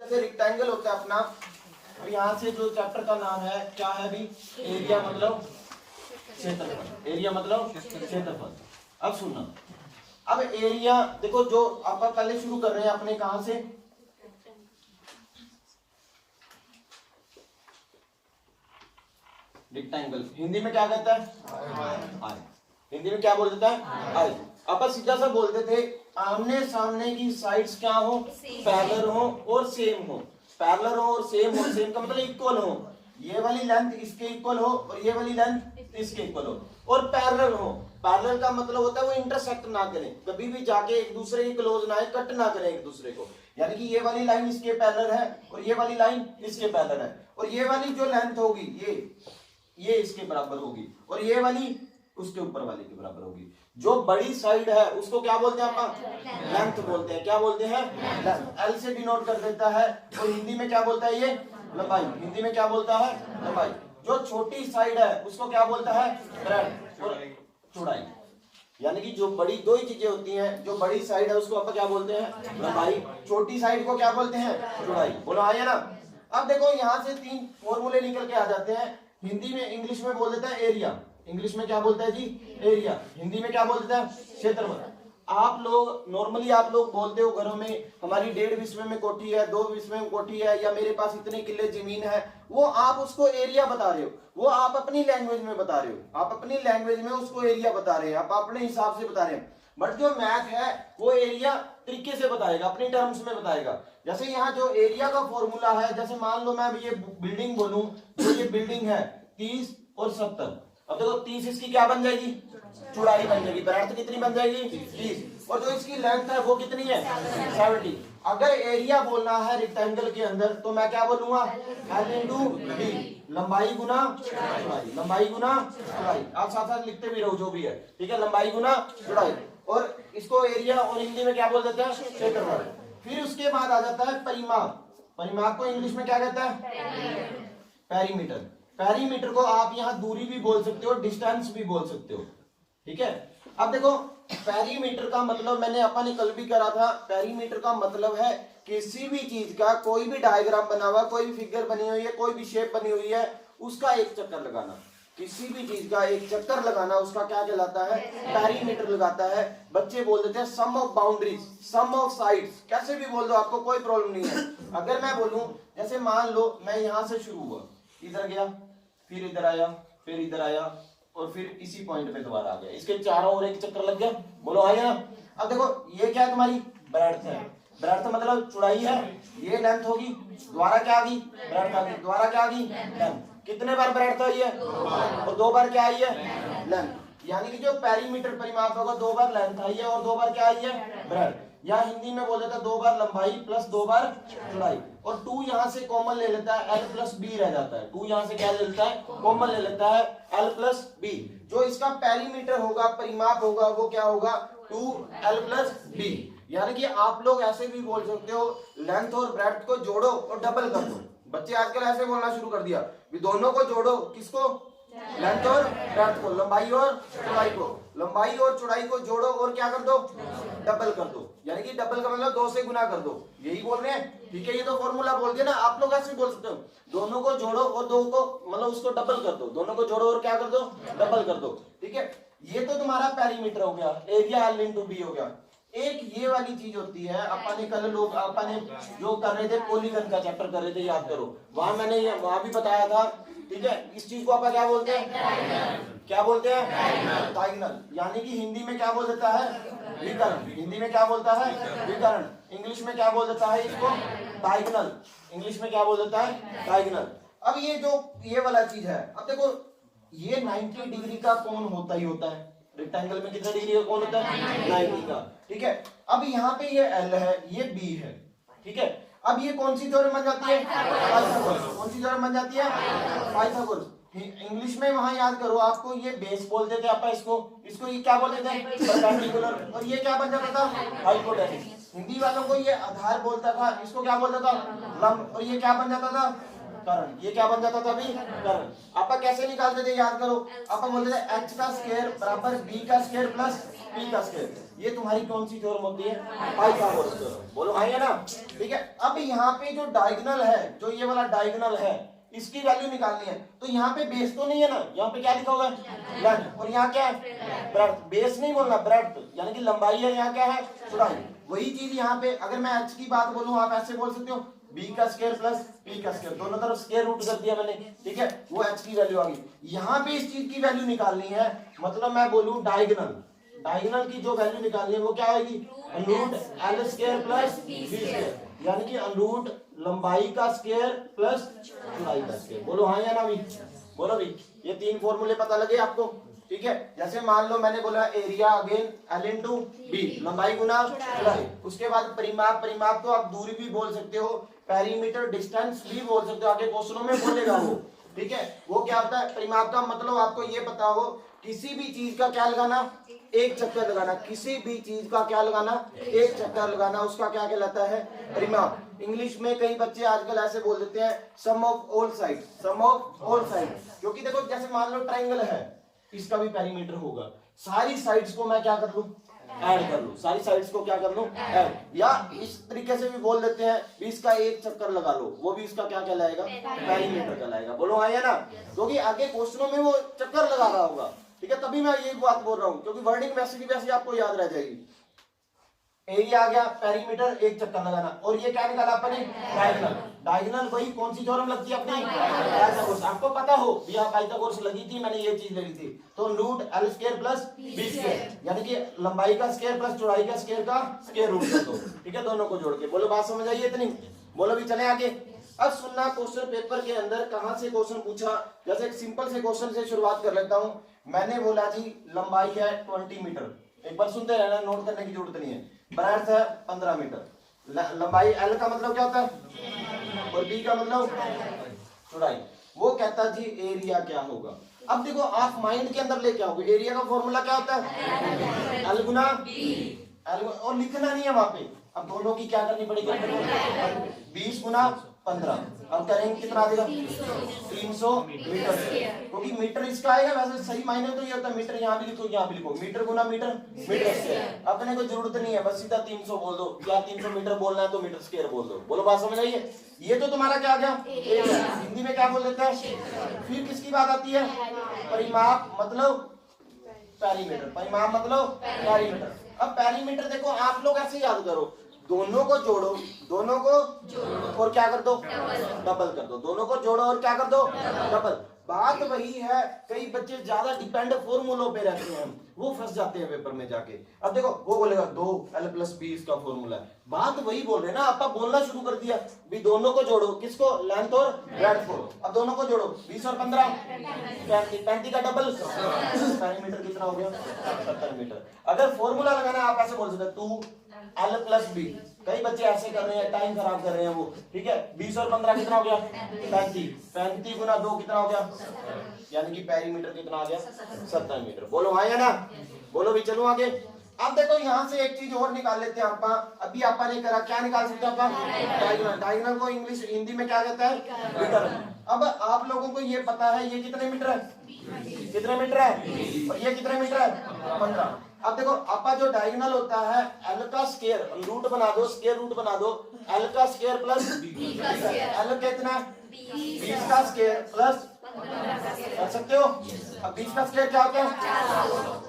से रेक्टेंगल होता है अपना, और यहाँ से जो चैप्टर का नाम है क्या है अभी, एरिया मतलब क्षेत्रफल, एरिया मतलब क्षेत्रफल। अब सुनना, अब एरिया देखो, जो आप पहले शुरू कर रहे हैं अपने कहां से, रेक्टेंगल, हिंदी में क्या कहता है, आय। हिंदी में क्या बोल देता है, आय। अपन सीधा सा बोलते थे आमने सामने की साइड्स क्या हो, पैरेलल हो और सेम हो। पैरेलल हो और सेम हो, सेम का मतलब इक्वल हो, ये वाली लेंथ इसके इक्वल हो और ये वाली लेंथ इसके इक्वल हो, और पैरेलल हो। पैरेलल का मतलब होता है वो इंटरसेक्ट ना करें, कभी भी जाके एक दूसरे के क्लोज ना आए, कट ना करें एक दूसरे को। यानी कि ये वाली लाइन इसके पैरेलल है और ये वाली लाइन इसके पैरेलल है, और ये वाली जो लेंथ होगी ये इसके बराबर होगी, और ये वाली उसके ऊपर वाले के बराबर होगी। जो बड़ी साइड है उसको क्या बोलते हैं अपन, लेंथ बोलते हैं। क्या बोलते हैं, लेंथ। एल से डिनोट कर देता है, और हिंदी में क्या बोलता है, ये लंबाई। हिंदी में क्या बोलता है, लंबाई। जो छोटी साइड है उसको क्या बोलता है, ब्रेड्थ और चौड़ाई। यानी कि जो बड़ी दो ही चीजें होती हैं, जो बड़ी साइड है उसको अपन क्या बोलते हैं, लंबाई, छोटी साइड को क्या बोलते हैं, चौड़ाई। बोलो आया ना। अब देखो यहाँ से 3 फॉर्मूले निकल के आ जाते हैं। हिंदी में, इंग्लिश में बोल देता है एरिया, इंग्लिश में क्या बोलता है जी, एरिया। हिंदी में क्या बोल देता है, क्षेत्रफल। आप लोग नॉर्मली आप लोग बोलते हो घरों में, हमारी 1.5 बिस्वे में कोठी है, 2 बिस्वे में कोठी है, या मेरे पास इतने किले जमीन है, वो आप उसको एरिया बता रहे हो, वो आप अपनी लैंग्वेज में बता रहे हो, आप अपनी लैंग्वेज में उसको एरिया बता रहे हैं, आप अपने हिसाब से बता रहे हैं। बट जो मैथ है वो एरिया तरीके से बताएगा, अपनी टर्म्स में बताएगा। जैसे यहाँ जो एरिया का फॉर्मूला है, जैसे मान लो मैं ये बिल्डिंग बोलूं, तो ये बिल्डिंग है 30 और 70। अब देखो 30 इसकी क्या बन जाएगी, चौड़ाई बन जाएगी। ब्रेड्थ कितनी बन जाएगी, 30, और जो इसकी लेंथ है वो कितनी है, 70। अगर एरिया बोलना है रेक्टेंगल के अंदर तो मैं क्या बोलूंगा, L इंटू डी, लंबाई गुना चौड़ाई, लंबाई गुना चौड़ाई। आप साथ साथ लिखते भी रहो जो भी है, ठीक है, लंबाई गुना चौड़ाई। और इसको एरिया और हिंदी में क्या बोल देते हैं, क्षेत्रफल। फिर उसके बाद आ जाता है परिमाप। परिमाप को इंग्लिश में क्या कहता है, पेरीमीटर। पेरीमीटर को आप यहाँ दूरी भी बोल सकते हो, डिस्टेंस भी बोल सकते हो, ठीक है। अब देखो पेरीमीटर का मतलब मैंने अपन ने कल भी करा था, पेरीमीटर का मतलब है किसी भी चीज का, कोई भी डायग्राम बना हुआ, कोई भी फिगर बनी हुई है, कोई भी शेप बनी हुई है, उसका एक चक्कर लगाना। किसी भी चीज का एक चक्कर लगाना उसका क्या कहलाता है, पेरीमीटर लगाता है। बच्चे बोल देते हैं sum of boundaries, sum of sides, कैसे भी बोल दो, आपको कोई प्रॉब्लम नहीं है। अगर मैं बोलूं, जैसे मान लो मैं यहां से शुरू हुआ, इधर गया, फिर इधर आया, फिर इधर आया, और फिर इसी पॉइंट पे दोबारा आ गया, इसके चारों ओर एक चक्कर लग गया। बोलो आया। अब देखो ये क्या है, तुम्हारी ब्रेड्थ है। ब्रेड्थ मतलब चौड़ाई है, ये लेंथ होगी, दोबारा क्या आ गई, ब्रेड्थ आ गई, दोबारा क्या आ गई, लेंथ। कितने बार ब्रेड्थ आई है, और 2 बार क्या आई है, लेंथ। यानी कि जो पेरीमीटर परिमाप होगा 2 बार लेंथ आई है और 2 बार क्या आई है, ब्रेड्थ। या हिंदी में बोल देता है 2 बार लंबाई प्लस 2 बार चौड़ाई, और 2 यहाँ से कॉमन ले लेता है, L प्लस बी रह जाता है। 2 यहाँ से क्या ले लेता है, कॉमन ले लेता है, L प्लस बी। जो इसका पेरीमीटर होगा, परिमाप होगा, वो क्या होगा, 2L प्लस बी। यानी कि आप लोग ऐसे भी बोल सकते हो, लेंथ और ब्रेड्थ को जोड़ो और डबल कर दो। बच्चे आजकल ऐसे बोलना शुरू कर दिया, दोनों को जोड़ो, किसको, लेंथ और ब्रेड्थ को, लंबाई और चौड़ाई को, लंबाई और चौड़ाई को जोड़ो और क्या कर दो, डबल कर दो। यानी कि डबल का मतलब 2 से गुना कर दो, यही बोल रहे हैं, ठीक है। ये तो फॉर्मूला बोल दिया ना, आप लोग ऐसे बोल सकते हो, दोनों को जोड़ो और 2 को मतलब उसको डबल कर दो, दोनों को जोड़ो और क्या कर दो, डबल कर दो, ठीक है। ये तो तुम्हारा पेरीमीटर हो गया, एरिया L इंटू बी हो गया। एक ये वाली चीज होती है, अपन ने कल लोग अपन ने जो कर रहे थे, पॉलीगन का चैप्टर कर रहे थे, याद करो, वहां मैंने वहां भी बताया था, ठीक है। इस चीज को अपन क्या बोलते हैं, क्या बोलते हैं, डायगोनल। यानी कि हिंदी में क्या बोल देता है, विकर्ण। हिंदी में क्या बोलता है, विकर्ण। इंग्लिश में क्या बोल देता है इसको, डायगोनल। इंग्लिश में क्या बोल देता है, डायगोनल। अब ये जो ये वाला चीज है, अब देखो ये 90 डिग्री का कोण होता ही होता है। रेक्टेंगल में कितना डिग्री का कोण होता है, 90 का, ठीक है। अब यहाँ पे ये L है, ये B है, ठीक है। अब ये कौन सी थ्योरम बन जाती है, पाइथागोरस। कौन सी थ्योरम बन जाती है, पाइथागोरस। इंग्लिश में वहां याद करो, आपको ये बेस बोलते थे आप, इसको ये क्या बोलते थे, परपेंडिकुलर, और ये क्या बन जाता था, हाइपोटेन्यूज। हिंदी वालों को ये आधार बोलता था, इसको क्या बोलता था, लंब, और ये क्या बन जाता था, करण, ये क्या बन जाता था अभी, करण। आप कैसे निकालते थे याद करो, आप बोलते थे h का स्क्वायर बराबर b का स्क्वायर प्लस p का स्क्वायर। ये तुम्हारी कौन सी थ्योरम होती है, पाइथागोरस थ्योरम। बोलो हाँ या ना, ठीक है। अब यहाँ पे जो डायगोनल है, जो ये वाला डायगोनल है, इसकी वैल्यू निकालनी है। तो यहाँ पे बेस तो नहीं है ना, यहाँ पे क्या लिखा होगा, लेंथ, और यहाँ क्या है, ब्रेड्थ। बेस नहीं बोलना, ब्रेड्थ यानी कि लंबाई है, यहाँ क्या है, चौड़ाई। वही चीज यहाँ पे अगर मैं h की बात बोलूं, आप ऐसे बोल सकते हो b का स्क्वायर प्लस p का स्क्वायर, दोनों तरफ स्क्वायर रूट कर दिया मैंने, ठीक है, वो h की वैल्यू आ गई। यहाँ पे इस चीज की वैल्यू निकालनी है, मतलब मैं बोलूं डायगोनल, डायगोनल की जो वैल्यू निकालनी है वो क्या होगी, root l square plus b square, यानी कि रूट लंबाई का स्क्वायर प्लस चौड़ाई का स्क्वायर। बोलो हाँ या ना भी, बोलो भी। ये तीन फॉर्मूले पता लगे आपको, ठीक है। जैसे मान लो मैंने बोला area again l into B, लंबाई गुना चौड़ाई। उसके बाद परिमाप, परिमाप तो आप दूरी भी बोल सकते हो, पेरीमीटर डिस्टेंस भी बोल सकते हो, आगे क्वेश्चनों में बोलेगा वो, ठीक है। वो क्या होता है परिमाप का, मतलब आपको ये पता हो किसी भी चीज का क्या लगाना, एक चक्कर लगाना, किसी भी चीज का क्या लगाना, एक चक्कर लगाना, उसका क्या कहलाता है, परिमाप। इंग्लिश में कई बच्चे आजकल ऐसे बोल देते हैं sum of all side, sum of all side, क्योंकि देखो जैसे मान लो ट्रायंगल है, इसका भी पेरीमीटर होगा, सारी साइड्स को मैं क्या कर लूं, ऐड कर लूं, सारी साइड्स को क्या कर लूं, ऐड। या इस तरीके से भी बोल देते हैं भी इसका एक चक्कर लगा लो, वो भी इसका क्या कहलाएगा, पेरीमीटर कहलाएगा। बोलो हाँ या ना, क्योंकि आगे क्वेश्चनों में वो चक्कर लगा रहा होगा, ठीक है। तभी मैं ये बात बोल रहा हूँ, क्योंकि वर्डिंग वैसे की वैसे आपको याद रह जाएगी। एरिया आ गया, पेरीमीटर एक चक्कर लगाना, और ये क्या निकाला अपने, डायगोनल। डायगोनल वही कौन सी थ्योरम लगती है अपनी, पाइथागोरस। आपको पता हो भैया पाइथागोरस लगी थी, मैंने ये चीज लगी थी, तो root l square plus b square, यानी कि लंबाई का स्क्वायर प्लस चौड़ाई का स्क्वायर का स्क्वायर रूट कर दो, ठीक है, दोनों को जोड़ के। बोलो बात समझ आई इतनी, बोलो भी चले आगे। अब सुनना क्वेश्चन पेपर के अंदर कहां से क्वेश्चन पूछा, जैसे एक सिंपल से क्वेश्चन से शुरुआत कर लेता हूं। मैंने बोला जी लंबाई है 20 मीटर, एक बार सुनते रहना, नोट करने की जरूरत नहीं है। ब्रेड्थ है 15 मीटर, लंबाई L का मतलब क्या होता है, और B का मतलब चौड़ाई। वो कहता जी एरिया क्या होगा। अब देखो आप माइंड के अंदर लेके आओगे, एरिया का फॉर्मूला क्या होता है, L गुना L, और लिखना नहीं है वहां पे। अब दोनों की क्या करनी पड़ेगी, 20 गुना 15, अब करेंगे कितना आ जाएगा, 300 मीटर, क्योंकि मीटर इसका आएगा। वैसे सही मायने तो ये होता है मीटर, यहाँ भी लिखो यहाँ भी लिखो, मीटर गुना मीटर, मीटर स्क्वायर। अपने को जरूरत नहीं है, बस सीधा 300 बोल दो, या 300 मीटर बोलना है तो मीटर स्क्वायर बोल दो। बोलो बात समझ आई है। ये तो तुम्हारा क्या आ गया, हिंदी में क्या बोल देते हैं। फिर किसकी बात आती है, परिमाप मतलब पेरीमीटर, परिमाप मतलब पेरीमीटर। अब पेरीमीटर देखो आप लोग ऐसे याद करो, दोनों को जोड़ो, दोनों को और क्या कर दो, डबल कर दो, दोनों को जोड़ो और क्या कर दो, डबल। बात वही है, कई बच्चे ज्यादा डिपेंड फॉर्मूलों पे रहते हैं, वो फंस जाते हैं पेपर में जाके। अब देखो वो बोलेगा 2l प्लस b इसका फॉर्मूला है, बात वही बोल रहे हैं ना। आप बोलना शुरू कर दिया भी दोनों को जोड़ो, किसको, लेंथ और ब्रेड्थ को। अब दोनों को जोड़ो, 20 और 15 35 का डबल, पेरीमीटर कितना हो गया, 70 मीटर। अगर फॉर्मूला लगाना आप ऐसे बोल सकते 2l प्लस b। कई बच्चे ऐसे कर रहे हैं, टाइम खराब कर रहे हैं वो, ठीक है। 20 और 15 कितना हो गया, 35, 35 गुना 2 कितना हो गया, यानी कि पेरीमीटर कितना आ गया, 70 मीटर। बोलो हाँ या ना, बोलो भी। चलो आगे। अब देखो यहाँ से एक चीज और निकाल लेते हैं आपा, अभी आपा ने करा, क्या निकाल सकते हैं आपा, डायगोनल। डायगोनल को इंग्लिश हिंदी में क्या कहता है, मीटर। अब आप लोगों को ये पता है ये कितने मीटर है, कितने मीटर है, और ये कितने मीटर है, 15। अब देखो आपका जो डायगोनल होता है L का स्क्वायर, रूट बना दो, स्क्वायर रूट बना दो, L का स्क्वायर प्लस L कितना, 20 का स्क्वायर प्लस, कर सकते हो। अब 20 का स्क्वायर क्या होता है,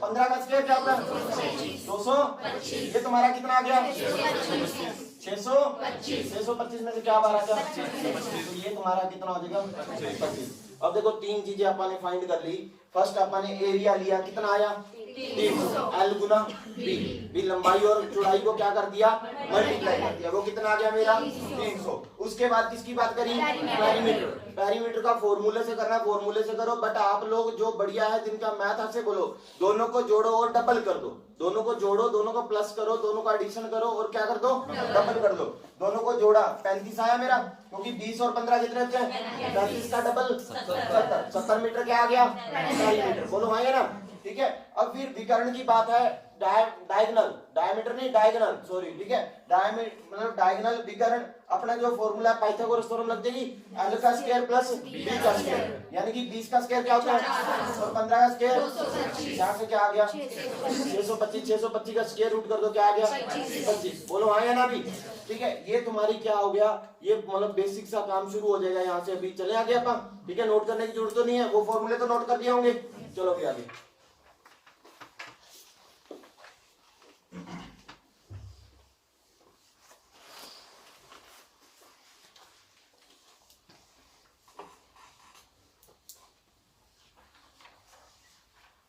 15 का स्क्वायर क्या होता है, 200। ये तुम्हारा कितना आ गया, 625 में से क्या बाहर आ गया, तो ये तुम्हारा कितना हो जाएगा, 25। अब देखो तीन चीजें आपने फाइंड कर ली। फर्स्ट आपने एरिया लिया, कितना आया, 300, L गुना B, लंबाई और चौड़ाई को क्या कर दिया, मल्टीप्लाई कर दिया, वो कितना आ गया मेरा, 300। उसके बाद किसकी बात करी, पेरीमीटर। पेरीमीटर का फॉर्मूले से करना, फॉर्मूले से करो, बट आप लोग जो बढ़िया है जिनका मैथ है से बोलो, दोनों को जोड़ो और डबल कर दो, दोनों को जोड़ो, दोनों को प्लस करो, दोनों का एडिशन करो और क्या कर दो, डबल कर दो। दोनों को जोड़ा 35 आया मेरा, क्योंकि 20 और 15 कितने होते हैं, 35 का डबल 70 मीटर क्या आ गया, पेरीमीटर। बोलो हाँ या ना, ठीक है। अब फिर विकर्ण की बात है, डायगोनल, डायमीटर नहीं डायगोनल, सॉरी, ठीक है, मतलब डायगोनल विकर्ण, अपना जो फॉर्मूला पाइथागोरस थ्योरम लग जाएगी, l का स्क्वायर प्लस b का स्क्वायर, यानी कि 20 का स्क्वायर क्या होता है और 15 का स्क्वायर, यहाँ से क्या आ गया 625, 625 का स्क्वायर रूट कर दो, क्या आ गया 25, बोलो हाँ या ना भी, ठीक है। ये तुम्हारी क्या हो गया, ये मतलब बेसिक सा काम शुरू हो जाएगा यहाँ से, अभी चले आगे अपन, ठीक है, नोट करने की जरूरत तो नहीं है, वो फॉर्मूले तो नोट कर दिए होंगे, चलो अभी आगे।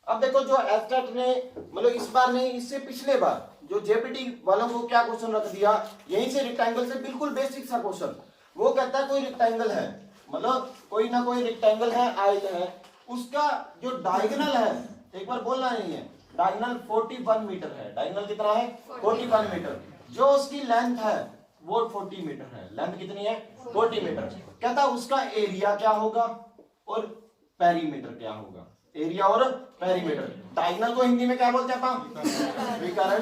अब देखो जो एस्टेट ने मतलब इस बार नहीं, इससे पिछले बार जो जेपीटी वालों को क्या क्वेश्चन रख दिया, यहीं से रेक्टेंगल से बिल्कुल बेसिक सा क्वेश्चन, वो कहता है कोई रेक्टेंगल है, मतलब कोई ना कोई रेक्टेंगल है, आयत है, उसका जो डायगोनल है, एक बार बोलना नहीं है, डायगोनल 41 मीटर है, डायगोनल कितना है 41 मीटर, जो उसकी लेंथ है वो 40 मीटर है, लेंथ कितनी है 40 मीटर, कहता है उसका एरिया क्या होगा और पेरीमीटर क्या होगा, एरिया और पेरीमीटर। डायगोनल को हिंदी में क्या बोलते हैं अपन, विकर्ण,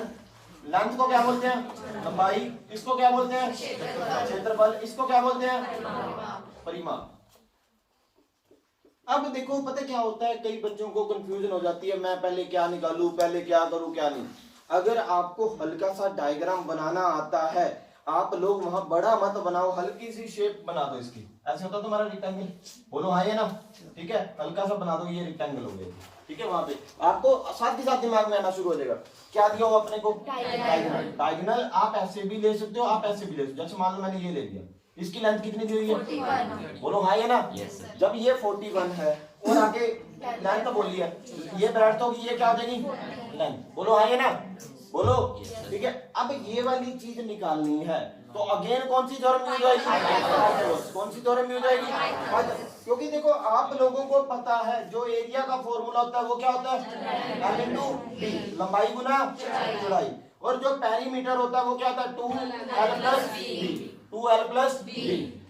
लेंथ को क्या बोलते हैं लंबाई, इसको क्या बोलते हैं क्षेत्रफल, इसको क्या बोलते हैं परिमाप। अब देखो पता क्या होता है, कई बच्चों को कंफ्यूजन हो जाती है, मैं पहले क्या निकालूं, पहले क्या करूं क्या नहीं। अगर आपको हल्का सा डायग्राम बनाना आता है, आप लोग वहां बड़ा मत बनाओ, हल्की सी शेप बना दो इसकी, ऐसे होता तुम्हारा रेक्टेंगल, बोलो हाँ ये ना, ठीक है, हल्का सा बना दो, ये रेक्टेंगल हो गया, ठीक है। वहां पे आपको साथ ही साथ दिमाग में आना शुरू हो जाएगा, क्या दिया हो अपने को डायगोनल, डायगोनल आप ऐसे भी ले सकते हो, आप ऐसे भी ले सकते हो, जैसे मान लो मैंने ये ले लिया, इसकी लेंथ कितनी दी हुई है 41, बोलो हाँ ये ना, जब ये 41 है और आगे लेंथ तो बोली है, ये ब्रेड्थ होगी, ये क्या हो जाएगी लेंथ, बोलो हाँ ये ना, बोलो, ठीक है। अब ये वाली चीज निकालनी है, तो अगेन कौन सी थ्योरम यूज होगी, कौन सी थ्योरम यूज होगी, क्योंकि देखो आप लोगों को पता है जो एरिया का फॉर्मूला होता है वो क्या होता है L into D, लंबाई गुना चौड़ाई, और जो पेरीमीटर होता है वो क्या होता है 2L plus B, 2L plus B।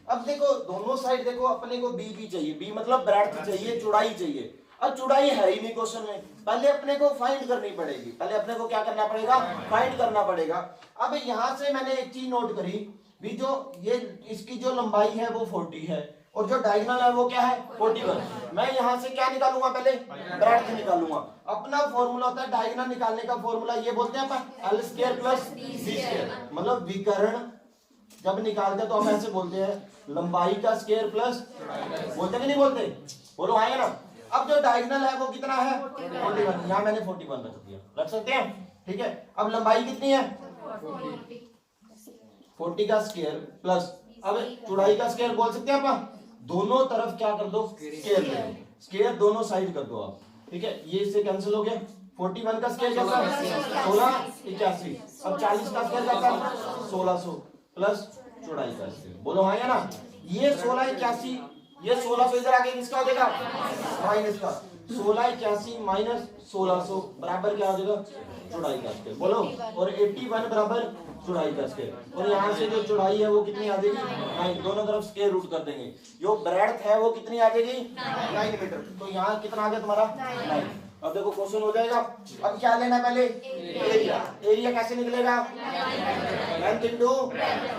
अब देखो दोनों साइड देखो, अपने को B भी चाहिए, B मतलब ब्रेड्थ चाहिए, चौड़ाई चाहिए, अब चौड़ाई है ही नहीं क्वेश्चन में, पहले अपने को फाइंड करनी पड़ेगी, पहले अपने को क्या करना पड़ेगा फाइंड करना पड़ेगा। अब यहाँ से मैंने एक चीज नोट करी भी, जो ये इसकी जो लंबाई है वो 40 है और जो डायगोनल है वो क्या है 41, मैं यहाँ से क्या निकालूंगा पहले ब्रेड्थ निकालूंगा। अपना फॉर्मूला होता है डायगोनल निकालने का फॉर्मूला, ये बोलते हैं अपन L square plus B square, मतलब विकर्ण जब निकालते हैं तो हम ऐसे बोलते हैं लंबाई का स्क्वायर प्लस, बोलते नहीं बोलते, बोलो हाँ ना। अब जो डायगोनल है वो कितना है 41, यहाँ मैंने 41 रख दिया, रख सकते हैं, ठीक है। अब लंबाई कितनी है 40 का स्क्वायर प्लस, अब चौड़ाई का स्क्वायर बोल सकते हैं अपन, दोनों तरफ क्या कर दो स्क्वायर ले लो, स्क्वायर दोनों साइड कर दो आप, ठीक है, ये इससे कैंसिल हो गया, 41 का स्क्वायर क्या था 1681, अब 40 का स्क्वायर क्या था 1600 प्लस चौड़ाई का स्क्वायर, बोलो हाँ या ना। ये 1681, ये 1600 इधर आके किसका हो जाएगा माइनस का, 1681 माइनस 1600 बराबर क्या हो जाएगा चौड़ाई का स्क्वायर, बोलो, और 81 बराबर चौड़ाई का स्क्वायर, और यहाँ से जो चौड़ाई है वो कितनी आ जाएगी 9, दोनों तरफ स्क्वायर रूट कर देंगे, जो ब्रेड्थ है वो कितनी आ जाएगी 9 मीटर, तो यहाँ कितना आ गया तुम्हारा 9। अब देखो क्वेश्चन हो जाएगा, अब क्या लेना है पहले एरिया, एरिया कैसे निकलेगा लेंथ इनटू,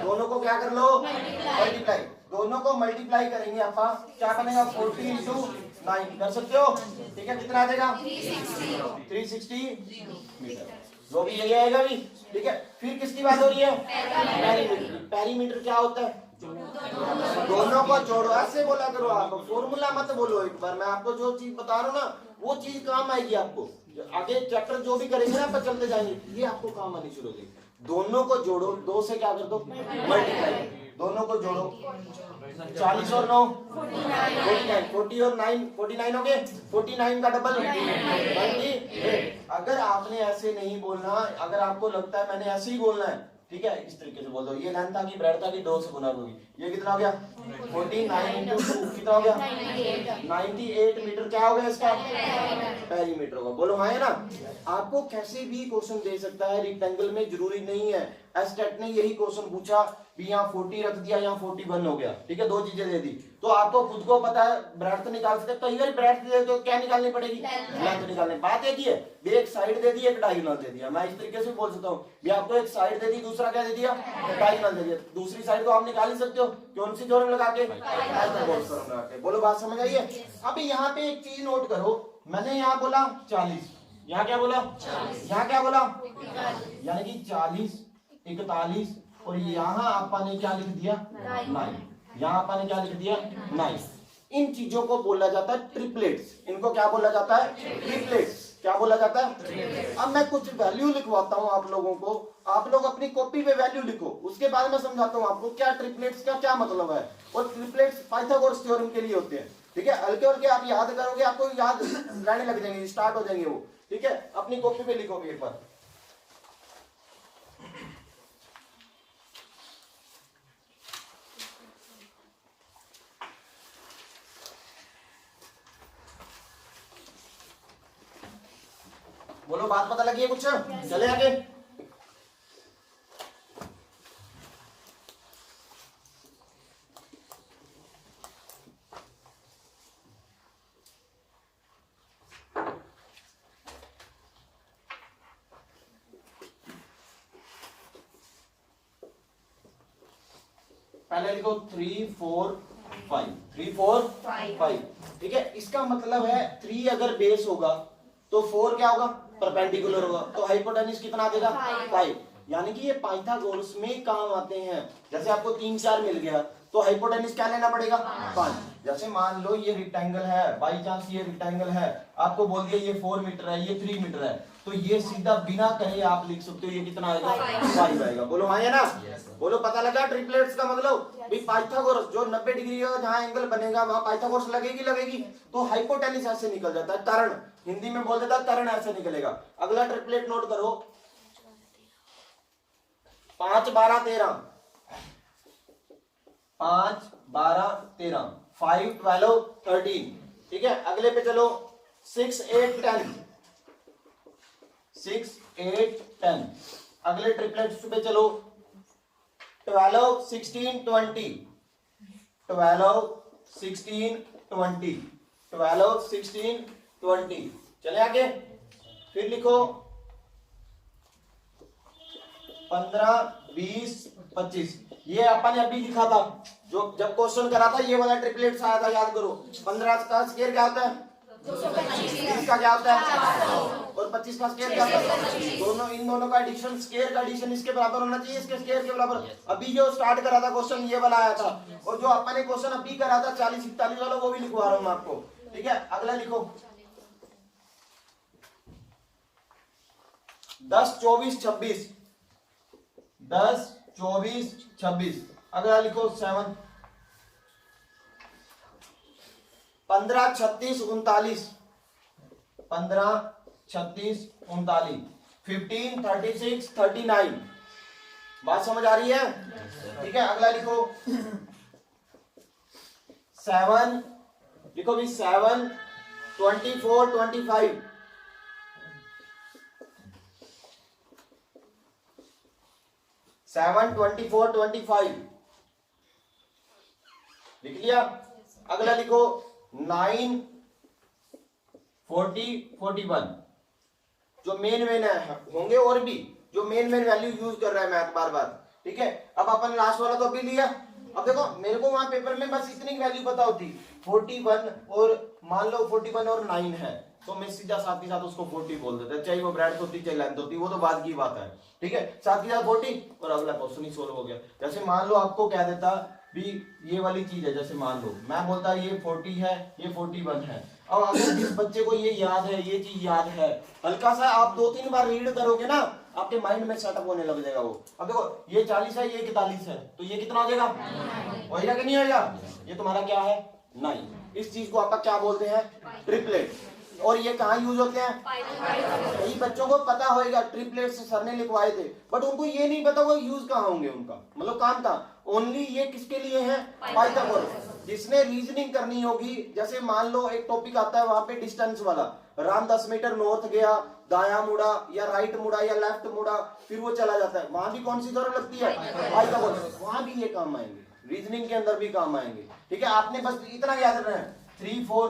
दोनों को क्या कर लो मल्टीप्लाई, दोनों को मल्टीप्लाई करेंगे अपन, क्या बनेगा 40 into 9, कर सकते हो, ठीक है, कितना आ जाएगा 360 मीटर, जो भी यही आएगा भी, ठीक है। फिर किसकी बात हो रही है पेरीमीटर, पेरीमीटर क्या होता है दोनों को जोड़ो, ऐसे बोला करो आप, फॉर्मूला मत बोलो, एक बार मैं आपको जो चीज बता रहा हूँ ना वो चीज काम आएगी आपको, आगे चैप्टर जो भी करेंगे ना अपन चलते जाएंगे, ये आपको काम आनी शुरू हो जाएगी। दोनों को जोड़ो, 2 से क्या कर दो मल्टीप्लाई, दोनों को जोड़ो, 40 और 9 49, 40 और 9 49 हो गए, 49 का डबल 98। अगर आपने ऐसे नहीं बोलना, अगर आपको लगता है मैंने ऐसे ही बोलना है, ठीक है, इस तरीके से बोल दो, ये लेंथ था कि ब्रेड्थ था कि 2 से गुना होगी, ये कितना हो गया 49 into 2 कितना हो गया 98 मीटर, क्या हो गया इसका पेरीमीटर होगा, बोलो हाँ है ना। आपको कैसे भी क्वेश्चन दे सकता है, रेक्टेंगल में जरूरी नहीं है एस्टेट ने यही क्वेश्चन पूछा भी यहाँ 40 रख दिया, यहाँ 41 हो गया, ठीक है, दो चीजें दे दी, तो आपको खुद को पता है ब्रेड्थ निकाल सकते, कई बार ब्रेड्थ दे तो क्या निकालनी पड़ेगी, लेंथ निकालनी। बात एक ही है, भी एक साइड दे दी, एक डायगोनल दे दिया, मैं इस तरीके से बोल सकता हूँ भी आपको एक साइड दे दी, दूसरा क्या दे दिया, डायगोनल दे दिया, दूसरी साइड तो आप निकाल ही सकते हो, कौन सी थ्योरम लगा के, पाइथागोरस थ्योरम लगा के। बोलो बात समझ आई है। अब यहाँ पे एक चीज नोट करो, मैंने यहाँ बोला 40, यहाँ क्या बोला, यहाँ क्या बोला, यानी कि 40, 41 और यहाँ आपा ने क्या लिख दिया 9, यहाँ आपा ने क्या लिख दिया 9। इन चीजों को बोला जाता है ट्रिपलेट्स, इनको क्या बोला जाता है, ट्रिपलेट्स। क्या बोला जाता है। अब मैं कुछ वैल्यू लिखवाता हूँ आप लोगों को, आप लोग अपनी कॉपी पे वैल्यू लिखो, उसके बाद मैं समझाता हूँ आपको क्या ट्रिपलेट्स का क्या मतलब है। और ट्रिपलेट्स पाइथागोरस थ्योरम के लिए होते हैं, ठीक है। हल्के हल्के आप याद करोगे, आपको याद रहने लग जाएंगे, स्टार्ट हो जाएंगे वो, ठीक है। अपनी कॉपी पे लिखोगे एक बार। बोलो बात पता लगी है कुछ, चले आगे। पहले लिखो 3 4 5, 3 4 5, ठीक है। इसका मतलब है 3 अगर बेस होगा तो 4 क्या होगा, परपेंडिकुलर होगा, तो हाइपोटेन्यूज कितना देगा 5। यानी कि ये पाइथागोरस में काम आते हैं। जैसे आपको 3 4 मिल गया तो हाइपोटेन्यूज क्या लेना पड़ेगा 5। जैसे मान लो ये रेक्टेंगल है, बाई चांस ये रेक्टेंगल है, आपको बोल दिया ये 4 मीटर है, ये 3 मीटर है, तो ये सीधा बिना कहे आप लिख सकते हो ये कितना आएगा 5 आएगा। बोलो हाँ या ना, बोलो पता लगा ट्रिपलेट्स का मतलब। भाई पाइथागोरस जो 90 डिग्री का जहां एंगल बनेगा वहां पाइथागोरस लगेगी, तो हाइपोटेन्यूज ऐसे निकल जाता है, कर्ण, हिंदी में बोल देता है कर्ण ऐसे निकलेगा। अगला ट्रिपलेट नोट करो, 5 12 13, 5 12 13, 5 12 13, ठीक है। अगले पे चलो 6 8 10, 6 8 10। अगले ट्रिपलेट्स पे चलो 12 16 20, 12 16 20, 12 16 20। चले आगे, फिर लिखो 15 20 25। ये अपन ने अभी लिखा था, जो जब क्वेश्चन करा था ये वाला ट्रिपलेट्स आया था, याद करो। 15 का स्क्वायर क्या होता है 20 का क्या होता है, और 25 का स्क्वायर क्या होता है, दोनों, इन दोनों का एडिशन, स्क्वायर का एडिशन इसके बराबर होना चाहिए, इसके स्क्वायर के बराबर। अभी जो स्टार्ट करा था क्वेश्चन ये वाला आया था, और जो अपन ने क्वेश्चन अभी करा था 40 41 वाला वो भी लिखवा रहा हूं मैं आपको, ठीक है। अगला लिखो 10 24 26, 10 24 26। अगला लिखो 7 15 36 39, 15 36 39, 15 36 39। बात समझ आ रही है, ठीक है। अगला लिखो 7, लिखो भी 7 24 25, 7 24 25 लिख लिया। अगला लिखो 9 40 41। जो मेन है होंगे और भी, जो मेन वैल्यू यूज कर रहा है मैथ बार बार, ठीक है। अब अपन लास्ट वाला तो अभी लिया। अब देखो मेरे को वहां पेपर में बस इतनी वैल्यू पता होती 41, और मान लो 41 और 9 है तो मैं सीधा साथ ही साथ उसको 40 बोल देता, चाहे वो ब्रेड्थ होती चाहे लेंथ होती, वो तो बाद की बात है, ठीक है। साथ ही साथ 40 और अगला क्वेश्चन ही सोल्व हो गया। जैसे मान लो आपको कह देता भी ये वाली चीज है, जैसे मान लो मैं बोलता ये 40 है, ये 41 है। अब अगर जिस बच्चे को ये याद है, ये चीज याद है, हल्का सा आप 2-3 बार रीड करोगे ना, आपके माइंड में सेटअप होने लग जाएगा वो। अब देखो ये 40 है, ये 41 है, तो ये कितना हो जाएगा, होएगा कि नहीं होएगा, ये तुम्हारा क्या है 9। इस चीज को आप क्या बोलते हैं ट्रिपलेट। और ये कहाँ यूज होते हैं, कई बच्चों को पता होगा ट्रिपलेट से सर ने लिखवाए थे, बट उनको ये नहीं पता होगा यूज कहाँ होंगे, उनका मतलब काम कहाँ। ओनली ये किसके लिए है, पाइथागोरस। जिसने रीजनिंग करनी होगी, जैसे मान लो एक टॉपिक आता है वहां पे डिस्टेंस वाला, राम 10 मीटर नॉर्थ गया, दाया मुड़ा या राइट मुड़ा या लेफ्ट मुड़ा, फिर वो चला जाता है, वहां भी कौन सी थ्योरम लगती है? पाइथागोरस। वहां भी ये काम आएंगे, रीजनिंग के अंदर भी काम आएंगे। ठीक है, आपने बस इतना याद रखना है 3, 4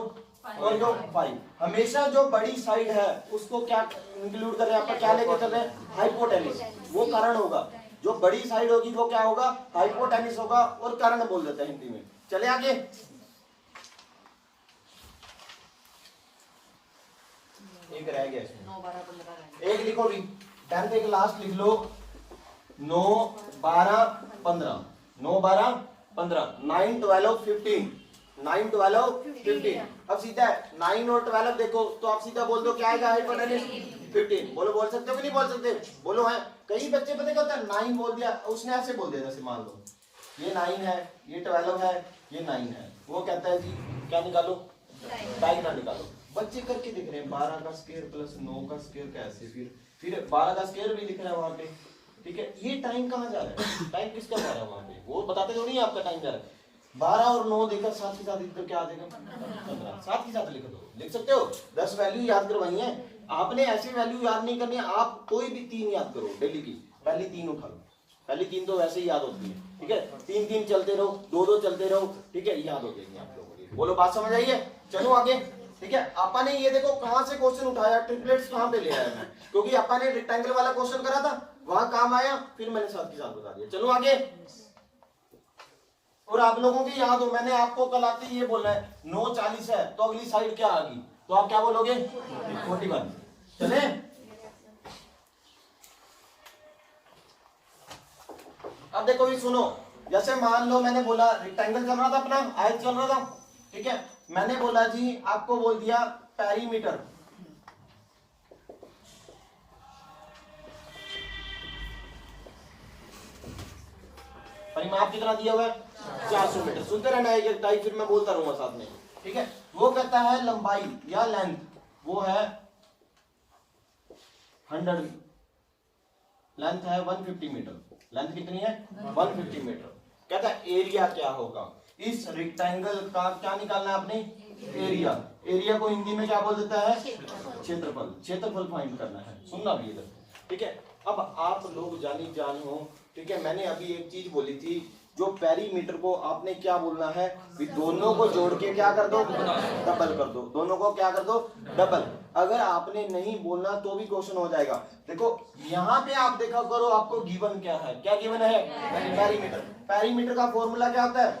और जो 5, हमेशा जो बड़ी साइड है उसको क्या इंक्लूड कर रहे हैं, आपका क्या लेके चल रहे हैं? हाइपोटेनिस। वो कारण होगा, जो बड़ी साइड होगी वो क्या होगा? हाइपोटेनिस होगा, और कारण बोल देते हैं हिंदी में। चले आगे, एक रह गया इसमें, 9, 12, 15 एक लिखो भी, 10 एक लास्ट लिख लो, 9, 12, 15, 9, 12, 15, 9, 12, 15, 9, 12, 15। अब सीधा 9 और 12 देखो तो आप सीधा बोल दो क्या आएगा? हाइपोटेनिस 15। बोलो, बोल सकते हो कि नहीं बोल सकते? बोलो। है कई बच्चे पता क्या होता है, 9 बोल दिया, उसने ऐसे बोल दिया, जैसे मान लो ये 9 है, ये 12 है, ये 9 है, वो कहता है जी क्या निकालो? डायगोनल निकालो। बच्चे करके दिख रहे हैं 12 का स्क्वायर प्लस 9 का स्क्वायर, कैसे? फिर 12 का स्क्वायर भी लिख रहा है वहां पे। ठीक है, ये टाइम कहाँ जा रहा है? टाइम किसका जा रहा है वहां पे? वो बताते तो नहीं है आपका टाइम जा रहा है। 12 और 9 देकर साथ के साथ इधर क्या आ जाएगा? 15। साथ के साथ लिख दो, लिख सकते हो। 10 वैल्यू याद करवाई है आपने, ऐसी वैल्यू याद नहीं करनी है। आप कोई भी 3 याद करो डेली की, पहली 3 उठा लो, पहली 3 तो वैसे ही याद होती है। ठीक है, 3-3 चलते रहो, 2-2 चलते रहो, ठीक है, याद हो जाएगी आप लोगों को। बोलो, बात समझ आई है? चलो आगे। ठीक है, आपा ने ये देखो कहां से क्वेश्चन उठाया, ट्रिपलेट्स कहां पे ले आया मैं, क्योंकि आपा ने रेक्टेंगल वाला क्वेश्चन करा था, वहां काम आया, फिर मैंने साथ के साथ बता दिया। चलो आगे। और आप लोगों की याद हो, मैंने आपको कल आते ही ये बोला है 9:40 है, तो अगली साइड क्या आ गई? तो आप क्या बोलोगे? 41। चले, अब देखो भी सुनो, जैसे मान लो मैंने बोला रेक्टेंगल चल रहा था अपना, आयत चल रहा था। ठीक है, मैंने बोला जी, आपको बोल दिया पेरीमीटर, परिमाप कितना दिया हुआ है? 400 मीटर। सुनते रहना है एक टाइप, फिर मैं बोलता रहूंगा साथ में। ठीक है, वो कहता है लंबाई या लेंथ, वो है 100, लेंथ है 150 मीटर। लेंथ कितनी है? 150 मीटर। कहता है एरिया क्या होगा? इस रेक्टेंगल का क्या निकालना है आपने? एरिया। एरिया को हिंदी में क्या बोल देता है? क्षेत्रफल। क्षेत्रफल फाइंड करना है, सुनना भी इधर। ठीक है, अब आप लोग जानी जान हो। ठीक है, मैंने अभी एक चीज बोली थी, जो पेरीमीटर को आपने क्या बोलना है? दोनों को जोड़ के क्या कर दो? डबल कर दो। दोनों को क्या कर दो? डबल। अगर आपने नहीं बोलना तो भी क्वेश्चन हो जाएगा। देखो यहाँ पे आप देखा करो, आपको गिवन क्या है? क्या गिवन है? पेरीमीटर। पेरीमीटर का फॉर्मूला क्या होता है?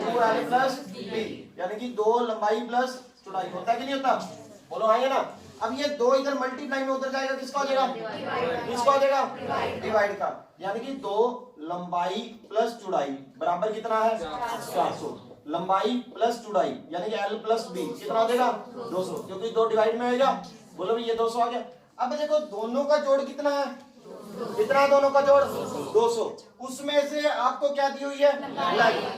2l प्लस b, यानी कि 2 लंबाई प्लस चौड़ाई। होता है कि नहीं होता? बोलो हाँ या ना? अब ये 2 इधर मल्टीप्लाई में उधर जाएगा, किसका हो जाएगा? किसका हो जाएगा? डिवाइड का। यानी कि 2 लंबाई प्लस चौड़ाई बराबर कितना है? 400। लंबाई प्लस चौड़ाई यानी कि l प्लस b कितना हो जाएगा? 200, क्योंकि 2 डिवाइड में होगा। बोलो भी ये 200 आ गया। अब देखो दोनों का जोड़ कितना है? कितना? दोनों का जोड़ 200। उसमें से आपको क्या दी हुई है?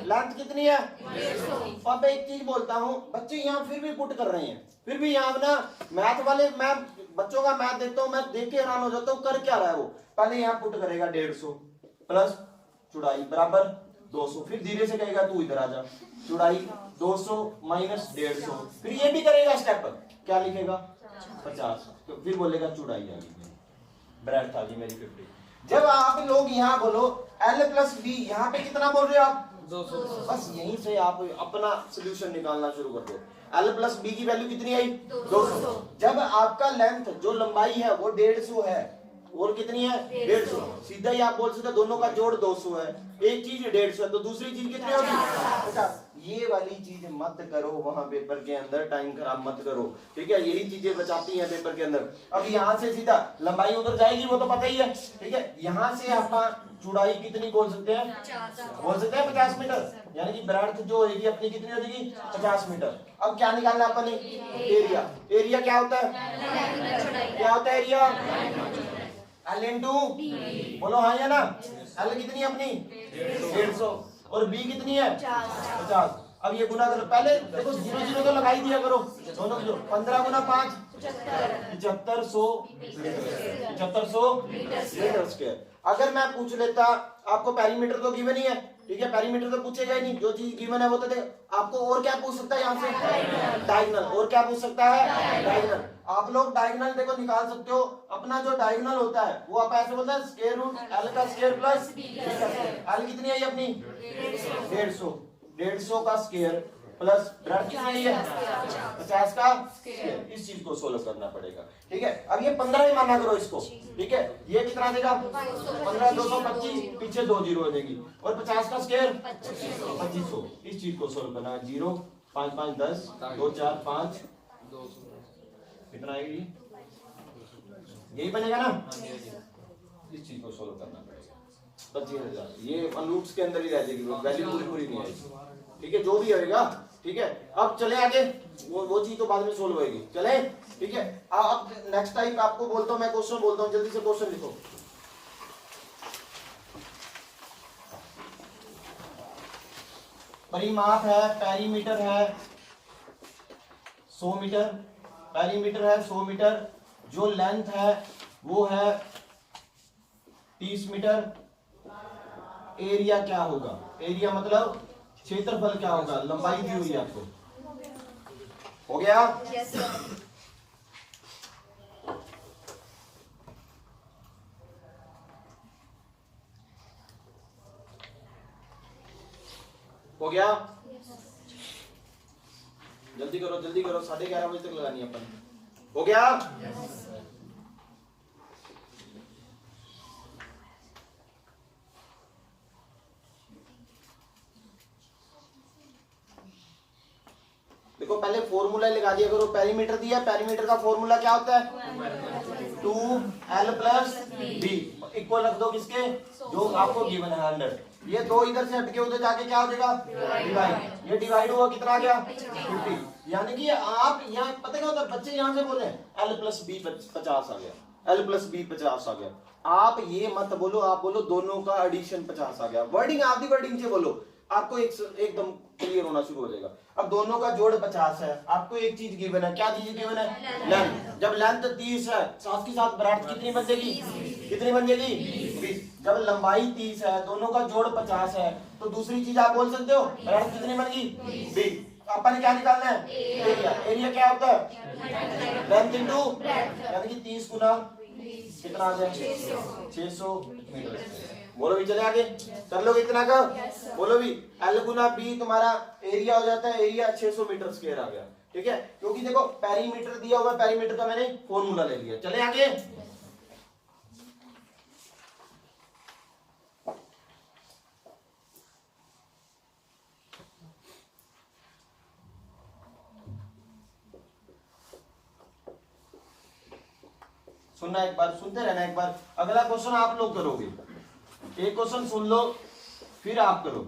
लेंथ कितनी है? 150। अब एक चीज बोलता हूँ, बच्चे यहाँ फिर भी पुट कर रहे हैं, फिर भी यहाँ ना मैथ वाले, मैं बच्चों का मैथ देखता हूँ, मैं देख के हैरान हो जाता हूँ, कर क्या रहा है वो। पहले यहाँ पुट करेगा 150 प्लस चौड़ाई बराबर 200, फिर धीरे से कहेगा तू इधर आ जा, चौड़ाई 200 माइनस 150, फिर ये भी करेगा स्टेप, क्या लिखेगा? 50, तो फिर बोलेगा चौड़ाई आ गई, ब्रेड्थ आ गई मेरी 50। जब आप लोग यहाँ बोलो L प्लस बी, यहाँ पे कितना बोल रहे हो आप? 200। बस यहीं से आप अपना सोल्यूशन निकालना शुरू कर दो। L प्लस बी की वैल्यू कितनी आई? 200। जब आपका लेंथ जो लंबाई है वो 150 है, और कितनी है? 150। सीधा ही आप बोल सकते दोनों का जोड़ 200 है। एक चीज 150 है तो दूसरी चीज कितनी होगी? 50। ये वाली चीज मत करो वहां पेपर के अंदर, टाइम खराब मत करो। ठीक है, यही चीजें बचाती हैं पेपर के अंदर। अब यहाँ से सीधा लंबाई उधर जाएगी, वो तो पता ही है। ठीक है, यहाँ से आप चौड़ाई कितनी बोल सकते हैं? बोल सकते हैं 50 मीटर, यानी कि ब्रेड्थ जो होगी अपनी कितनी हो जाएगी? 50 मीटर। अब क्या निकालना अपने? एरिया। एरिया क्या होता है? क्या होता है एरिया? L इंटू, बोलो हाँ या ना? L कितनी है अपनी? 150, और B कितनी है? 50। अब ये गुना करो, पहले देखो 0 0 तो लगा ही दिया करो, दोनों की 15 गुना 5 7500 मीटर स्क्वायर। अगर मैं पूछ लेता, आपको पेरीमीटर तो गिवन ही है, ठीक है, पेरीमीटर तो पूछेगा ही नहीं, जो चीज गिवन है वो तो दे। आपको और क्या पूछ सकता है यहाँ से? डायगोनल। और क्या पूछ सकता है? डायगोनल। आप लोग डायगोनल देखो निकाल सकते हो। अपना जो डायगोनल होता है वो आप ऐसे बोलते हैं स्क्वायर रूट एल का स्क्वायर प्लस बी का स्क्वायर। एल कितनी आई अपनी? 150 का स्क्वायर प्लस ब्रेड कितनी है? 50 का स्क्वायर। इस चीज को सोल्व करना पड़ेगा। ठीक है, अब ये 15 ही माना करो इसको। ठीक है, ये कितना देगा? 15 225, पीछे 2 जीरो हो जाएगी, और 50 का स्क्वायर 2500। इस चीज को सोल्व करना है। 0 5 5 10 2 4 5 कितना आएगी? यही बनेगा ना? इस चीज को सोल्व करना पड़ेगा। 25,000 ये अनरूट्स के अंदर ही रह जाएगी, वैल्यू पूरी नहीं आएगी। ठीक है, जो भी होएगा। ठीक है, अब चले आगे, वो चीज तो बाद में सोल्व होएगी। चले, ठीक है। अब नेक्स्ट टाइप आपको बोलता हूं, मैं क्वेश्चन बोलता हूं, जल्दी से क्वेश्चन लिखो। परिमाप है, पेरीमीटर है 100 मीटर, पेरीमीटर है 100 मीटर, जो लेंथ है वो है 30 मीटर। एरिया क्या होगा? एरिया मतलब क्षेत्रफल क्या होगा? लंबाई दी हुई है आपको। हो गया? Yes sir. हो गया? जल्दी करो जल्दी करो, 11:30 बजे तक लगानी है अपन। हो गया? देखो पहले फॉर्मूला लगा दिया करो। पेरीमीटर दिया, पेरीमीटर का फॉर्मूला क्या होता है? 2l प्लस b इक्वल रख दो किसके? जो आपको गिवन है 100। ये 2 इधर से हटके उधर जाके क्या हो जाएगा? डिवाइड। ये डिवाइड हुआ, कितना आ गया? 50। यानी कि आप यहाँ पता क्या होता है, बच्चे यहाँ से बोल रहे हैं l प्लस b 50 आ गया, l प्लस b 50 आ गया। आप ये मत बोलो, आप बोलो दोनों का एडिशन 50 आ गया। वर्डिंग आधी वर्डिंग से बोलो, आपको एकदम क्लियर होना शुरू हो जाएगा। अब दोनों का जोड़ 50 है, आपको एक चीज गिवन है। क्या चीज गिवन है? लेंथ। जब लेंथ 30 है, साथ के साथ ब्रेड्थ कितनी बन जाएगी? कितनी बन जाएगी? 20। जब लंबाई 30 है, दोनों का जोड़ 50 है, तो दूसरी चीज आप बोल सकते हो ब्रेड्थ कितनी बन गई? 20। अपन क्या निकालना है? एरिया। एरिया क्या होता है? लेंथ इनटू ब्रेड्थ, यानी कि 30 गुना कितना आ जाएगा? 600 मीटर। बोलो भी, चले आगे कर लोगे इतना का? बोलो भी, L गुना B तुम्हारा एरिया हो जाता है। एरिया 600 मीटर स्क्वायर आ गया। ठीक है, क्योंकि देखो पेरीमीटर दिया हुआ, पेरीमीटर का मैंने फॉर्मूला ले लिया। चले आगे। सुनना एक बार, सुनते रहना एक बार। अगला क्वेश्चन आप लोग करोगे। एक क्वेश्चन सुन लो फिर आप करो।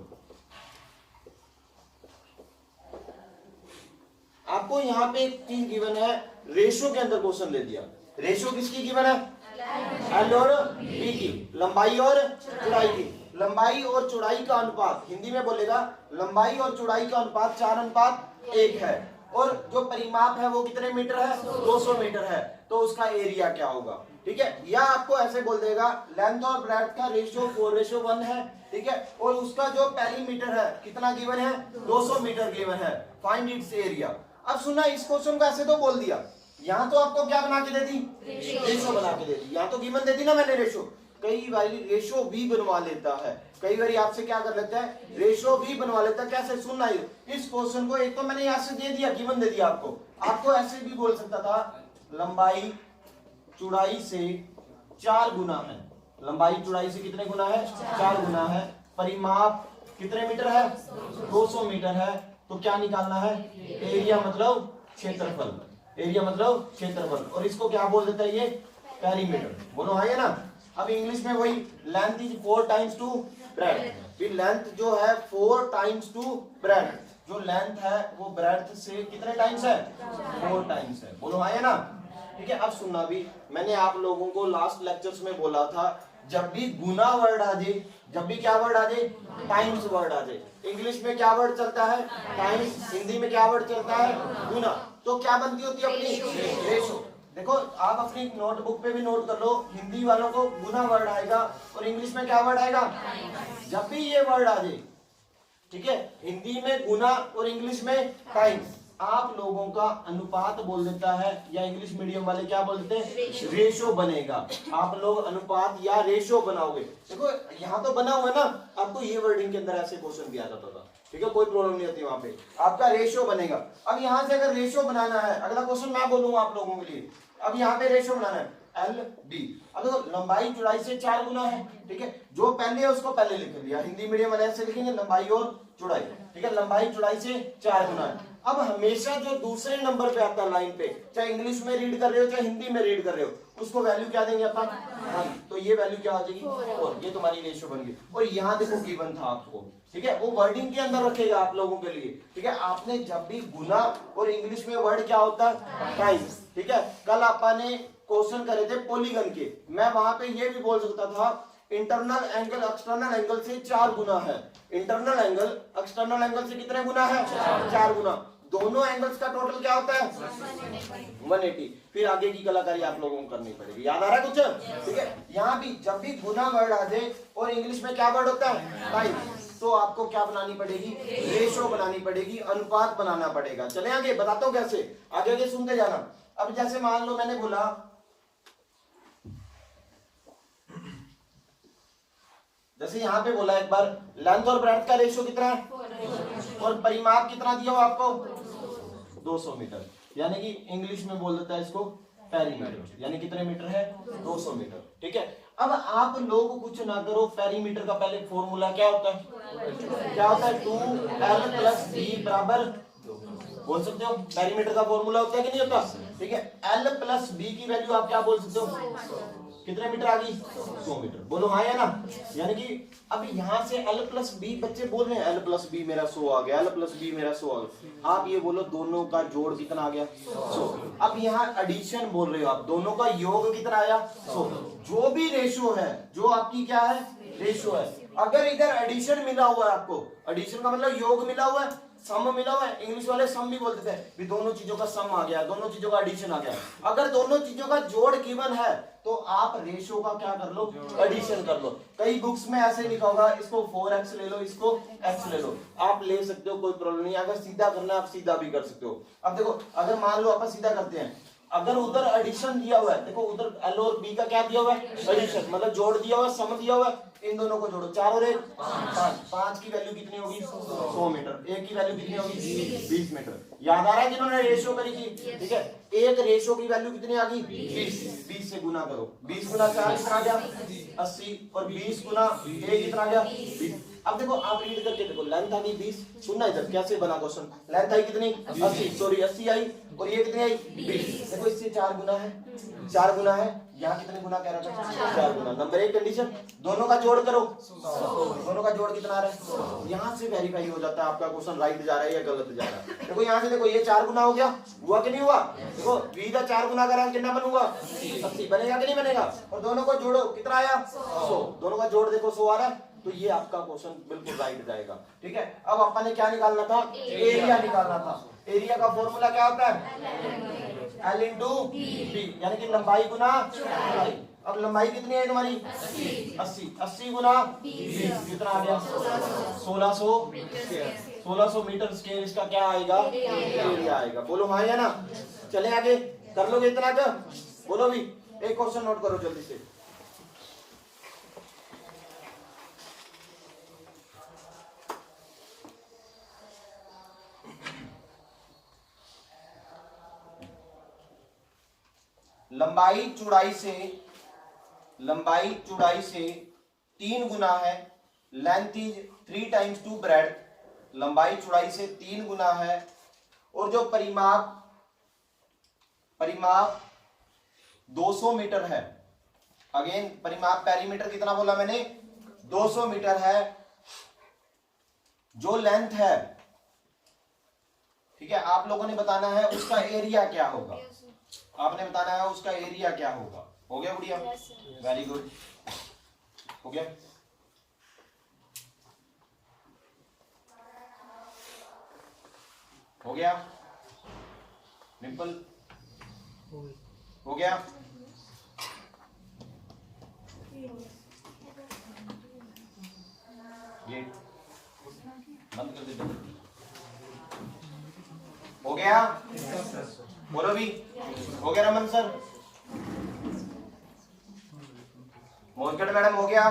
आपको यहाँ पे एक चीज गिवन है, रेशो के अंदर क्वेश्चन ले दिया। रेशो किसकी गिवन है? एल और बी की, लंबाई और चौड़ाई की। लंबाई और चौड़ाई का अनुपात, हिंदी में बोलेगा लंबाई और चौड़ाई का अनुपात 4:1 है। और जो परिमाप है वो कितने मीटर है? 200 मीटर है। तो उसका एरिया क्या होगा? ठीक है, या आपको ऐसे बोल देगा लेंथ और ब्रेड्थ का रेशियो 4:1 है। ठीक है, और उसका जो पेरीमीटर है कितना गिवन है? 200 मीटर गिवन है। Find its area. अब सुना, इस क्वेश्चन को ऐसे तो बोल दिया, यहाँ तो आपको क्या बना के दे दी? रेशो बना के दे दी। यहाँ तो गिवन दे दी ना मैंने रेशो। कई बार रेशो भी बनवा लेता है, कई बार आपसे क्या कर लेता है? रेशो भी बनवा लेता है। कैसे? सुनना, इस क्वेश्चन को एक तो मैंने यहाँ से दे दिया, गिवन दे दिया आपको ऐसे भी बोल सकता था लंबाई चौड़ाई से 4 गुना है। लंबाई चौड़ाई से कितने गुना है? 4 गुना है। परिमाप कितने मीटर है? 200 मीटर है। तो क्या निकालना है? एरिया मतलब क्षेत्रफल। एरिया मतलब क्षेत्रफल। और इसको क्या बोल देता है? ये पेरीमीटर। बोलो हाँ, है ना? अब इंग्लिश में वही, length is 4 times to breadth. Length जो है 4 टाइम्स टू ब्रेड्थ। जो लेंथ है वो ब्रेड्थ से कितने टाइम्स है? 4 टाइम्स है। बोलो हाँ, है ना? ठीक है, अब सुनना भी, मैंने आप लोगों को लास्ट लेक्चर्स में बोला था, जब भी गुना वर्ड आ जाए, जब भी क्या वर्ड आ जाए? टाइम्स वर्ड आ जाए। इंग्लिश में क्या वर्ड चलता है? टाइम्स। हिंदी में क्या वर्ड चलता है? गुना। तो क्या बनती होती है अपनी? रेशो। देखो आप अपनी नोटबुक पे भी नोट कर लो, हिंदी वालों को गुना वर्ड आएगा और इंग्लिश में क्या वर्ड आएगा। जब भी ये वर्ड आ जाए, ठीक है, हिंदी में गुना और इंग्लिश में टाइम्स, आप लोगों का अनुपात बोल देता है, या इंग्लिश मीडियम वाले क्या बोलते हैं, रेशो बनेगा। आप लोग अनुपात या रेशो बनाओगे। देखो यहाँ तो बना हुआ है ना, आपको ये वर्डिंग के अंदर ऐसे क्वेश्चन दिया जाता था, ठीक है, कोई प्रॉब्लम नहीं होती वहां पे, आपका रेशो बनेगा। अब यहाँ से अगर रेशो बनाना है, अगला क्वेश्चन मैं बोलूंगा आप लोगों के लिए। अब यहाँ पे रेशो बनाना है एल बी। अब देखो लंबाई चौड़ाई से 4 गुना है, ठीक है, जो पहले है उसको पहले लिख लिया, हिंदी मीडियम वाले ऐसे लिखेंगे लंबाई और चौड़ाई, ठीक है, लंबाई चौड़ाई से 4 गुना है। अब हमेशा जो दूसरे नंबर पे आता है लाइन पे, चाहे इंग्लिश में रीड कर रहे हो चाहे हिंदी में रीड कर रहे हो, उसको वैल्यू क्या देंगे अपन, तो ये वैल्यू क्या आ जाएगी 4, ये तुम्हारी रेशियो बन गई। और यहाँ देखो गिवन था आपको, ठीक है, वो वर्डिंग के अंदर रखेगा आप लोगों के लिए, ठीक है। आपने जब भी गुना और इंग्लिश में वर्ड क्या होता है टाइम्स, ठीक है। कल आपने क्वेश्चन करे थे पॉलीगन के, मैं वहां पे ये भी बोल सकता था इंटरनल एंगल एक्सटर्नल एंगल से 4 गुना है, इंटरनल एंगल एक्सटर्नल एंगल से कितने गुना है, 4 गुना, दोनों एंगल्स का टोटल क्या होता है 180। फिर आगे की कलाकारी आप लोगों को करनी पड़ेगी, याद आ रहा है कुछ, ठीक है। यहाँ भी जब भी गुना वर्ड आ जाए और इंग्लिश में क्या वर्ड होता है टाइम्स, तो आपको क्या बनानी पड़ेगी, रेशो बनानी पड़ेगी, अनुपात बनाना पड़ेगा। चले आगे बताता हूँ कैसे, आगे आगे सुनते जाना। अब जैसे मान लो मैंने बोला जैसे यहाँ पे बोला एक बार लेंथ और ब्रेड्थ का रेशियो कितना है और परिमाप कितना दिया हो आपको 200 मीटर, यानी कि इंग्लिश में बोल देता है इसको पेरीमीटर, यानी कितने मीटर है 200 मीटर, ठीक है। अब आप लोग कुछ ना करो, पेरीमीटर का पहले फॉर्मूला क्या होता है, क्या होता है 2l + b बराबर, बोल सकते हो पेरीमीटर का फॉर्मूला होता है कि नहीं होता, ठीक है। l + b की वैल्यू आप क्या बोल सकते हो, कितने मीटर आ गई 100 मीटर, बोलो हाँ या ना। यानी कि अब यहाँ से l + b, बच्चे बोल रहे हैं l + b मेरा 100 आ गया, l + b मेरा 100 आ गया, आप ये बोलो दोनों का जोड़ कितना आ गया 100। अब यहाँ एडिशन बोल रहे हो आप, दोनों का योग कितना आया 100। जो भी रेशियो है, जो आपकी क्या है रेशियो है, अगर इधर एडिशन मिला हुआ है आपको, एडिशन का मतलब योग मिला हुआ है, सम मिला हुआ है, इंग्लिश वाले सम भी बोलते थे, भी दोनों चीजों का सम आ गया, दोनों चीजों का एडिशन आ गया। अगर दोनों चीजों का जोड़ गिवन है तो आप रेशियो का क्या कर लो, एडिशन कर लो। कई बुक्स में ऐसे लिखा होगा इसको 4x ले लो, इसको x ले लो, आप ले सकते हो, कोई प्रॉब्लम नहीं। अगर सीधा करना है आप सीधा भी कर सकते हो। अब देखो अगर मान लो आप सीधा करते हैं, अगर उधर एडिशन दिया हुआ है, देखो उधर l और b का क्या दिया हुआ है एडिशन, मतलब जोड़ दिया हुआ है, सम दिया हुआ है, इन दोनों को जोड़ो, 4 और 1 5, 5 की वैल्यू कितनी होगी 100 मीटर, 1 की वैल्यू कितनी होगी 20 मीटर। याद आ रहा है जिन्होंने रेशियो करी थी, ठीक है, एक रेशियो की वैल्यू कितनी आ गई 20 से गुना करो, 20 गुना 4 कितना आ गया 80 और 20 गुना 1 कितना आ गया 20। अब देखो आप रीड करके देखो, लेंथ आ गई 20, सुनना इधर कैसे बना क्वेश्चन, लेंथ आई कितनी 80, सॉरी 80 आई, और ये कितनी आई 20, देखो इससे 4 गुना है, 4 गुना है, यहाँ कितने गुना कह रहा था 4 गुना। नंबर 1 कंडीशन, दोनों का जोड़ करो, दोनों का जोड़ कितना आ रहा है, यहाँ से वेरीफाई हो जाता है आपका क्वेश्चन राइट जा रहा है या गलत जा रहा है। देखो यहाँ से देखो ये 4 गुना हो गया, हुआ कि नहीं हुआ, देखो 20 का 4 गुना करा कितना बनूंगा 80, बनेगा कि नहीं बनेगा, और दोनों को जोड़ो कितना आया 100, दोनों का जोड़ देखो 100 आ रहा है, तो ये आपका क्वेश्चन बिल्कुल राइट जाएगा, ठीक है। अब अपन ने क्या निकालना था, एरिया निकालना था। एरिया का फॉर्मूला क्या होता है L × B, यानी कि लंबाई गुना चौड़ाई। अब लंबाई कितनी है तुम्हारी 80, 80 गुना 20 कितना आ गया 1600 मीटर स्क्वायर, इसका क्या आएगा एरिया आएगा, बोलो हाँ या ना। चले आगे, कर लोगे इतना का, बोलो भी, एक क्वेश्चन नोट करो जल्दी से। लंबाई चौड़ाई से 3 गुना है, लेंथ इज 3 × 2 ब्रेड, लंबाई चौड़ाई से 3 गुना है, और जो परिमाप 200 मीटर है, अगेन परिमाप पेरीमीटर कितना बोला मैंने 200 मीटर है, जो लेंथ है, ठीक है, आप लोगों ने बताना है उसका एरिया क्या होगा, आपने बताना है उसका एरिया क्या होगा। हो गया बढ़िया, वेरी गुड, हो गया। हो गया डिंपल, हो गया? गेट बंद कर दे। हो गया? बोलो भी। हो गया रमन सर? मोहनगढ़ मैडम हो गया?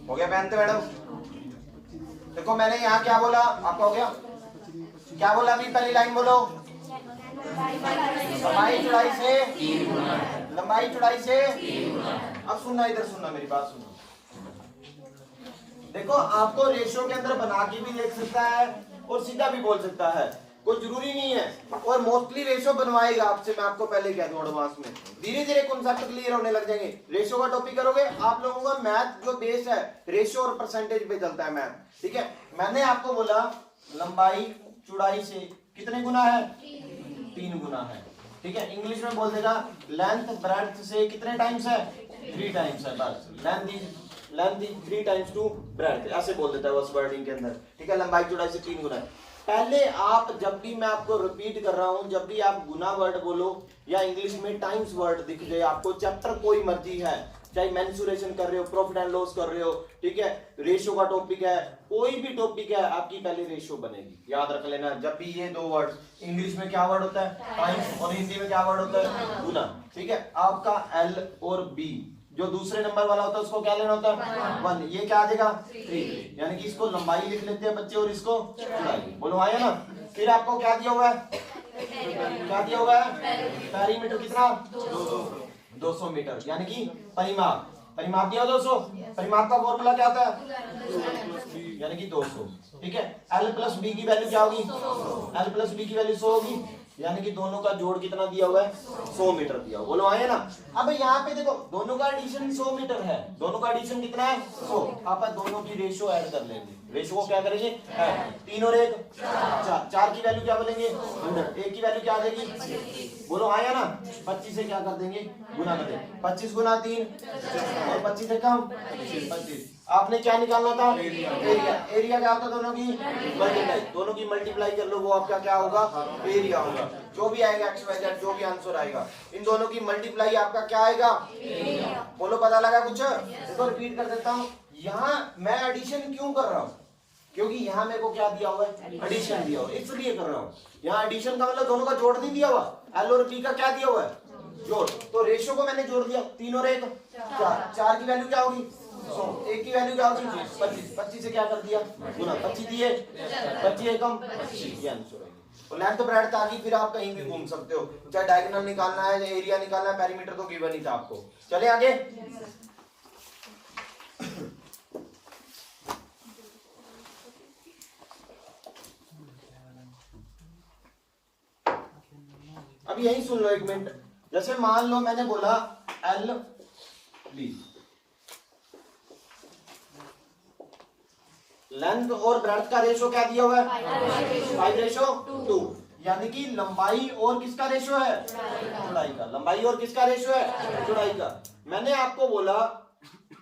हो गया बेहनते मैडम? देखो मैंने यहाँ क्या बोला, आपका हो गया? क्या बोला अभी? पहली लाइन बोलो। लंबाई चौड़ाई से, लंबाई चौड़ाई से। अब सुनना, इधर सुनना, मेरी बात सुनना। देखो आपको रेशो के अंदर बना के भी लिख सकता है और सीधा भी बोल सकता है, कोई जरूरी नहीं है। और मोस्टली रेशो बनवाएगा आपसे, मैं आपको पहले कह दूं एडवांस में। धीरे धीरे कॉन्सेप्ट क्लियर होने लग जाएंगे। रेशो का टॉपिक करोगे आप लोगों का मैथ जो बेस है रेशो और परसेंटेज पे चलता है मैथ, ठीक है। मैंने आपको बोला लंबाई चौड़ाई से कितने गुना है? 3 गुना है, ठीक है। इंग्लिश में बोल देगा लेंथ ब्रेड्थ से कितने टाइम्स है? 3 टाइम्स है। बस length is 3 times to breadth, ऐसे बोल देता है बस वर्डिंग के अंदर, ठीक है। लंबाई चौड़ाई से 3 गुना है। पहले आप जब भी, मैं आपको रिपीट कर रहा हूं, जब भी आप गुना वर्ड बोलो या इंग्लिश में टाइम्स वर्ड दिख जाए आपको, चैप्टर कोई मर्जी है, चाहे मेंसुरेशन कर रहे हो, प्रॉफिट एंड लॉस कर रहे हो, ठीक है, रेशियो का टॉपिक है, कोई भी टॉपिक है, आपकी पहले रेशियो बनेगी। याद रख लेना, जब भी ये 2 वर्ड, इंग्लिश में क्या वर्ड होता है? टाइम्स, और हिंदी में क्या वर्ड होता है? गुना, ठीक है। आपका L और B जो दूसरे नंबर वाला होता है उसको क्या लेना होता है? 1। ये क्या आ जाएगा? 3। यानी कि इसको लंबाई लिख लेते हैं बच्चे और इसको चौड़ाई। बोलो आया ना? फिर आपको क्या दिया हुआ है? क्या दिया हुआ है? पेरीमीटर कितना? 200 मीटर, यानी कि परिमाप। परिमाप दिया 200। परिमाप का फॉर्मूला क्या होता है? यानी कि 200, ठीक है। L प्लस B की वैल्यू क्या होगी? L प्लस B की वैल्यू 100 होगी, यानी कि दोनों का जोड़ कितना दिया हुआ है? 100 मीटर दिया हुआ। बोलो आए ना? अब यहाँ पे देखो दोनों का एडिशन 100 मीटर है, दोनों का एडिशन कितना है? 100। आप दोनों की रेशियो ऐड कर लेंगे। रेशियो को क्या करेंगे? 3 और 1 4। 4 की वैल्यू क्या बोलेंगे? 100। 1 की वैल्यू क्या आ जाएगी? बोलो आया ना? 25 से क्या कर देंगे? गुना कर देंगे। 25 गुना 3 और 25 से कम 25। आपने क्या निकालना था? एरिया। एरिया क्या होता है? दोनों की मल्टीप्लाई। दोनों की मल्टीप्लाई कर लो, वो आपका क्या होगा? एरिया होगा। जो भी आएगा एक्स वाई जेड, जो भी आंसर आएगा, इन दोनों की मल्टीप्लाई आपका क्या आएगा? एरिया। बोलो पता लगा कुछ? देखो रिपीट कर देता हूँ। यहाँ मैं एडिशन क्यों कर रहा हूँ? क्योंकि यहाँ मेरे को क्या दिया हुआ है? एडिशन दिया हुआ, इसलिए कर रहा हूँ। यहाँ एडिशन का मतलब दोनों का जोड़ नहीं दिया हुआ। L और B का क्या दिया हुआ है? जोड़। तो रेशियो को मैंने जोड़ दिया। 3 और 1 4। 4 की वैल्यू क्या होगी? 100। 1 की वैल्यू क्या होगी? 25। 25 से क्या कर दिया? गुना। 25 दिए, 25 एकम 25। ये आंसर है। और लेंथ ब्रेड्थ आ गई, फिर आप कहीं भी घूम सकते हो, चाहे डायगोनल निकालना है, एरिया निकालना है, पेरीमीटर तो गिवन ही था आपको। चले आगे। अब यही सुन लो 1 मिनट। जैसे मान लो मैंने बोला L B, लेंथ और ब्रेड्थ का रेशो क्या दिया हुआ है? 5:2। यानी कि लंबाई और किसका रेशो है? चौड़ाई का। लंबाई और किसका रेशो है? चौड़ाई का। मैंने आपको बोला,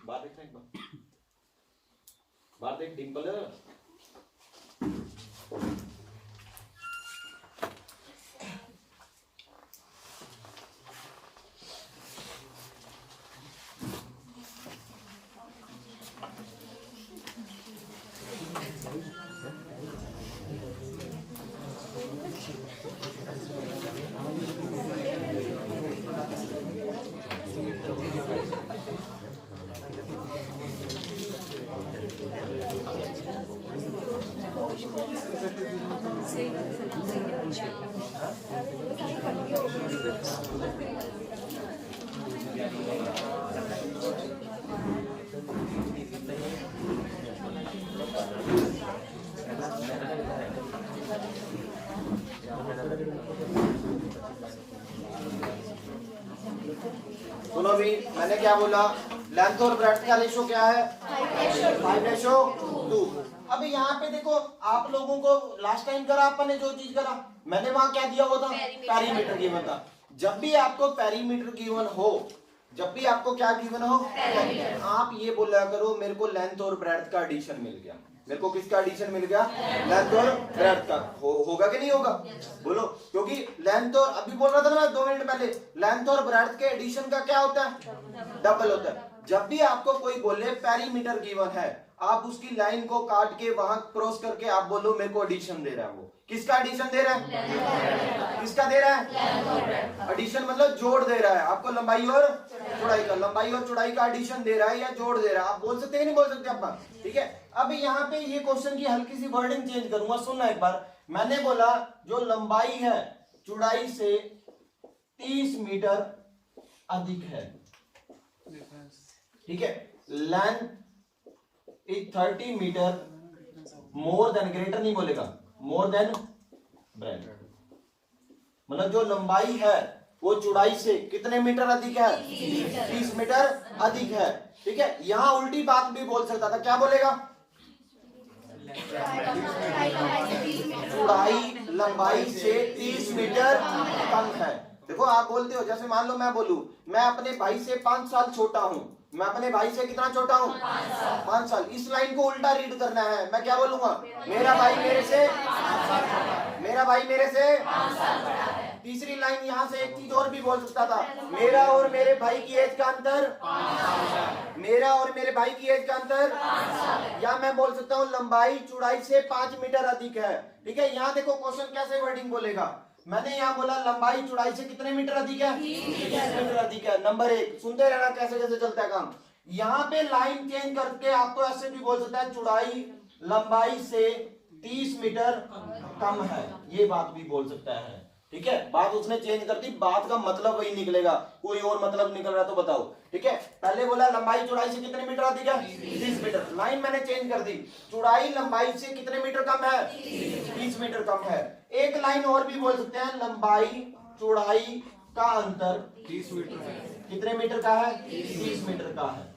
बात देखना एक बार, बात देख डिंपल। सुनो भी, मैंने क्या बोला? लेंथ और ब्रेड्थ का रेशो क्या है? 5:2। अब यहाँ पे देखो, आप लोगों को लास्ट टाइम करा आपने जो चीज करा, मैंने वहां क्या दिया हुआ था? पेरीमीटर दिया हुआ था। जब भी आपको पेरीमीटर गिवन हो, जब भी आपको क्या गिवन हो, आप ये बोला करो मेरे को लेंथ और ब्रेड्थ का एडिशन मिल गया। मेरे को किसका एडिशन मिल गया? लेंथ और ब्रेड्थ का। होगा कि नहीं होगा? बोलो। क्योंकि लेंथ और, अभी बोल रहा था ना 2 मिनट पहले, लेंथ और ब्रेड्थ के एडिशन का क्या होता है? डबल होता है। जब भी आपको कोई बोले पेरीमीटर गिवन है, आप उसकी लाइन को काट के वहां क्रॉस करके आप बोलो मेरे को एडिशन दे रहा है। वो किसका एडिशन दे रहा है? किसका दे रहा है? एडिशन मतलब जोड़ दे रहा है आपको, लंबाई और चौड़ाई का, लंबाई और चौड़ाई का एडिशन दे रहा है या जोड़ दे रहा है। आप बोल सकते हैं नहीं बोल सकते आप? ठीक है। अब यहाँ पे ये क्वेश्चन की हल्की सी वर्डिंग चेंज करूंगा, सुनना एक बार। मैंने बोला जो लंबाई है चौड़ाई से 30 मीटर अधिक है, ठीक है, length is 30 metre more than, greater नहीं बोलेगा, मोर देन ब्रेड्थ। मतलब जो लंबाई है वो चौड़ाई से कितने मीटर अधिक है? 30 मीटर अधिक है, ठीक है। यहां उल्टी बात भी बोल सकता था, क्या बोलेगा? चौड़ाई लंबाई से 30 मीटर कम है। देखो आप बोलते हो, जैसे मान लो मैं बोलूं मैं अपने भाई से 5 साल छोटा हूं, मैं अपने भाई से कितना छोटा हूं? 5 साल। इस लाइन को उल्टा रीड करना है, मैं क्या बोलूंगा? मेरा भाई मेरे से 5 साल बड़ा है। तीसरी लाइन यहाँ से एक चीज और भी बोल सकता था, मेरा और मेरे भाई की एज का अंतर 5 मेरा और मेरे भाई की एज का अंतर 5 या मैं बोल सकता हूँ लंबाई चौड़ाई से 5 मीटर अधिक है, ठीक है। यहाँ देखो क्वेश्चन कैसे वर्डिंग बोलेगा। मैंने यहाँ बोला लंबाई चौड़ाई से कितने मीटर अधिक है? 30 मीटर अधिक है। नंबर 1, सुनते रहना कैसे कैसे चलता है काम। यहाँ पे लाइन चेंज करके आपको ऐसे भी बोल सकता है चौड़ाई लंबाई से 30 मीटर कम है, ये बात भी बोल सकता है, ठीक है। बात उसने चेंज कर दी, बात का मतलब वही निकलेगा, कोई और मतलब निकल रहा तो बताओ, ठीक है। पहले बोला लंबाई चौड़ाई से कितने मीटर अधिक है? 30 मीटर। लाइन मैंने चेंज कर दी, चौड़ाई लंबाई से कितने मीटर कम है? 30 मीटर कम है। एक लाइन और भी बोल सकते हैं, लंबाई चौड़ाई का अंतर 30 मीटर है। कितने मीटर का है? 30 मीटर का है।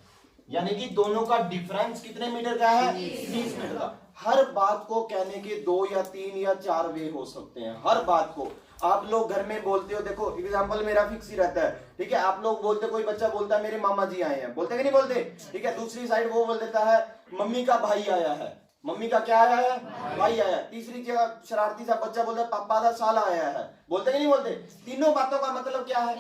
यानी कि दोनों का डिफरेंस कितने मीटर का है? 30 मीटर का। हर बात को कहने के 2 या 3 या 4 वे हो सकते हैं। हर बात को आप लोग घर में बोलते हो, देखो एग्जांपल मेरा फिक्स ही रहता है, ठीक है। आप लोग बोलते, कोई बच्चा बोलता है मेरे मामा जी आए हैं, बोलते कि नहीं बोलते, ठीक है। दूसरी साइड वो बोल देता है मम्मी का भाई आया है, मम्मी का क्या आया है? भाई आया। तीसरी जगह शरारती सा बच्चा बोलता है पापा का साला आया है, बोलते कि नहीं बोलते। तीनों बातों का मतलब क्या है?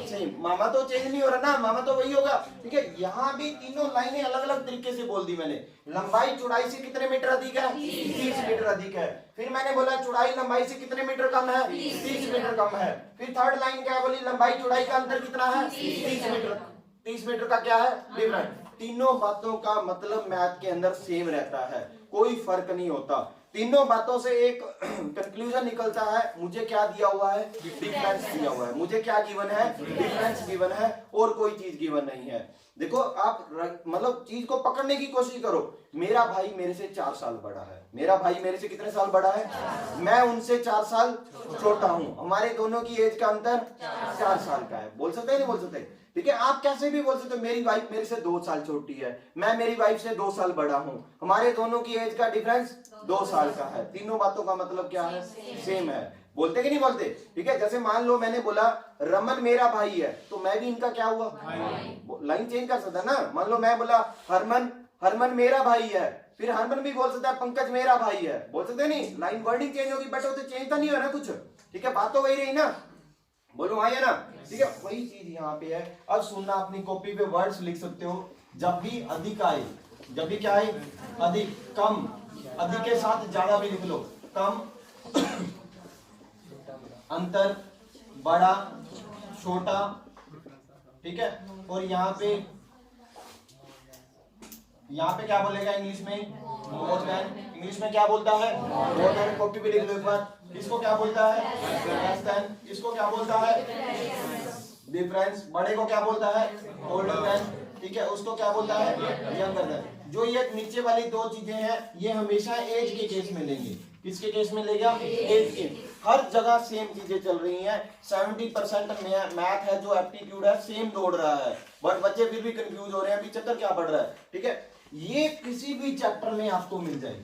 सेम। मामा तो चेंज नहीं हो रहा ना, मामा तो वही होगा, ठीक है। यहाँ भी तीनों लाइनें अलग अलग तरीके से बोल दी मैंने। लंबाई चौड़ाई से कितने मीटर अधिक है? 30 मीटर अधिक है। फिर मैंने बोला चौड़ाई लंबाई से कितने मीटर कम है? 30 मीटर कम है। फिर थर्ड लाइन क्या बोली? लंबाई चौड़ाई का अंतर कितना है? 30 मीटर। 30 मीटर का क्या है? डिफरेंस। तीनों बातों का मतलब मैथ के अंदर सेम रहता है, कोई फर्क नहीं होता। तीनों बातों से एक कंक्लूजन निकलता है, मुझे क्या दिया हुआ है? डिफरेंस दिया हुआ है। मुझे क्या गिवन है? डिफरेंस गिवन है, और कोई चीज गिवन नहीं है। देखो आप मतलब चीज को पकड़ने की कोशिश करो। मेरा भाई मेरे से 4 साल बड़ा है, मेरा भाई मेरे से कितने साल बड़ा है? मैं उनसे 4 साल छोटा हूं, हमारे दोनों की एज का अंतर 4 साल का है। बोल सकते हैं नहीं बोल सकते, ठीक है। आप कैसे भी बोल सकते हो, मेरी वाइफ मेरे से 2 साल छोटी है, मैं मेरी वाइफ से 2 साल बड़ा हूं, हमारे दोनों की एज का डिफरेंस 2 साल का है। तीनों बातों का मतलब क्या है? सेम है। बोलते कि नहीं बोलते, ठीक है। जैसे मान लो मैंने बोला रमन मेरा भाई है, तो मैं भी इनका क्या हुआ? लाइन चेंज कर सकता ना। मान लो मैं बोला हरमन मेरा भाई है, फिर हरमन भी बोल सकता है पंकज मेरा भाई है, बोल सकते नहीं। लाइन वर्डिंग चेंज होगी, बट वो तो चेंज तो नहीं हो रहा कुछ, ठीक है। बात तो वही रही ना, बोलो हाँ या ना, ठीक है। वही चीज यहाँ पे है। अब सुनना, अपनी कॉपी पे वर्ड्स लिख सकते हो। जब भी अधिक आए, जब भी क्या आए? अधिक, कम, अधिक के साथ ज्यादा भी लिख लो, कम, अंतर, बड़ा, छोटा, ठीक है। और यहाँ पे क्या बोलेगा इंग्लिश में? More than. इंग्लिश में क्या बोलता है? More than. कॉपी पे लिख दो एक बार। इसको क्या बोलता है? Less than. इसको क्या बोलता है? डिफरेंस। बड़े को क्या बोलता है? ओल्डर देन, ठीक है। उसको क्या बोलता है? Younger than. जो ये नीचे वाली 2 चीजें हैं, ये हमेशा एज के केस में लेंगे। किसके केस में लेगा? एज के। हर जगह सेम चीजें चल रही हैं। 70% मैथ है जो एप्टीट्यूड है, सेम दौड़ रहा है, बट बच्चे फिर भी कंफ्यूज हो रहे हैं, अभी चक्कर क्या पड़ रहा है, ठीक है। ये किसी भी चैप्टर में आपको मिल जाए,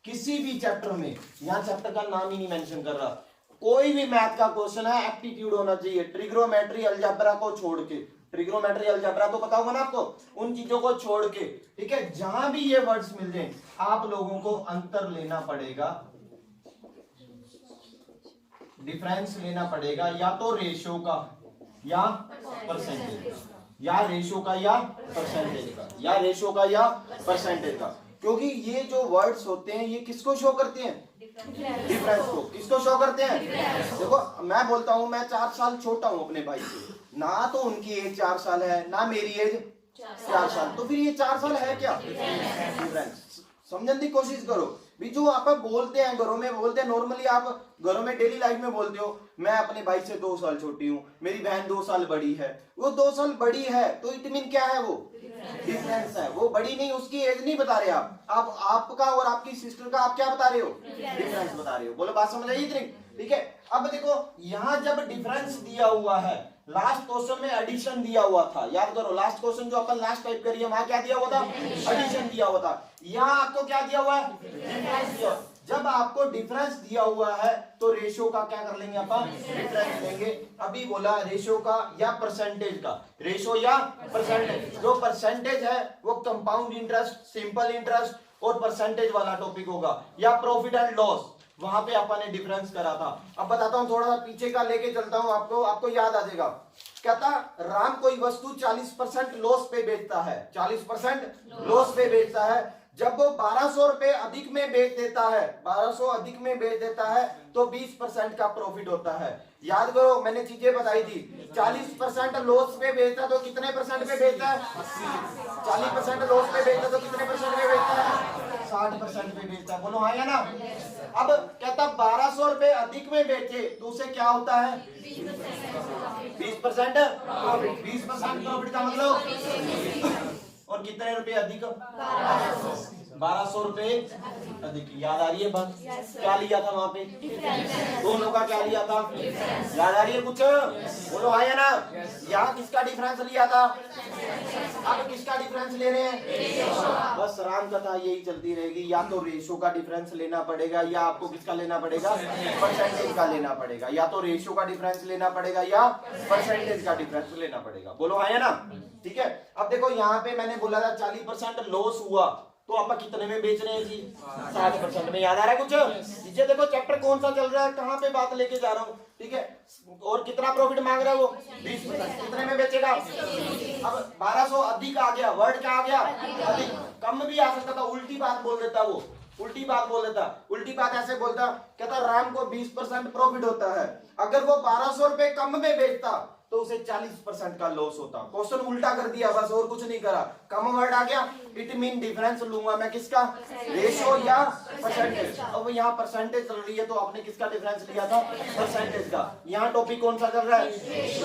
किसी भी चैप्टर में। यहाँ चैप्टर का नाम ही नहीं मेंशन कर रहा, कोई भी मैथ का क्वेश्चन है एप्टीट्यूड होना चाहिए, ट्रिग्नोमेट्री अलजेब्रा को छोड़ के। ट्रिग्नोमेट्री अलजेब्रा तो पता होगा ना आपको, उन चीजों को छोड़ के, ठीक है। जहां भी ये वर्ड्स मिल जाए आप लोगों को अंतर लेना पड़ेगा, डिफरेंस लेना पड़ेगा, या तो रेशो का या परसेंटेज, या रेशो का या परसेंटेज का, या रेशो का या परसेंटेज का। क्योंकि ये जो वर्ड्स होते हैं ये किसको शो करते हैं? डिफरेंस को। किसको शो करते हैं? देखो मैं बोलता हूं मैं 4 साल छोटा हूं अपने भाई से, ना तो उनकी एज 4 साल है ना मेरी एज 4 साल, तो फिर ये 4 साल है क्या? डिफरेंस। समझने की कोशिश करो भी। जो आप बोलते हैं घरों में, बोलते हैं नॉर्मली, आप घरों में डेली लाइफ में बोलते हो मैं अपने भाई से 2 साल छोटी हूँ, मेरी बहन 2 साल बड़ी है। वो 2 साल बड़ी है तो इट मीन क्या है? वो डिफरेंस है। वो बड़ी नहीं, उसकी एज नहीं बता रहे आप आपका और आपकी सिस्टर का आप क्या बता रहे हो? डिफरेंस बता रहे हो। बोलो बात समझ आई इतनी? ठीक है। अब देखो यहाँ जब डिफरेंस दिया हुआ है, लास्ट क्वेश्चन में एडिशन दिया हुआ था, याद करो लास्ट क्वेश्चन जो अपन लास्ट टाइप करिए वहां क्या दिया हुआ था? एडिशन दिया हुआ था। यहाँ आपको क्या दिया हुआ है? डिफरेंस दिया। जब आपको डिफरेंस दिया हुआ है तो रेशो का क्या कर लेंगे अपन? डिफरेंस लेंगे। अभी बोला रेशो का या परसेंटेज का, रेशो या परसेंटेज। जो परसेंटेज है वो कंपाउंड इंटरेस्ट, सिंपल इंटरेस्ट और परसेंटेज वाला टॉपिक होगा, या प्रॉफिट एंड लॉस, वहां पे अपन ने डिफरेंस करा था। अब बताता हूं, थोड़ा सा पीछे का लेके चलता हूं आपको, आपको याद आ जाएगा। कहता राम कोई वस्तु 40% लॉस पे बेचता है, 40% लॉस पे बेचता है। जब वो 1200 रुपए अधिक में बेच देता है, 1200 अधिक में बेच देता है तो 20% का प्रॉफिट होता है। याद करो मैंने चीजें बताई थी। 40% लॉस पे बेचता तो कितने परसेंट पे बेचता है? 40% लॉस पे बेचता तो कितने परसेंट पे बेचता है? 60% पे बेचता है। बोलो हाँ या ना? अब कहता 1200 रुपए अधिक में बेचे तो उसे क्या होता है? 20% प्रॉफिट। 20% प्रॉफिट का मतलब, और कितने रुपए अधिक? 1200 रुपए अधिक। याद आ रही है बात? क्या लिया था वहां पे? दोनों का क्या लिया था? याद आ रही है कुछ? बोलो हाँ या ना? यहाँ किसका डिफरेंस लिया था? अब किसका डिफरेंस ले रहे हैं? बस राम कथा यही चलती रहेगी, या तो रेशो का डिफरेंस लेना पड़ेगा, या आपको किसका लेना पड़ेगा? परसेंटेज का लेना पड़ेगा। या तो रेशो का डिफरेंस लेना पड़ेगा या परसेंटेज का डिफरेंस लेना पड़ेगा। बोलो हाँ या ना? ठीक है। अब देखो यहाँ पे मैंने बोला था 40% लॉस हुआ तो आप कितने में बेच रहे हैं जी? 60% में। याद आ रहा है कुछ? नीचे देखो चैप्टर कौन सा चल रहा है, कहाँ पे बात लेके जा रहा हूँ, ठीक है। और कितना प्रॉफिट मांग रहा है वो? 20%। कितने में बेचेगा? अब 1200 अधिक आ गया, वर्ड क्या आ गया? अधिक। कम भी आ सकता था, उल्टी बात बोल देता वो, उल्टी बात बोल देता। उल्टी बात ऐसे बोलता, कहता राम को 20% प्रॉफिट होता है, अगर वो 1200 रुपए कम में बेचता तो उसे 40% का लॉस होता। क्वेश्चन उल्टा कर दिया बस, और कुछ नहीं करा। कम वर्ड आ गया, इट मीन डिफरेंस लूंगा मैं किसका? रेशो या परसेंटेज। अब यहाँ परसेंटेज चल रही है तो आपने किसका डिफरेंस लिया था? परसेंटेज का। यहाँ टॉपिक कौन सा चल रहा है?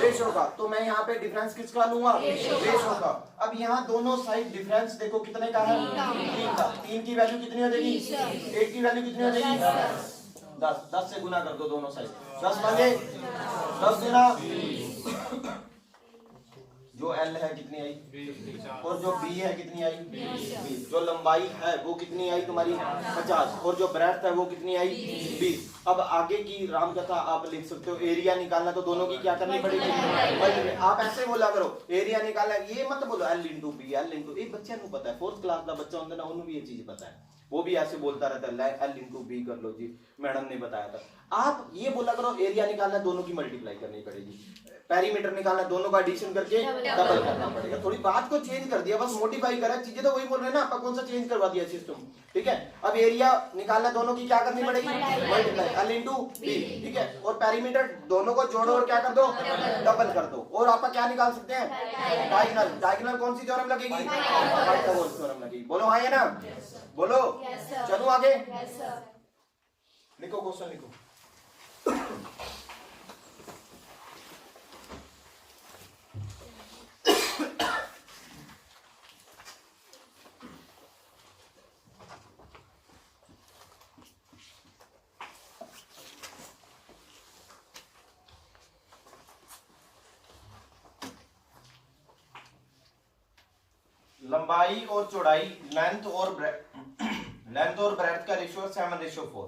रेशो का। तो मैं यहाँ पे डिफरेंस किसका लूंगा? रेशो का। अब यहाँ दोनों साइड डिफरेंस देखो कितने का है? 3 का। 3 की वैल्यू कितनी हो जाएगी? 8 की वैल्यू कितनी हो जाएगी? 10। 10 से गुना कर दो दोनों साइड। 10 मांगे 10 गुना, जो L है कितनी आई? और जो B है कितनी आई? 20। जो लंबाई है वो कितनी आई तुम्हारी? 50। और जो ब्रेड्थ है वो कितनी आई? 20। अब आगे की राम कथा आप लिख सकते हो। एरिया निकालना तो दोनों की क्या करनी पड़ेगी? आप ऐसे बोला करो, एरिया निकालना, ये मत बोलो L into B, L into. एक बच्चे को पता है, 4th क्लास का बच्चा होता है ना, उन्हें भी ये चीज पता है, वो भी ऐसे बोलता रहता है L इंटू बी कर लो जी, मैडम ने बताया था। आप ये बोला करो एरिया निकालना दोनों की मल्टीप्लाई करनी पड़ेगी, पेरीमीटर निकालना दोनों का एडिशन करके डबल करना पड़ेगा। थोड़ी बात को चेंज कर दिया, बस मॉडिफाई करा, चीजें तो वही बोल रहे हैं ना, आपका कौन सा चेंज करवा दिया सिस्टम, ठीक है। अब एरिया निकालना दोनों की क्या करनी पड़ेगी? मल्टीप्लाई, L इंटू बी, ठीक है। और पेरीमीटर दोनों को जोड़ो और क्या कर दो? डबल कर दो। और आप क्या निकाल सकते हैं? डायगोनल। डायगोनल कौन सी थ्योरम लगेगी? पाइथागोरस थ्योरम लगेगी। बोलो हाँ या ना? बोलो। चलो आगे लिखो, क्वेश्चन लिखो। लंबाई और चौड़ाई, लेंथ और ब्रेड्थ का रेशियो 7:4।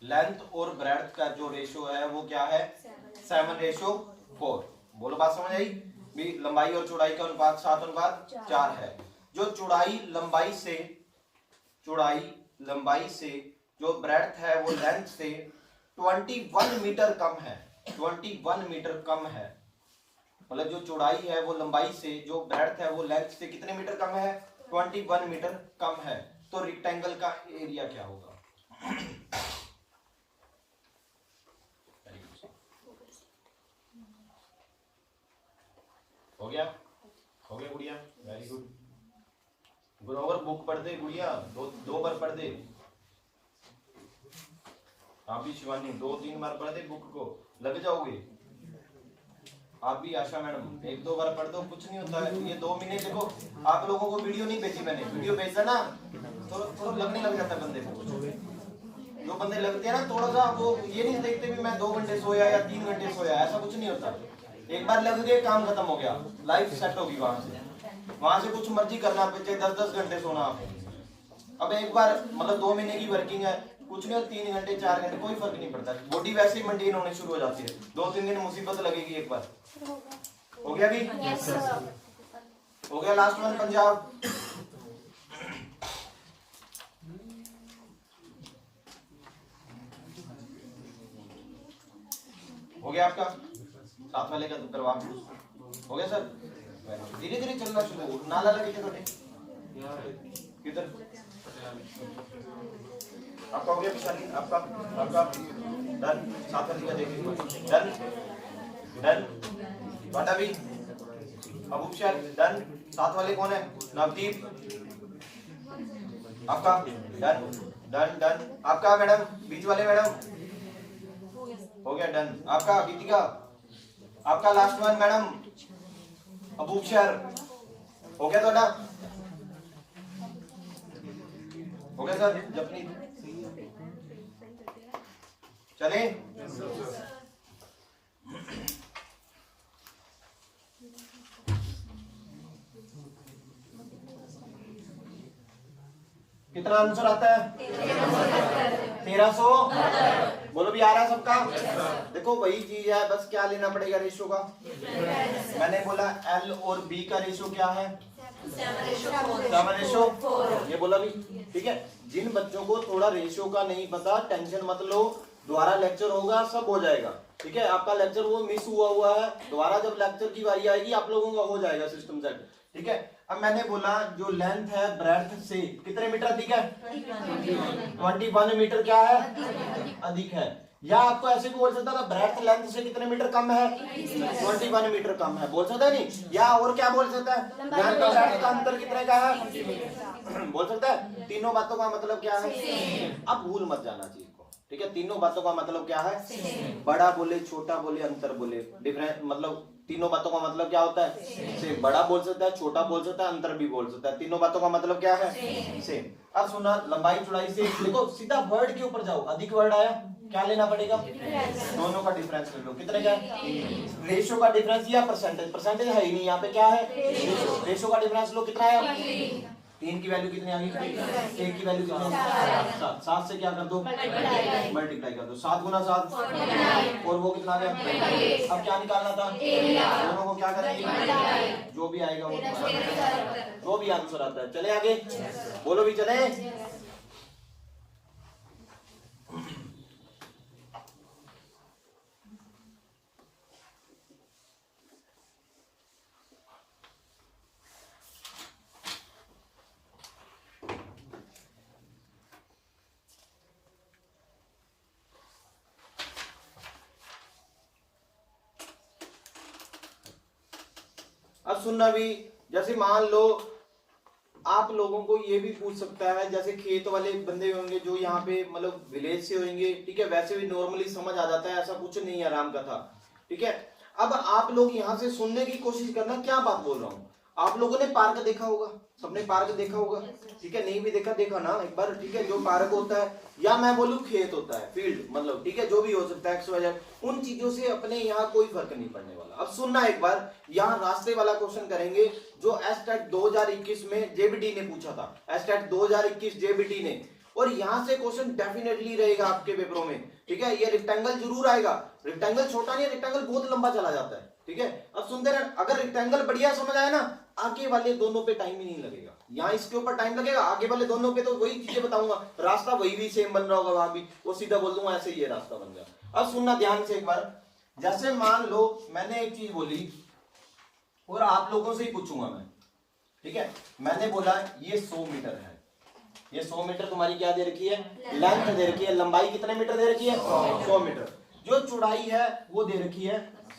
लेंथ और ब्रेड्थ का जो रेशो है वो क्या है 7:4। बोलो बात समझ आई भी लंबाई और चौड़ाई का अनुपात 7:4 है। जो चौड़ाई लंबाई से जो ब्रेड्थ है वो लेंथ से 21 मीटर कम है। 21 मीटर कम है मतलब जो चौड़ाई है वो लंबाई से, जो ब्रेड्थ है वो लेंथ से कितने मीटर कम है 21 मीटर कम है। तो रेक्टेंगल का एरिया क्या होगा? हो गया गुड़िया, वेरी गुड। बराबर बुक पढ़ दे गुड़िया, दो बार पढ़ दे। आप भी शिवानी 2-3 बार पढ़ दे बुक को, लग जाओगे। आप भी आशा मैडम 1-2 बार पढ़ दो, कुछ नहीं होता है। ये 2 महीने देखो, आप लोगों को वीडियो नहीं भेजी मैंने, वीडियो भेजा ना तो लगने लग जाता है बंदे को। जो बंदे लगते हैं ना थोड़ा सा, वो ये नहीं देखते भी मैं 2 घंटे सोया या 3 घंटे सोया, ऐसा कुछ नहीं होता। एक बार लग गए काम खत्म हो गया, लाइफ सेट होगी। वहां से कुछ मर्जी करना, बच्चे 10-10 घंटे सोना आप। अब एक बार मतलब 2 महीने की वर्किंग है, कुछ नहीं 3 घंटे 4 घंटे कोई फर्क नहीं पड़ता। बॉडी वैसे ही मेंटेन होने शुरू हो जाती है। 2-3 दिन मुसीबत लगेगी एक बार। हो गया भी? हो गया। Last one Punjab. हो गया आपका साथ वाले का तो करवा। हो गया सर? धीरे धीरे चलना शुरू। नाला लगे छोटे किधर? आपका हो गया विशाली? आपका डन। साथ वाले का देखिए डन बाटा भी। Abu sir done. साथ वाले कौन है? नवदीप। आपका डन। आपका मैडम बीच वाले मैडम हो गया डन। आपका गीतिका। आपका लास्ट वन मैडम अबूशर। हो गया थोड़ा? हो गया सर? जपनी चले। कितना आंसर आता है? 1300। बोलो भी आ रहा है सबका? देखो वही चीज है, बस क्या लेना पड़ेगा रेशो का। मैंने बोला L और B का रेशो क्या है? 7:4। ये बोला भी ठीक है। जिन बच्चों को थोड़ा रेशो का नहीं पता टेंशन मत लो, दोबारा लेक्चर होगा सब हो जाएगा। ठीक है, आपका लेक्चर वो मिस हुआ है, दोबारा जब लेक्चर की बारी आएगी आप लोगों का हो जाएगा सिस्टम सेट। ठीक है, अब मैंने बोला जो लेंथ है ब्रेड्थ से कितने मीटर अधिक है? 21 मीटर क्या है? अधिक है। या आपको ऐसे भी बोल सकता था ब्रेड्थ लेंथ से कितने मीटर कम है? 21 मीटर कम है, बोल सकता है नहीं? या और क्या बोल सकता है? लेंथ और ब्रेड्थ का अंतर कितने का है? बोल सकता है। तीनों बातों का मतलब क्या है? अब भूल मत जाना चीज को। ठीक है, तीनों बातों का मतलब क्या है? बड़ा बोले, छोटा बोले, अंतर बोले, डिफरेंस, मतलब तीनों बातों का मतलब क्या होता है? सेम। बड़ा बोल सकता है, छोटा बोल सकता है, अंतर भी बोल सकता है। तीनों बातों का मतलब क्या है? सेम। अब सुना, लंबाई चौड़ाई से देखो, सीधा वर्ड के ऊपर जाओ। अधिक वर्ड आया, क्या लेना पड़ेगा? दोनों का डिफरेंस ले लो। कितने का? रेशो का डिफरेंस या परसेंटेज? परसेंटेज है ही नहीं यहाँ पे, क्या है? रेशो का डिफरेंस लो। कितना है? 3 की वैल्यू कितनी आ गई? 1 की वैल्यू कितनी? 7। 7 से क्या कर दो? मल्टीप्लाई कर दो। 7 गुना 7 और वो कितना आ गया? अब क्या निकालना था? दोनों को क्या करेंगे? जो भी आएगा वो, जो भी आंसर आता है। चले आगे, बोलो भी चले। अब सुनना भी, जैसे मान लो आप लोगों को ये भी पूछ सकता है, जैसे खेत वाले बंदे होंगे जो यहाँ पे मतलब विलेज से होंगे, ठीक है, वैसे भी नॉर्मली समझ आ जाता है, ऐसा कुछ नहीं है राम कथा। ठीक है, अब आप लोग यहाँ से सुनने की कोशिश करना क्या बात बोल रहा हूँ। आप लोगों ने पार्क देखा होगा, सबने पार्क देखा होगा, ठीक है, नहीं भी देखा देखा ना एक बार। ठीक है, जो पार्क होता है या मैं बोलूँ खेत होता है, फील्ड, मतलब ठीक है, जो भी हो सकता है XYZ, उन चीजों से अपने यहाँ कोई फर्क नहीं पड़ने वाला। अब सुनना एक बार, यहाँ रास्ते वाला क्वेश्चन करेंगे जो एस्टेट 2021 में JBT ने पूछा था। एस्टेट 2021 JBT ने, और यहाँ से क्वेश्चन डेफिनेटली रहेगा आपके पेपरों में, ठीक है। ये रेक्टेंगल जरूर आएगा, रेक्टेंगल छोटा नहीं है, रेक्टेंगल बहुत लंबा चला जाता है, ठीक है। अब सुनते रहे, अगर रेक्टेंगल बढ़िया समझ आया ना, आगे वाले दोनों पे टाइम ही नहीं लगेगा, यहाँ इसके ऊपर टाइम लगेगा, आगे वाले दोनों पे तो वही चीजें बताऊंगा, रास्ता वही भी सेम बन रहा होगा, वहां भी वो सीधा बोल दूंगा ऐसे ये रास्ता बन गया। अब सुनना ध्यान से एक बार, जैसे मान लो मैंने एक चीज बोली और आप लोगों से ही पूछूंगा मैं, ठीक है। मैंने बोला ये 100 मीटर है, ये 100 मीटर तुम्हारी क्या दे रखी है, लेंथ दे रखी है, लंबाई कितने मीटर दे रखी है, 100 मीटर। जो चौड़ाई है वो दे रखी है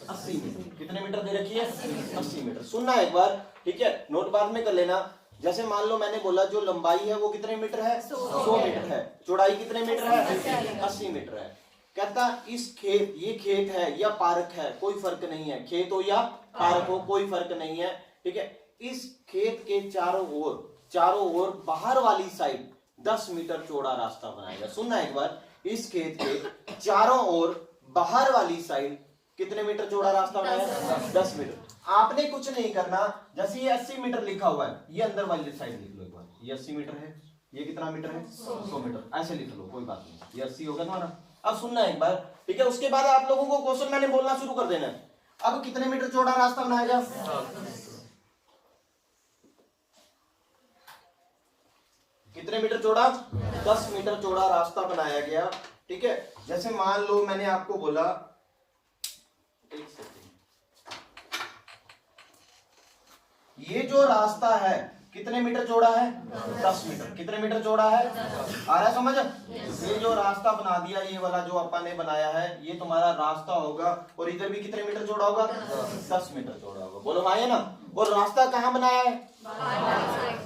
80 मीटर। कितने मीटर दे रखी है, 80 मीटर। सुनना एक बार, ठीक है, नोट बाद में कर लेना। जैसे मान लो मैंने बोला जो लंबाई है वो कितने मीटर है, 100 मीटर है, चौड़ाई कितने मीटर है, 80 मीटर है। कहता इस खेत, ये खेत है या पार्क है कोई फर्क नहीं है, खेत हो या पार्क हो कोई फर्क नहीं है, ठीक है। इस खेत के चारों ओर बाहर वाली साइड 10 मीटर चौड़ा रास्ता बनाएगा। सुनना एक बार, इस खेत के चारों ओर बाहर वाली साइड कितने मीटर चौड़ा रास्ता बनाएगा, 10 मीटर। आपने कुछ नहीं करना, जैसे ये 80 मीटर लिखा हुआ है, ये अंदर वाली साइड लिख लो एक बार, ये 80 मीटर है, ये कितना मीटर है, 100 मीटर, ऐसे लिख लो, कोई बात नहीं, ये 80 होगा तुम्हारा। अब सुनना एक बार, ठीक है। उसके बाद आप लोगों को क्वेश्चन मैंने बोलना शुरू कर देना है। अब कितने मीटर चौड़ा रास्ता बनाएगा, कितने मीटर चौड़ा, 10 मीटर चौड़ा रास्ता बनाया गया, ठीक है। जैसे मान लो मैंने आपको बोला, एक सेकंड, ये जो रास्ता है कितने मीटर चौड़ा है, 10 मीटर। कितने मीटर चौड़ा है, आ रहा है समझ। ये जो रास्ता बना दिया, ये वाला जो अपन ने बनाया है, ये तुम्हारा रास्ता होगा, और इधर भी कितने मीटर चौड़ा होगा, 10 मीटर चौड़ा होगा। बोलो हाँ है ना। और रास्ता कहाँ बनाया है,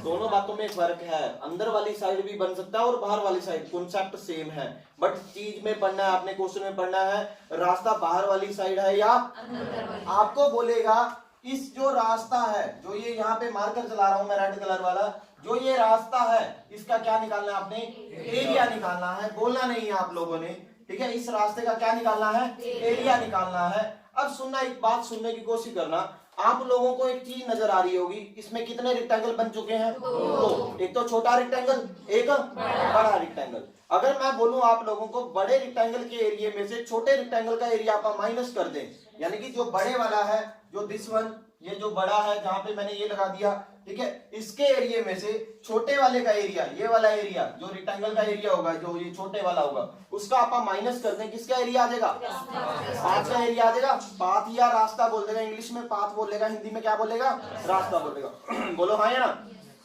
दोनों बातों में फर्क है, अंदर वाली साइड भी बन सकता है और बाहर वाली साइड, कॉन्सेप्ट सेम है, बट चीज में पढ़ना है आपने, क्वेश्चन में पढ़ना है रास्ता बाहर वाली साइड है या आपको बोलेगा इस जो रास्ता है, जो ये यहाँ पे मार्कर चला रहा हूं मैं रेड कलर वाला, जो ये रास्ता है इसका क्या निकालना है आपने, एरिया निकालना है। बोलना नहीं है आप लोगों ने, ठीक है। इस रास्ते का क्या निकालना है, एरिया निकालना है। अब सुनना, एक बात सुनने की कोशिश करना, आप लोगों को एक चीज नजर आ रही होगी, इसमें कितने रेक्टेंगल बन चुके हैं, दो। एक तो छोटा रेक्टेंगल, एक बड़ा रेक्टेंगल। अगर मैं बोलूं आप लोगों को बड़े रेक्टेंगल के एरिया में से छोटे रेक्टेंगल का एरिया आप माइनस कर दें, यानी कि जो बड़े वाला है, जो दिस वन, ये जो बड़ा है जहां पे मैंने ये लगा दिया, ठीक है, इसके एरिया में से छोटे वाले का एरिया, ये वाला एरिया जो रेक्टेंगल का एरिया होगा, जो ये छोटे वाला होगा, उसका आप माइनस कर दें, किसका एरिया आ जाएगा, पाथ का एरिया आ जाएगा। पाथ या रास्ता बोल देगा, इंग्लिश में पाथ बोलेगा, हिंदी में क्या बोलेगा, रास्ता बोलेगा। बोलो हाँ या ना।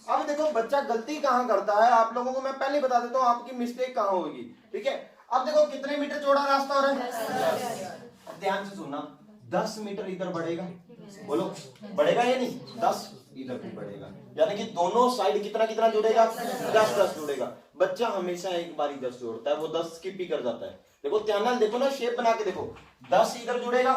अब देखो बच्चा गलती कहाँ करता है, आप लोगों को मैं पहले बता देता हूँ आपकी मिस्टेक कहाँ होगी, ठीक है। अब देखो कितने मीटर चौड़ा रास्ता हो रहा है, ध्यान से सुनना, 10 मीटर इधर बढ़ेगा, बोलो बढ़ेगा या नहीं, 10 इधर भी बढ़ेगा, यानी कि दोनों साइड कितना कितना जुड़ेगा, 10 जुड़ेगा। बच्चा हमेशा एक बार 10 जोड़ता है, वो 10 स्किप ही कर जाता है। देखो ध्यान देखो ना, शेप बना के देखो, 10 इधर जुड़ेगा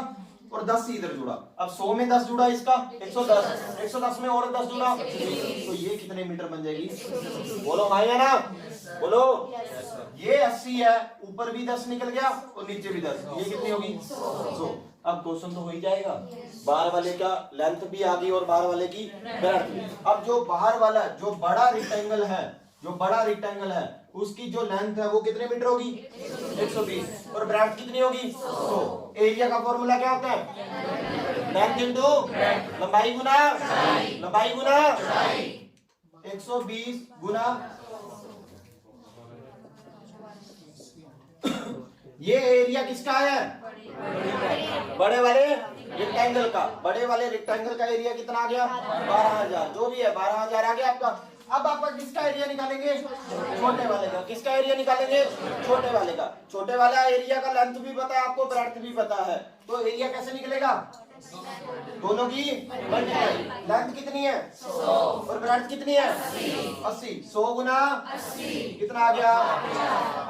और 10 इधर जुड़ा। अब 100 में 10 जुड़ा, इसका 110, 110 में और 10 जुड़ा, तो ये कितने मीटर बन जाएगी, बोलो हाँ या ना, बोलो। ये 80 है, ऊपर भी 10 निकल गया और नीचे भी 10, ये कितनी होगी, 100। अब क्वेश्चन तो हो ही जाएगा, बाहर वाले का लेंथ भी आ गई और बाहर वाले की ब्रेड्थ भी। अब जो बाहर वाला, जो बड़ा रेक्टेंगल है, जो बड़ा रेक्टेंगल है, उसकी जो लेंथ है वो कितने मीटर होगी, 120, और ब्रेड्थ कितनी होगी, 100। एरिया का फॉर्मूला क्या होता है, लेंथ इनटू लंबाई गुना लंबाई गुना 120 गुना, ये एरिया किसका है, बड़े वाले रेक्टेंगल का। बड़े वाले रेक्टेंगल का एरिया कितना आ गया, 12,000, जो भी है 12,000 आ गया आपका। अब आप किसका एरिया निकालेंगे, छोटे वाले का। किसका एरिया निकालेंगे, छोटे वाले का। छोटे वाला एरिया का लेंथ भी पता है आपको, ब्रेड्थ भी पता है, तो एरिया कैसे निकलेगा, दोनों की मल्टीप्लाई। लेंथ कितनी है, 100, और ब्रेड्थ कितनी है, 80। 100 गुना 80 कितना आ गया,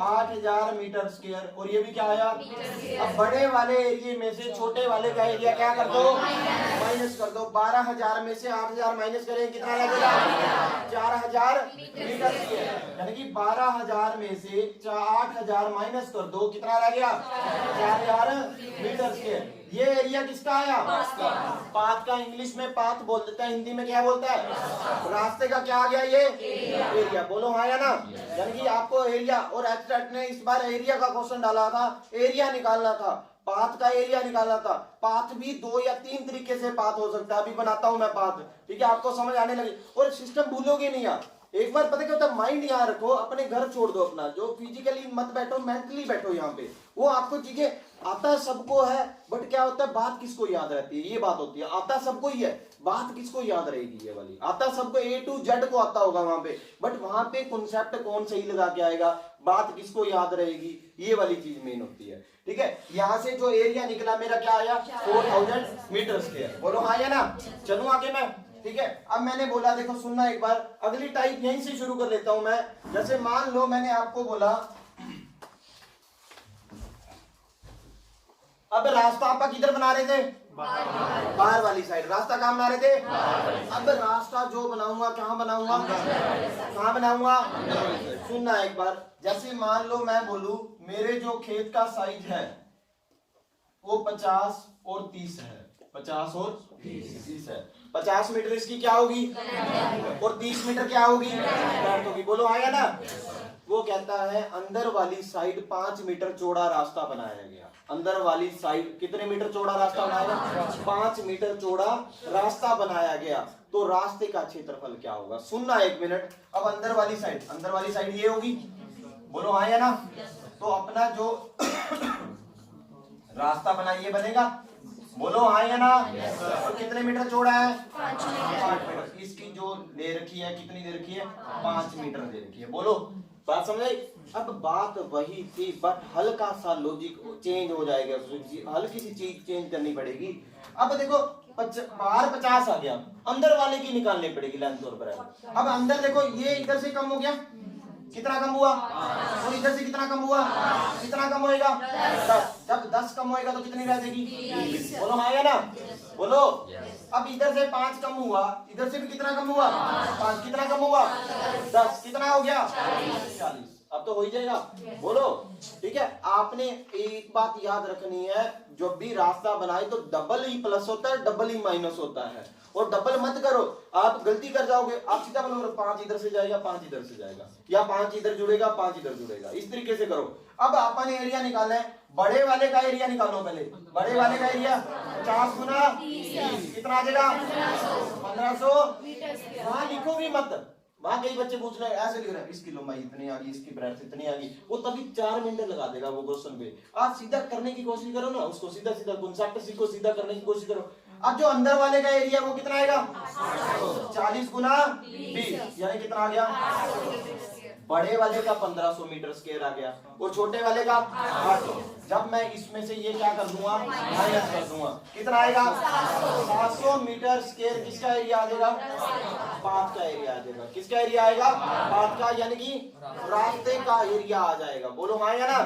8,000 मीटर स्क्वायर। और ये भी क्या आया, अब बड़े वाले एरिया में से छोटे वाले का एरिया क्या कर दो, माइनस कर दो। 12,000 में से 8,000 माइनस करें, कितना लगेगा, 4,000 मीटर स्क्वायर। यानी कि 12,000 में से 8,000 माइनस कर दो, कितना रह गया, 4,000 मीटर स्क्वायर। ये एरिया किसका आया? पाथ का इंग्लिश में पाथ बोल देता है, हिंदी में क्या बोलता है? रास्ते का क्या आ गया? ये एरिया। बोलो हाँ या ना? यानी कि आपको एरिया, और एब्स्ट्रैक्ट ने इस बार एरिया का क्वेश्चन डाला था, एरिया निकालना था, पाथ का एरिया निकालना था। पाथ भी 2 या 3 तरीके से पाथ हो सकता है, अभी बनाता हूं मैं पाथ, ठीक है? आपको समझ आने लगे और सिस्टम भूलोगे नहीं आप। एक बार पता क्या होता है, माइंड यहाँ रखो, अपने घर छोड़ दो अपना, जो फिजिकली मत बैठो, मेंटली बैठो यहाँ पे। वो आपको चीजें आता सबको है, बट क्या होता है, बात किसको याद रहती है? ये बात होती है, आता सबको ही है, बात किसको याद रहेगी? ये वाली आता सबको, A to Z को आता होगा वहां पे, बट वहां पे कॉन्सेप्ट कौन सही लगा के आएगा, बात किसको याद रहेगी, ये वाली चीज मेन होती है, ठीक है? यहाँ से जो एरिया निकला मेरा क्या आया? 4000 मीटर स्क्वायर। बोलो हाँ या ना? चलूं आगे मैं, ठीक है? अब मैंने बोला, देखो सुनना एक बार, अगली टाइप यहीं से शुरू कर लेता हूं मैं। जैसे मान लो मैंने आपको बोला, अब रास्ता आपका किधर बना रहे थे? बाहर वाली साइड। रास्ता कहाँ बना रहे थे? अब रास्ता जो बनाऊंगा कहाँ बनाऊंगा? कहाँ बनाऊंगा? सुनना एक बार, जैसे मान लो मैं बोलूं मेरे जो खेत का साइज है वो 50 और 30 है, 50 और 30 है। 50 मीटर इसकी क्या होगी और 30 मीटर क्या होगी? बैठ होगी। बोलो आया ना? वो कहता है अंदर वाली साइड 5 मीटर चौड़ा रास्ता बनाया गया। अंदर वाली साइड कितने मीटर चौड़ा रास्ता बनाया गया? 5 मीटर चौड़ा रास्ता बनाया गया। तो रास्ते का क्षेत्रफल क्या होगा? सुनना एक मिनट। अब अंदर वाली साइड ये होगी। बोलो हाँ या ना? तो अपना जो रास्ता बना ये बनेगा। बोलो हाँ या ना? और कितने मीटर चौड़ा है? 5 मीटर। इसकी जो दे रखी है कितनी दे रखी है? 5 मीटर दे रखी है। बोलो बात समझ आई? अब बात वही थी, बट हल्का सा लॉजिक चेंज हो जाएगा, हल्की सी चीज चेंज करनी पड़ेगी। अब देखो बाहर 50 आ गया, अंदर वाले की निकालनी पड़ेगी लेंथ और ब्रेड्थ। अब अंदर देखो ये इधर से कम हो गया, कितना कम हुआ? और इधर से कितना कम हुआ? कितना कम होएगा? 10। जब 10 कम होएगा तो कितनी रह जाएगी? 20। बोलो हाँ या ना? बोलो। अब इधर से 5 कम हुआ, इधर से भी कितना कम हुआ? 5। कितना कम हुआ? 10। कितना हो गया? 40। अब तो हो ही जाएगा। बोलो ठीक है। आपने एक बात याद रखनी है, जब भी रास्ता बनाए तो डबल ही प्लस होता है, डबल ही माइनस होता है। और डबल मत करो, आप गलती कर जाओगे। आप सीधा बोलो 5 इधर से जाएगा, 5 इधर से जाएगा, या 5 इधर जुड़ेगा, 5 इधर जुड़ेगा, इस तरीके से करो। अब अपन एरिया निकालना है, बड़े वाले का एरिया निकालो पहले। बड़े वाले का एरिया 50 गुना 30 कितना आ जाएगा? 1500। वहां लिखो भी मत, वहां कई बच्चे पूछ रहे हैं ऐसे लिख रहे हैं, इसकी लंबाई इतनी आ गई, इसकी ब्रेड्थ इतनी आ गई, वो तभी 4 मिनट लगा देगा वो क्वेश्चन पे। आप सीधा करने की कोशिश करो ना, उसको सीधा सीधा कॉन्सेप्ट सीखो, सीधा करने की कोशिश करो। अब जो अंदर वाले का एरिया वो कितना आएगा? 40 गुना 20 यानी कितना आ गया? बड़े वाले का 1500 मीटर स्क्वायर आ गया, और छोटे वाले का 800। जब मैं इसमें से ये क्या कर दूंगा? माइनस कर दूंगा, कितना आएगा? 700 मीटर स्क्वायर किसका एरिया आ जाएगा? पाथ का एरिया आ जाएगा। किसका एरिया आएगा? पाथ का, यानी कि रास्ते का एरिया आ जाएगा। बोलो हाँ या ना?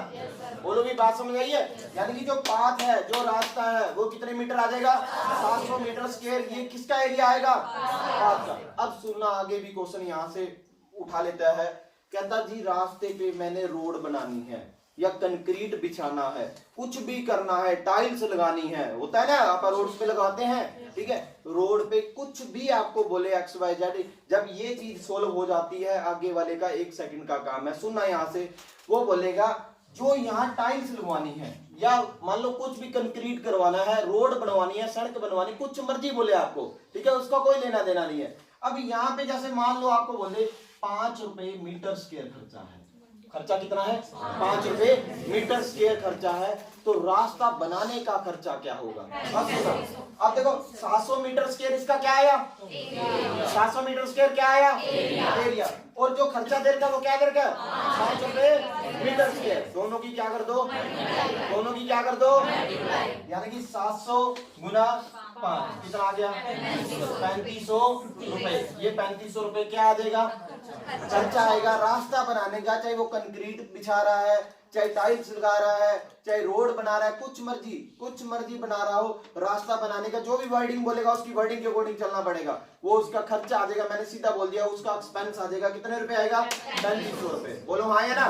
बोलो भी बात समझ आई है? यानी कि जो पाथ है, जो रास्ता है, वो कितने मीटर आ जाएगा? 700 मीटर स्क्वायर। ये किसका एरिया आएगा? पाथ का। अब सुनना, आगे भी क्वेश्चन यहाँ से उठा लेता है। कहता जी रास्ते पे मैंने रोड बनानी है या कंक्रीट बिछाना है, कुछ भी करना है, टाइल्स लगानी है, होता है ना आप रोड्स पे लगाते हैं, ठीक है? रोड पे कुछ भी आपको बोले XYZ, जब ये चीज सोल्व हो जाती है, आगे वाले का 1 सेकंड का काम है। सुनना यहाँ से, वो बोलेगा जो यहाँ टाइल्स लगवानी है, या मान लो कुछ भी कंक्रीट करवाना है, रोड बनवानी है, सड़क बनवानी, कुछ मर्जी बोले आपको, ठीक है? उसका कोई लेना देना नहीं है। अब यहाँ पे जैसे मान लो आपको बोले 5 रुपए मीटर स्क्वायर खर्चा है। खर्चा कितना है? 5 रुपए मीटर स्क्वायर खर्चा है। तो रास्ता बनाने का खर्चा क्या होगा? अब देखो 700 मीटर स्क्वायर इसका क्या आया? 700 मीटर स्क्वायर क्या आया? एरिया। और जो खर्चा दे रखा वो क्या दे रखा? 5 रुपए मीटर स्क्वायर। दोनों की क्या कर दो? दोनों की क्या कर दो? यानी कि 700 गुना 5 कितना आ गया? 3500 रुपए। ये 3500 रुपए क्या आ जाएगा? खर्चा आएगा रास्ता बनाने का, चाहे वो कंक्रीट बिछा रहा है, चाहे टाइल्स लगा रहा है, चाहे रोड बना रहा है, कुछ मर्जी बना रहा हो, रास्ता बनाने का जो भी वर्डिंग बोलेगा उसकी वर्डिंग के अकॉर्डिंग चलना पड़ेगा। वो उसका खर्चा आ जाएगा, मैंने सीधा बोल दिया, उसका एक्सपेंस आ जाएगा। कितने रुपए आएगा? 3500 रुपए। बोलो हाँ या ना।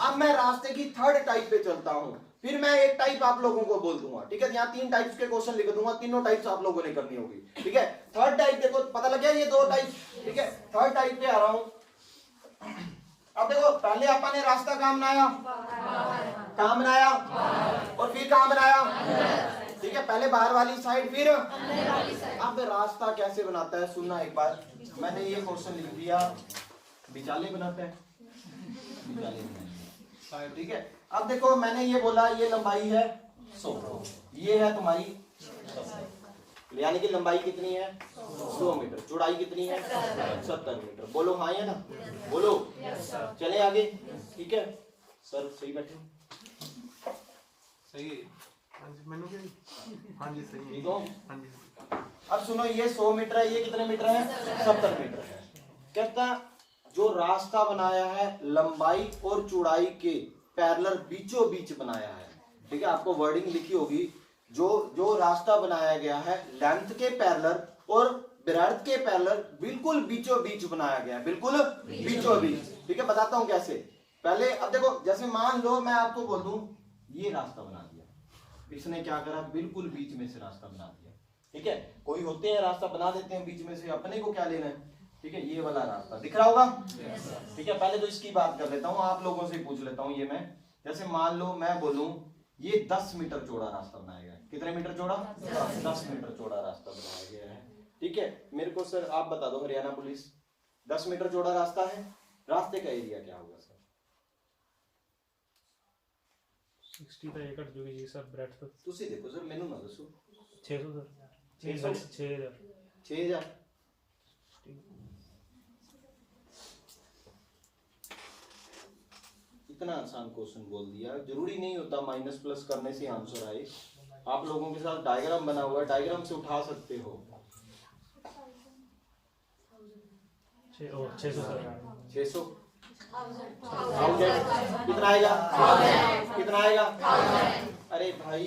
अब मैं रास्ते की थर्ड टाइप पे चलता हूँ, फिर मैं एक टाइप आप लोगों को बोल दूंगा, ठीक है। यहाँ 3 टाइप्स के क्वेश्चन लिख दूंगा, तीनों टाइप्स आप लोगों ने करनी होगी, ठीक है। थर्ड टाइप देखो, पता लग गया ये 2 टाइप, ठीक है। थर्ड टाइप पे आ रहा हूं। अब देखो, पहले अपन ने रास्ता कहां बनाया, और फिर कहां बनाया, ठीक है। पहले बाहर वाली साइड, फिर अब रास्ता कैसे बनाता है सुनना एक बार। मैंने ये क्वेश्चन लिख दिया, बिचाले बनाता है, ठीक है। अब देखो, मैंने ये बोला ये लंबाई है 100, ये है तुम्हारी 70, यानी कि लंबाई कितनी है 100 मीटर, चौड़ाई कितनी है 70 मीटर। बोलो हाँ या ना, बोलो। चले आगे, ठीक है। सर सही बैठे, सही है। हाँ जी सही ठीक हो। हाँ जी। अब सुनो, ये 100 मीटर है, ये कितने मीटर है 70 मीटर है। कहता जो रास्ता बनाया है लंबाई और चौड़ाई के पैरेलल बीचों बीच बनाया है, ठीक है। आपको वर्डिंग लिखी होगी, जो रास्ता बनाया गया है लेंथ के पैरेलल और ब्रेड्थ के पैरेलल बिल्कुल बीचों बीच बनाया गया है, बिल्कुल बीचों बीच, ठीक है। बताता हूं कैसे। पहले अब देखो, जैसे मान लो मैं आपको बोल दूं ये रास्ता बना दिया, इसने क्या करा, बिल्कुल बीच में से रास्ता बना दिया, ठीक है। कोई होते हैं रास्ता बना देते हैं बीच में से, अपने को क्या लेना है, ठीक है। ये वाला रास्ता दिख रहा होगा, ठीक है। पहले तो इसकी बात कर लेता हूँ, आप लोगों से पूछ लेता हूँ। ये मैं जैसे मान लो मैं बोलूं ये 10 मीटर चौड़ा रास्ता बनाया गया है। कितने मीटर चौड़ा? 10 मीटर चौड़ा रास्ता बनाया गया है, ठीक है। मेरे को सर आप बता दो, हरियाणा पुलिस, 10 मीटर चौड़ा रास्ता है, रास्ते का एरिया क्या होगा सर? 60 का एकड़ जो है सर ब्रेड तक। तुसी देखो सर, मैनू ना दसो। 600 सर, 6000 इतना आसान क्वेश्चन बोल दिया। जरूरी नहीं होता माइनस प्लस करने से आंसर आए। आप लोगों के साथ डायग्राम बना हुआ है, डायग्राम से उठा सकते हो। 600 कितना आएगा? कितना आएगा? अरे भाई,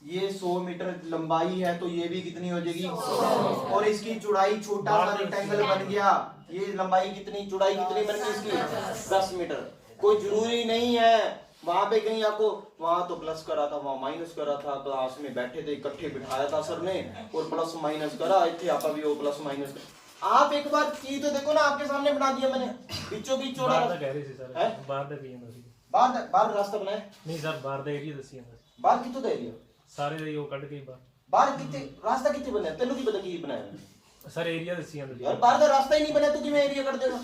ये 100 मीटर लंबाई है तो ये भी कितनी हो जाएगी? और इसकी चौड़ाई, छोटा सा रेक्टेंगल बन गया, ये लंबाई कितनी, चौड़ाई कितनी बन गई इसकी? 10 मीटर। कोई जरूरी नहीं है वहां पे कहीं आपको, वहां तो प्लस करा था, वहां माइनस करा था, क्लास में बैठे थे इकट्ठे बिठाया था सर ने और प्लस माइनस करा, इतने आप भी वो प्लस माइनस। आप एक बार चीज तो देखो ना, आपके सामने बना दिया मैंने, बीचों बीच चौड़ा। बाहर कह रहे थे सर, बाहर तक ही है। बाहर रास्ता बनाया नहीं सर, बाहर दा एरिया दसी है। बाहर कितो दा एरिया? सारे दा यो कट के बाहर किते रास्ता किते बनाया? तेनू की पता की बनाया सर? एरिया दसी है यार, बाहर दा रास्ता ही नहीं बना, तू किवें एरिया कर देगा?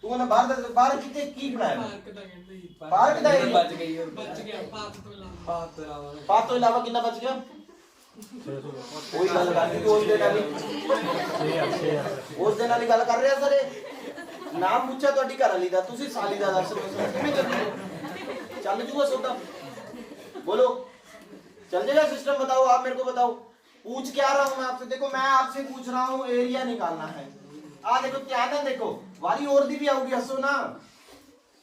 तू ना बाहर किते की बनाया? पार्क दा एरिया बच गया। पात तो इलावा कितना बच गया? कोई गल करनी, उस दिन वाली गल कर रहे हैं सर। नाम पूछा ਤੁਹਾਡੀ ਘਰ ਵਾਲੀ ਦਾ, ਤੁਸੀਂ ਸਾਲੀ ਦਾ ਦੱਸ ਰਹੇ ਕਿਵੇਂ ਚੱਲੂ? ਚੱਲ ਜੂਗਾ ਸੋਦਾ? बोलो चल जाएगा सिस्टम? बताओ आप मेरे को बताओ। पूछ क्या रहा हूं मैं आपसे? देखो मैं आपसे पूछ रहा हूं एरिया निकालना है। आ देखो क्या है, देखो वाली और दी भी आऊगी, हंसो ना,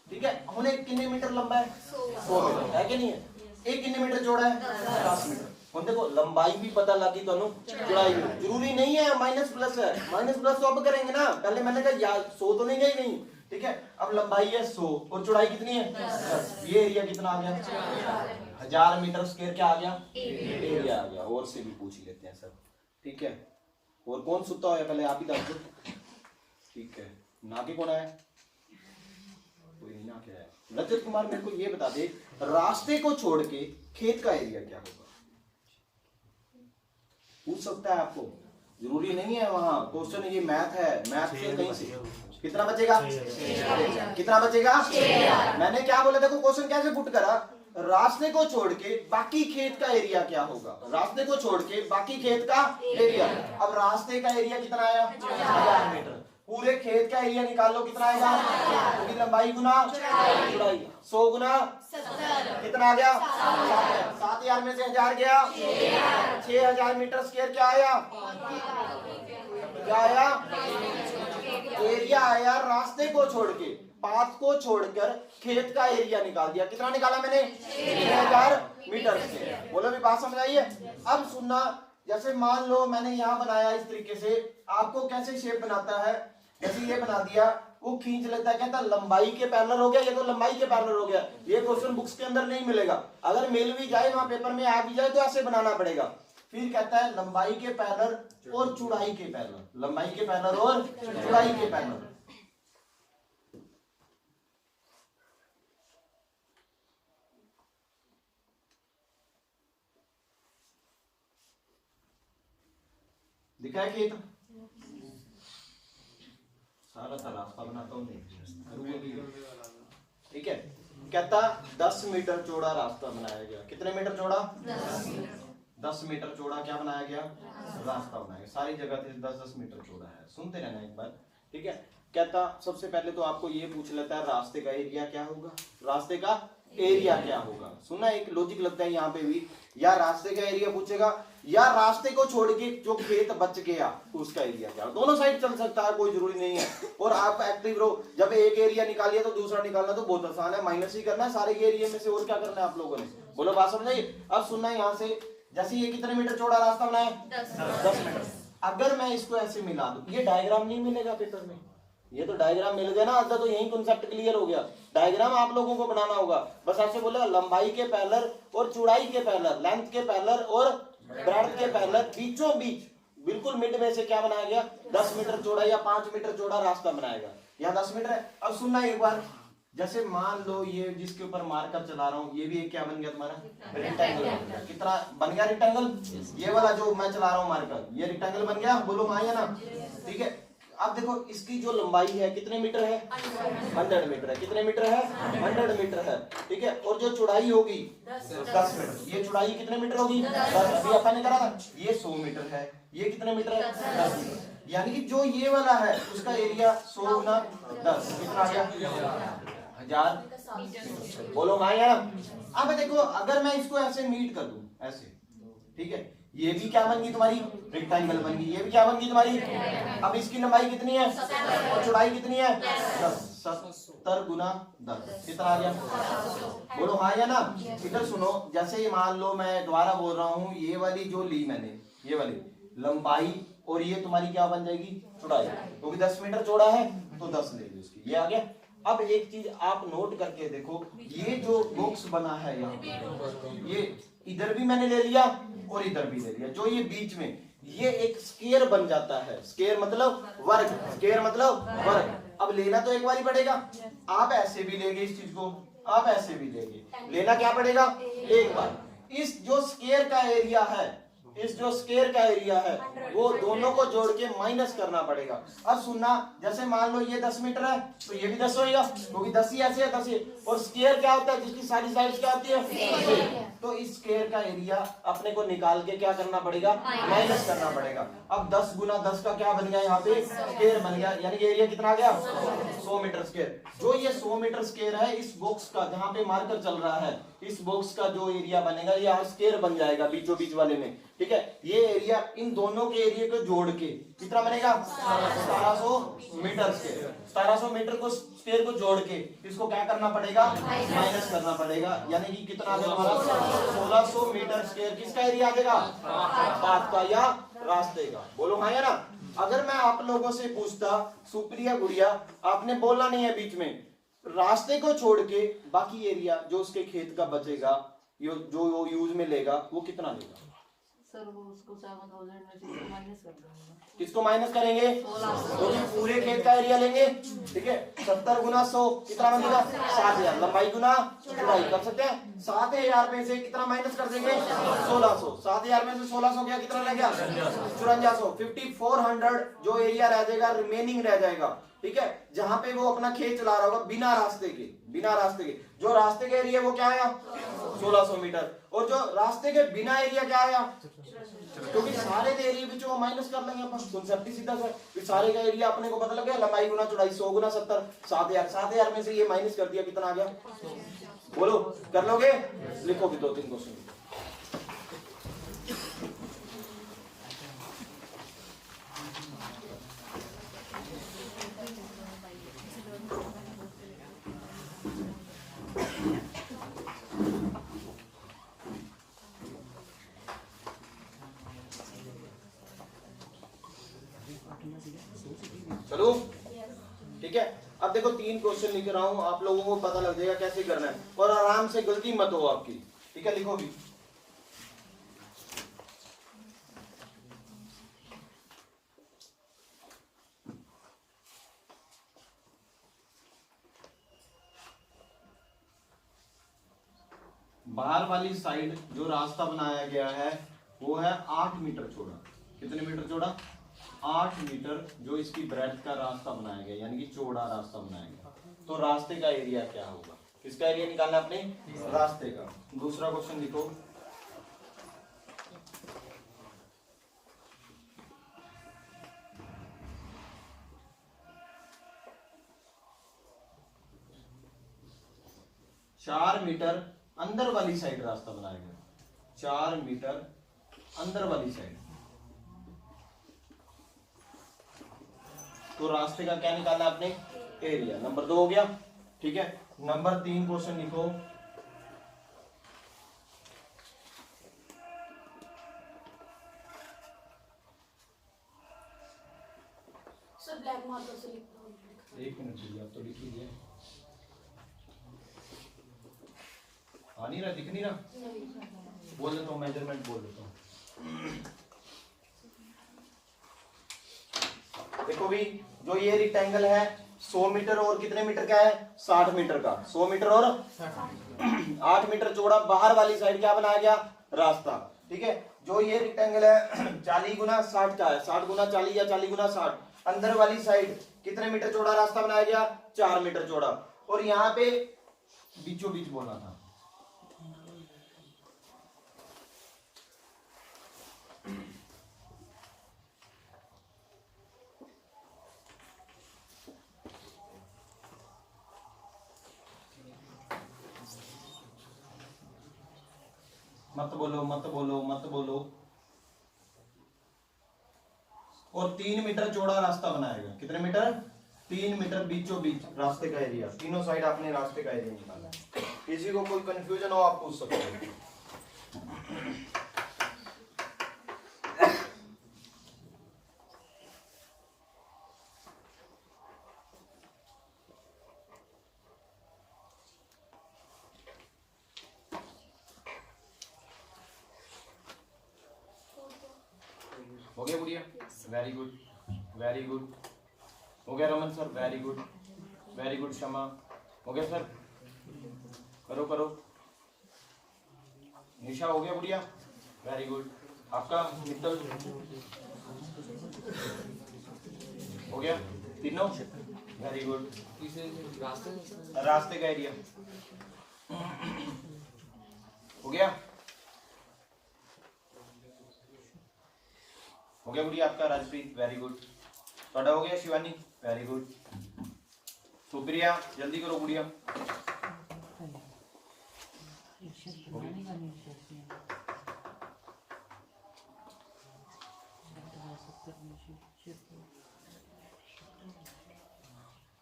ठीक है। हमने कितने मीटर लंबा है? 100 मीटर है कि नहीं है? एक कितने मीटर चौड़ा है? 10 मीटर। हम देखो लंबाई भी पता लगी तो चौड़ाई भी, जरूरी नहीं है माइनस प्लस है, माइनस प्लस तो अब करेंगे ना। पहले मैंने कहा यार 100 तो नहीं गई नहीं, ठीक है। अब लंबाई है 100 और चौड़ाई कितनी है 10। ये एरिया कितना आ गया? 1000 मीटर स्क्वायर क्या आ गया? एरिया आ गया। और से भी पूछ ही लेते हैं सर, ठीक है। और कौन सुता है पहले आप ही बता दो, ठीक है। नाके कौन है? कोई नहीं नाके है। रजत कुमार मेरे को ये बता दे, रास्ते को छोड़ के खेत का एरिया क्या होगा? पूछ सकता है आपको, जरूरी नहीं है वहां क्वेश्चन। ये मैथ है, मैथ से कहीं से कितना बचेगा? कितना बचेगा? मैंने क्या बोला? देखो क्वेश्चन कैसे पुट करा, रास्ते को छोड़ के बाकी खेत का एरिया क्या होगा? रास्ते को छोड़ के बाकी खेत का एरिया। अब रास्ते का एरिया कितना आया? 1000 मीटर। पूरे खेत का एरिया निकाल लो, कितना आएगा? क्योंकि लंबाई गुना चौड़ाई, 100 गुना 70 कितना आ गया? 7000 में से 1000 गया, 6000 मीटर स्क्वायर क्या आया? क्या आया? एरिया आया रास्ते को छोड़ के, पाथ को छोड़कर खेत का एरिया निकाल दिया। कितना निकाला मैंने? 6000 मीटर स्क्वायर। बोलो भी बात समझ आई है? अब सुनना, जैसे मान लो मैंने यहाँ बनाया इस तरीके से, आपको कैसे शेप बनाता है, जैसे ये बना दिया, वो खींच लेता है, कहता लंबाई के पैरेलल हो गया, ये तो लंबाई के पैरेलल हो गया। ये क्वेश्चन बुक्स के अंदर नहीं मिलेगा, अगर मिल भी जाए वहां पेपर में आ भी जाए तो ऐसे बनाना पड़ेगा। फिर कहता है लंबाई के पैरेलल और चौड़ाई के पैरेलल, लंबाई के पैरेलल और चौड़ाई के पैरेलल। दिखा है खेत, सारा रास्ता बनाता हूँ, ठीक है। कहता 10 मीटर चौड़ा रास्ता बनाया गया। कितने मीटर चौड़ा? 10 मीटर चौड़ा क्या बनाया गया? रास्ता बनाया गया। सारी जगह से 10-10 मीटर चौड़ा है। सुनते रहना एक बार, ठीक है। कहता सबसे पहले तो आपको ये पूछ लेता है रास्ते का एरिया क्या होगा, रास्ते का एरिया क्या होगा। सुना, एक लॉजिक लगता है यहाँ पे भी, या रास्ते का एरिया पूछेगा या रास्ते को छोड़ के जो खेत बच गया उसका एरिया क्या। दोनों साइड चल सकता है, कोई जरूरी नहीं है। और आप एक्टिव रहो, जब एक एरिया निकालिए तो दूसरा निकालना तो बहुत आसान है, माइनस ही करना है सारे एरिया में से, और क्या करना है आप लोगों ने। बोलो बात समझ आई? अब सुनना, यहाँ से जैसे ये कितने मीटर चौड़ा रास्ता बनाया? 10 मीटर। अगर मैं इसको ऐसे मिला दूं, ये डायग्राम नहीं मिलेगा पेपर में, ये तो डायग्राम मिल गया ना, अद्धा तो यही कॉन्सेप्ट क्लियर हो गया। डायग्राम आप लोगों को बनाना होगा, बस ऐसे बोले लंबाई के पैरेलल और चौड़ाई के पैरेलल, लेंथ के पैरेलल और ब्रेड्थ के पैरेलल, बीचों बीच बिल्कुल मिड में से क्या बनाया गया? 10 मीटर चौड़ा या 5 मीटर चौड़ा रास्ता बनाएगा। यहाँ 10 मीटर है। अब सुनना एक बार, जैसे मान लो ये जिसके ऊपर मार्कर चला रहा हूँ, ये भी एक क्या बन गया तुम्हारा? रेक्टेंगल बन गया। कितना बन गया रेक्टेंगल? ये वाला जो मैं चला रहा हूँ मार्कर, ये रेक्टेंगल बन गया। बोलो हाँ या ना? ठीक है। अब देखो इसकी जो लंबाई है कितने मीटर है? 100 मीटर है। कितने मीटर है? 100 मीटर है, ठीक है। और जो चौड़ाई होगी 10 मीटर। ये चौड़ाई कितने मीटर होगी? 10। अभी अपन ने करा था, ये 100 मीटर है। ये कितने मीटर है? 10 मीटर। यानी कि जो ये वाला है उसका एरिया 100 गुना 10 कितना आ गया? 1000। बोलो हाँ या ना? अब देखो अगर मैं इसको ऐसे मीट कर दूं, ऐसे, ठीक है, ये भी क्या बन गई तुम्हारी? रेक्टेंगल बन गई। ये भी क्या बन गई तुम्हारी? अब इसकी लंबाई कितनी है और चौड़ाई कितनी है? 10। 70 गुना 10 कितना आ गया? बोलो हाँ या ना? इधर सुनो, जैसे ये मान लो मैं दोबारा बोल रहा हूँ, ये वाली जो ली मैंने, ये वाली लंबाई और ये तुम्हारी क्या बन जाएगी? चौड़ाई, क्योंकि 10 मीटर चौड़ा है तो 10 ले लो उसकी। ये आ गया। अब एक चीज आप नोट करके देखो, ये जो बॉक्स बना है यहाँ, ये इधर भी मैंने ले लिया और इधर भी ले लिया, जो ये बीच में ये एक स्क्वायर बन जाता है। स्क्वायर मतलब वर्ग, स्क्वायर मतलब वर्ग। अब लेना तो एक बार ही पड़ेगा। आप ऐसे भी लेंगे इस चीज को, आप ऐसे भी लेंगे, लेना क्या पड़ेगा? एक बार। इस जो स्क्वायर का एरिया है, इस जो स्क्वायर का एरिया है वो दोनों को जोड़ के माइनस करना पड़ेगा। अब सुनना, जैसे मान लो ये 10 मीटर है तो ये भी 10 होगा, क्योंकि 10 ही ऐसे है 10 ही। और स्क्वायर क्या होता है? जिसकी सारी साइड्स क्या होती है? तो इस स्क्वायर का एरिया अपने को निकाल के क्या करना पड़ेगा? माइनस करना पड़ेगा। अब 10 गुना 10 का क्या बन गया? यहाँ पे स्क्वायर बन गया, यानी कि एरिया कितना आ गया? 100 मीटर स्क्वायर। जो ये 100 मीटर स्क्वायर है, इस बॉक्स का जहाँ पे मार्कर चल रहा है, इस बॉक्स का जो एरिया बनेगा ये स्क्वायर बन जाएगा बीचों बीच वाले में, ठीक है। ये एरिया इन दोनों के एरिया को जोड़ के कितना बनेगा? 1700 मीटर स्क्वायर। 1700 मीटर को स्क्वायर को जोड़ के इसको क्या करना पड़ेगा? माइनस करना पड़ेगा, यानी कि कितना आ गया हमारा? 1600 मीटर स्क्वायर। किसका एरिया आ जाएगा? पाथ का या रास्ते का। बोलो हाँ या ना? अगर मैं आप लोगों से पूछता, सुप्रिया गुड़िया आपने बोलना नहीं है बीच में, रास्ते को छोड़ के बाकी एरिया जो उसके खेत का बचेगा, जो वो यूज में लेगा, वो कितना लेगा? सर वो उसको 7,000 में से माइनस कर दूंगा। किसको माइनस करेंगे? क्योंकि पूरे खेत का एरिया लेंगे, ठीक है। 70 गुना 100 कितना बनेगा? 7000। लंबाई गुना चौड़ाई कर सकते हैं। 7000 में से कितना माइनस कर देंगे? 1600। 7000 में से 1600 क्या कितना रह गया? 5400। 5400 जो एरिया रह जाएगा, रिमेनिंग रह जाएगा, ठीक है, जहां पे वो अपना खेत चला रहा होगा बिना रास्ते के। बिना रास्ते के जो रास्ते के एरिया वो क्या आया? 1600 मीटर। और जो रास्ते के बिना एरिया क्या आया? क्योंकि सारे के एरिया बीच माइनस कर लेंगे अपन, कॉन्सेप्ट ही सीधा है। सारे का एरिया अपने को पता लग गया, लंबाई गुना चौड़ाई 100 गुना 70, 7000। 7000 में से ये माइनस कर दिया, कितना आ गया? बोलो कर लोगे? लिखो भी 2-3 क्वेश्चन। मालूम? ठीक है, अब देखो 3 क्वेश्चन लिख रहा हूं, आप लोगों को पता लग जाएगा कैसे करना है और आराम से गलती मत हो आपकी। ठीक है, लिखो भी। बाहर वाली साइड जो रास्ता बनाया गया है वो है 8 मीटर चौड़ा। कितने मीटर चौड़ा? 8 मीटर जो इसकी ब्रेड्थ का रास्ता बनाया गया, यानी कि चौड़ा रास्ता बनाया गया। तो रास्ते का एरिया क्या होगा? किसका एरिया निकालना है अपने? रास्ते का। दूसरा क्वेश्चन लिखो। चार मीटर अंदर वाली साइड रास्ता बनाया गया, 4 मीटर अंदर वाली साइड। तो रास्ते का क्या निकालना है अपने? एरिया। नंबर 2 हो गया। ठीक है, नंबर 3 क्वेश्चन लिखो। सर ब्लैक मार्कर से लिखता हूँ। 1 मिनट दीजिए, आप तो लिख लीजिए। आ नहीं रहा, दिख नहीं रहा? बोल देता हूँ, मेजरमेंट बोल देता हूँ। देखो भी, जो ये रेक्टेंगल है 100 मीटर और कितने मीटर का है? 60 मीटर का। 100 मीटर और 8 मीटर चौड़ा। बाहर वाली साइड क्या बनाया गया? रास्ता। ठीक है, जो ये रेक्टेंगल है 40 गुना 60 का है, 60 गुना 40 या 40 गुना 60। अंदर वाली साइड कितने मीटर चौड़ा रास्ता बनाया गया? 4 मीटर चौड़ा। और यहाँ पे बीचों बीच बोलना था। मत बोलो, मत बोलो, मत बोलो। और 3 मीटर चौड़ा रास्ता बनाएगा। कितने मीटर? 3 मीटर बीचों बीच रास्ते का एरिया। तीनों साइड आपने रास्ते का एरिया निकाला। किसी को कोई कंफ्यूजन हो आप पूछ सकते हो। हो गया गुड़िया? Very good, very good. हो गया Raman sir? Very good, very good. Shama? हो गया सर? करो करो। निशा? हो गया गुड़िया? Very good. आपका मित्तल? हो गया तीनों? Very good. रास्ते का एरिया हो गया? हो गया गुड़िया आपका? राजप्रीत? Very good. ਤੁਹਾਡਾ हो गया शिवानी? Very good. सुप्रिया? जल्दी करो गुड़िया।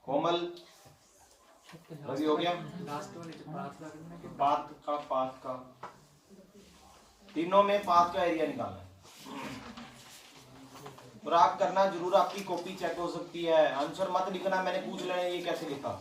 कोमल? रवि? हो गया? पाथ का तीनों में पाथ का एरिया निकालना है। और आप करना जरूर, आपकी कॉपी चेक हो सकती है। आंसर मत लिखना मैंने पूछ लेना ये कैसे लिखा।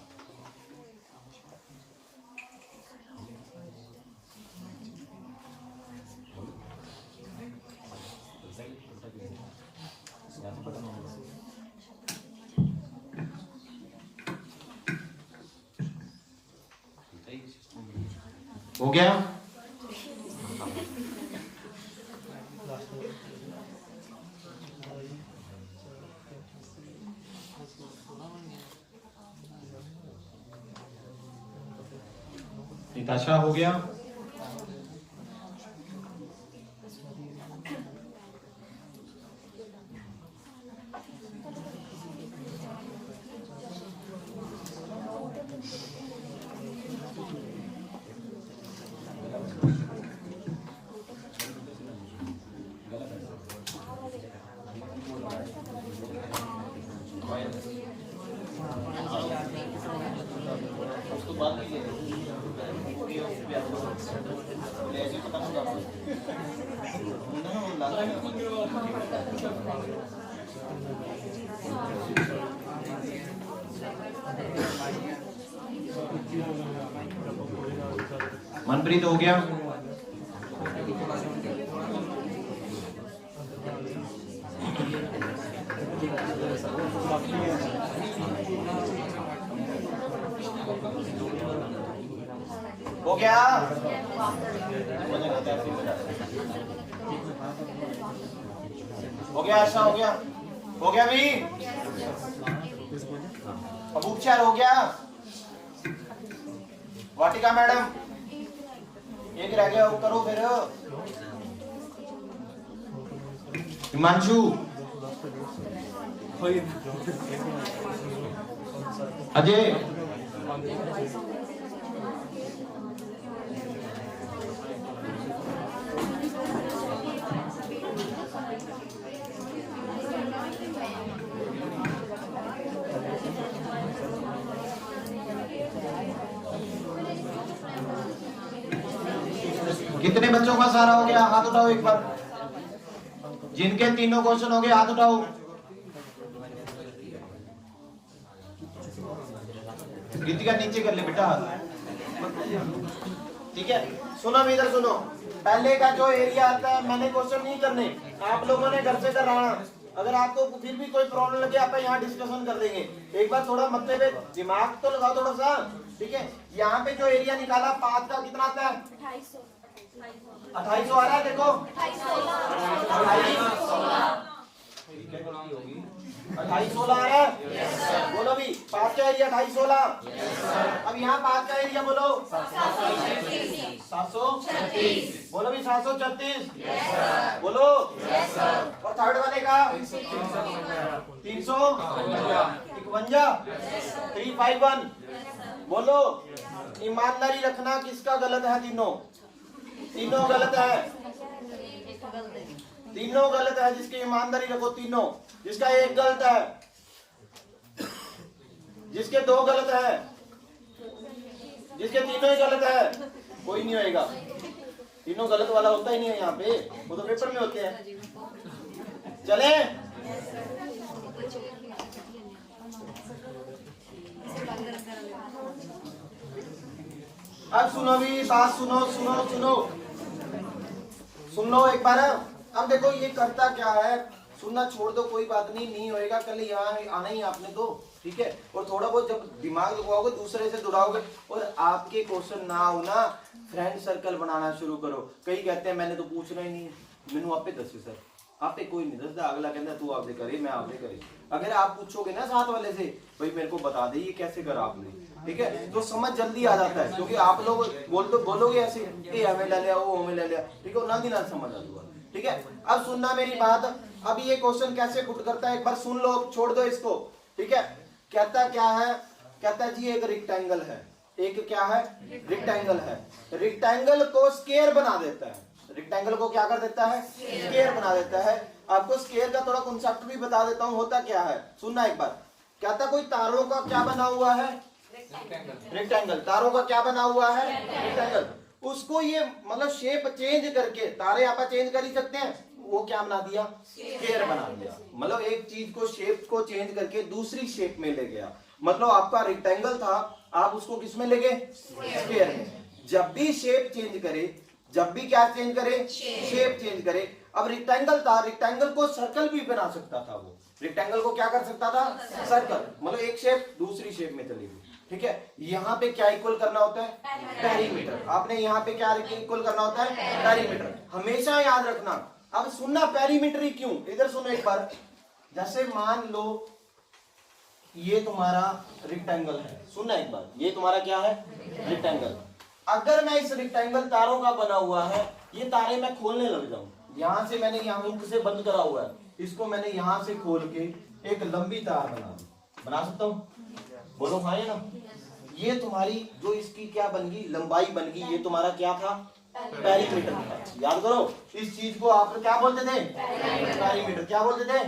हो गया? निताशा? हो गया? उसको बाद में ले ऐसे पता होगा ना। मनप्रीत हो गया। हो गया। हो गया ऐसा हो गया। हो गया भी। उपचार हो गया। वाटिका मैडम एक रह गया, वो करो फिर। हिमांशु, अजय, कितने बच्चों का सारा हो गया? हाथ उठाओ एक बार। जिनके तीनों क्वेश्चन हो गए हाथ उठाओ। गीतिका नीचे कर ले बेटा हाथ, ठीक है। सुनो इधर सुनो, पहले का जो एरिया आता है मैंने क्वेश्चन नहीं करने, आप लोगों ने घर से कराना। अगर आपको फिर भी कोई प्रॉब्लम लगे आप यहाँ डिस्कशन कर देंगे। एक बार थोड़ा मत्थे पे दिमाग तो लगाओ थोड़ा सा, ठीक है। यहाँ पे जो एरिया निकाला पाथ का कितना आता है? 2800 आ रहा है, देखो 2816 आ रहा है। बोलो भी पाथ का एरिया 2816। अब यहाँ पाथ का एरिया बोलो 736। बोलो भी 736। बोलो। और थर्ड वाले का 351। बोलो। ईमानदारी रखना, किसका गलत है? तीनों गलत है। तीनों गलत है। जिसकी ईमानदारी रखो तीनों। जिसका एक गलत है, जिसके दो गलत है, जिसके तीनों ही गलत है, कोई नहीं होएगा। तीनों गलत वाला होता ही नहीं है यहाँ पे, वो तो पेपर में होते हैं। चले अब सुनो भी, बात सुनो सुनो सुनो सुन लो एक बार। अब देखो ये करता क्या है, सुनना छोड़ दो, कोई बात नहीं, नहीं होएगा कल यहाँ आना ही आपने तो, ठीक है। और थोड़ा बहुत जब दिमाग लगाओगे दूसरे से जुड़ाओगे और आपके क्वेश्चन ना हो ना, फ्रेंड सर्कल बनाना शुरू करो। कई कहते हैं मैंने तो पूछना ही नहीं है, मैनू आपे दसो सर, आपे कोई नहीं दसदा, अगला कहता तू आपसे करे मैं आपसे करे। अगर आप पूछोगे ना साथ वाले से भाई मेरे को बता दे ये कैसे करा आपने, ठीक है, तो समझ जल्दी आ जाता है। क्योंकि आप लोग बोलोगे ऐसे ये हमें ले लिया वो हमें ले लिया, ठीक है, ना दिन समझ आ जाएगा, ठीक है। अब सुनना मेरी बात, अब ये क्वेश्चन कैसे पुट करता है एक बार सुन लो, छोड़ दो इसको, ठीक है। कहता क्या है, कहता है जी एक रेक्टेंगल है, एक क्या है, रेक्टेंगल है। रेक्टेंगल को स्क्वायर बना देता है। रेक्टेंगल को क्या कर देता है, स्क्वायर बना देता है। आपको स्क्वायर का थोड़ा कॉन्सेप्ट भी बता देता हूँ, होता क्या है सुनना एक बार। कहता कोई तारों का क्या बना हुआ है, रेक्टेंगल। तारों का क्या बना हुआ है, रेक्टेंगल। उसको ये मतलब शेप चेंज करके, तारे आप चेंज कर ही सकते हैं, वो क्या बना दिया, स्क्वायर बना दिया। मतलब एक चीज को शेप को चेंज करके दूसरी शेप में ले गया। मतलब आपका रेक्टेंगल था, आप उसको किस में ले गए, स्क्वायर में। जब भी शेप चेंज करे, जब भी क्या चेंज करे, शेप चेंज करे। अब रेक्टेंगल था, रेक्टेंगल को सर्कल भी बना सकता था। वो रेक्टेंगल को क्या कर सकता था, सर्कल। मतलब एक शेप दूसरी शेप में चली गई, ठीक है। यहाँ पे क्या इक्वल करना होता है, पेरीमीटर। आपने यहाँ पे क्या इक्वल करना होता है, पेरीमीटर। हमेशा याद रखना। अब सुनना पेरीमीटर ही क्यों, इधर सुनो एक बार। जैसे मान लो ये तुम्हारा रेक्टेंगल है, सुनना एक बार, ये तुम्हारा क्या है, रेक्टेंगल। अगर मैं इस रेक्टेंगल तारों का बना हुआ है, ये तारे मैं खोलने लग जाऊं, यहाँ से मैंने यहाँ हुक से बंद करा हुआ है, इसको मैंने यहाँ से खोल के एक लंबी तार बना सकता हूँ, बोलो हाँ या ना। ये तुम्हारी जो इसकी क्या बन गई, लंबाई बन गई। ये तुम्हारा क्या था, पेरीमीटर था। याद करो इस चीज को आप क्या बोलते थे, पेरीमीटर। क्या बोलते थे,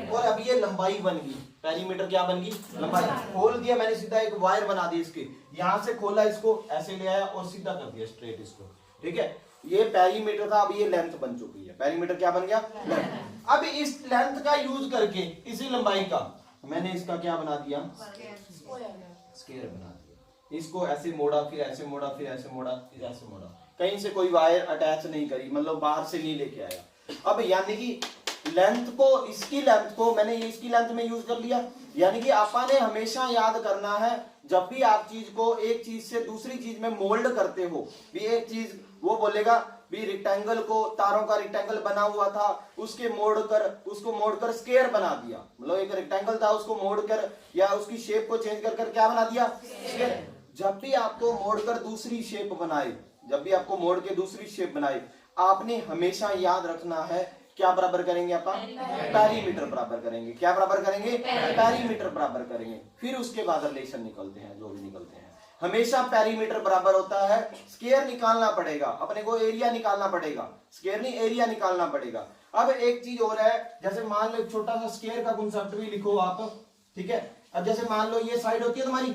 और अब ये लंबाई बन गई, पेरीमीटर क्या बन गई, लंबाई। खोल दिया मैंने, सीधा एक वायर बना दी इसके, यहाँ से खोला, इसको ऐसे ले आया और सीधा कर दिया स्ट्रेट इसको, ठीक है। ये पेरीमीटर था, अब ये लेंथ बन चुकी है। पेरीमीटर क्या बन गया, लेंथ। अब इस लेंथ का यूज करके, इसी लंबाई का मैंने इसका क्या बना दिया, स्क्वायर बना दिया। इसको ऐसे मोड़ा, फिर ऐसे मोड़ा, फिर ऐसे मोड़ा, फिर ऐसे मोड़ा, कहीं से कोई वायर अटैच नहीं करी, मतलब बाहर से नहीं लेके आया। अब यानी कि लेंथ को, इसकी लेंथ को मैंने ये इसकी लेंथ में यूज कर लिया। यानी कि आपा ने हमेशा याद करना है, जब भी आप चीज को एक चीज से दूसरी चीज में मोल्ड करते हो, भी एक चीज वो बोलेगा भी रेक्टेंगल को, तारों का रेक्टेंगल बना हुआ था, उसको मोड़कर स्क्वायर बना दिया, मतलब एक रेक्टेंगल था उसको मोड़कर या उसकी शेप को चेंज कर क्या बना दिया, स्क्वायर। जब भी आपको मोड़कर दूसरी शेप बनाए, जब भी आपको मोड़ के दूसरी शेप बनाए, आपने हमेशा याद रखना है क्या बराबर करेंगे आप, पेरीमीटर बराबर करेंगे। क्या बराबर करेंगे, पेरीमीटर बराबर करेंगे। फिर उसके बाद रिलेशन निकलते हैं, जो भी निकलते हैं, हमेशा पेरीमीटर बराबर होता है। स्क्वायर निकालना पड़ेगा, अपने को एरिया निकालना पड़ेगा, स्क्वायर नहीं एरिया निकालना पड़ेगा। अब एक चीज और है, जैसे मान लो छोटा सा स्क्वायर का कांसेप्ट भी लिखो आप, ठीक है। अब जैसे मान लो ये साइड होती है तुम्हारी,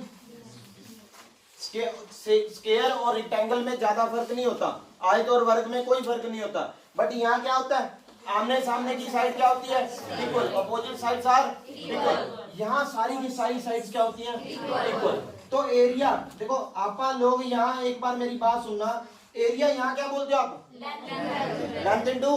स्क्वायर और रेक्टेंगल में ज्यादा फर्क नहीं होता, आयत और वर्ग में कोई फर्क नहीं होता, बट यहाँ क्या होता है, आमने सामने की साइड क्या होती है, equal, opposite sides are equal. यहाँ सारी की सारी साइड्स क्या होती हैं, इक्वल। तो एरिया देखो, आपा लोग यहाँ एक बार मेरी बात सुनना, एरिया यहाँ क्या बोलते हो आप, लेंथ इनटू,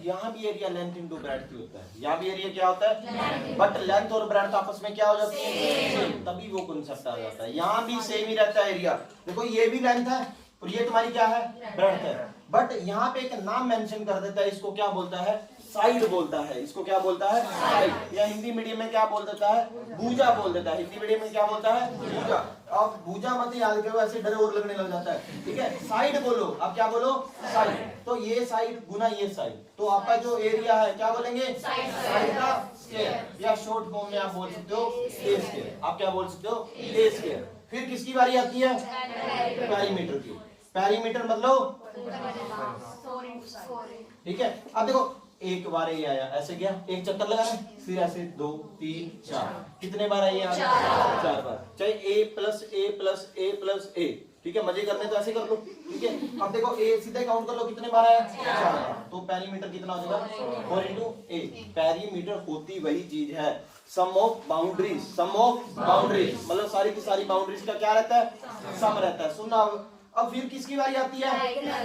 यहाँ भी एरिया लेंथ इनटू ब्रेड्थ ही होता है, यहाँ भी एरिया क्या होता है, बट लेंथ और ब्रेड्थ आपस में क्या हो जाती है, तभी वो कॉन्सेप्ट आ जाता है। यहाँ भी सेम ही रहता है एरिया, देखो ये भी लेंथ है और ये तुम्हारी क्या है, ब्रेड्थ है, बट यहाँ पे एक नाम मेंशन कर देता है, इसको क्या बोलता है, साइड बोलता है, इसको क्या बोलता है, साइड, या हिंदी मीडियम में क्या बोल देता है, भुजा बोल देता है, हिंदी मीडियम में क्या बोलता है, भुजा। अब भुजा मत याद करो, ऐसे डर और लगने लग जाता है, ठीक है। साइड बोलो, अब क्या बोलो, साइड। तो ये साइड गुना ये साइड, तो आपका जो एरिया है क्या बोलेंगे, साइड का स्क्वायर, या शॉर्ट फॉर्म में आप बोल सकते हो ए स्क्वायर। आप क्या बोल सकते हो, ए स्क्वायर। फिर किसकी बारी आती है, पेरीमीटर की। पेरीमीटर मतलब, ठीक है। अब देखो एक बार ये आया, ऐसे गया, एक चक्कर लगाना, फिर ऐसे 2 3 4, कितने बार आई है, 4 बार, चाहे a plus a plus a plus a, ठीक है। मजे करने तो ऐसे कर लो, ठीक है। अब देखो a सीधे काउंट कर लो, कितने बार आया, 4 बार, तो पेरीमीटर कितना हो जाएगा, 4 इंटू a। पेरीमीटर होती वही चीज है, sum of boundaries, sum of boundaries, मतलब सारी की सारी बाउंड्रीज का क्या रहता है, सम रहता है। सुनना, अब फिर किसकी बारी आती है,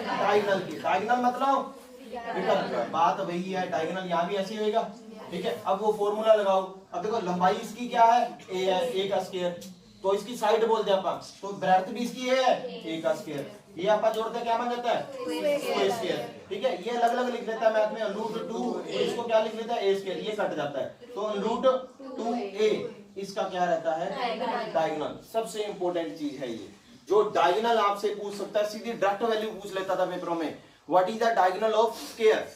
डायगोनल की। डायगोनल मतलब विकल्प, बात वही है, डायगोनल यहाँ भी ऐसे होएगा, ठीक है। अब वो फॉर्मूला लगाओ, अब देखो लंबाई इसकी क्या है, a है, a का स्क्वायर, तो इसकी साइड बोलते हैं अपन, तो ब्रेड्थ भी इसकी a है, a का स्क्वायर, ये अपन जोड़ते क्या बन जाता है, a स्क्वायर, ठीक है। ये अलग अलग लिख लेता है मैथ में, √2, इसको क्या लिख लेता है, a स्क्वायर, ये कट जाता है, तो √2a इसका क्या रहता है, डायगोनल। सबसे इंपॉर्टेंट चीज है ये, जो डायगोनल आपसे पूछ सकता है, सीधी डायरेक्ट वैल्यू पूछ लेता था पेपरों में, what is the diagonal of square,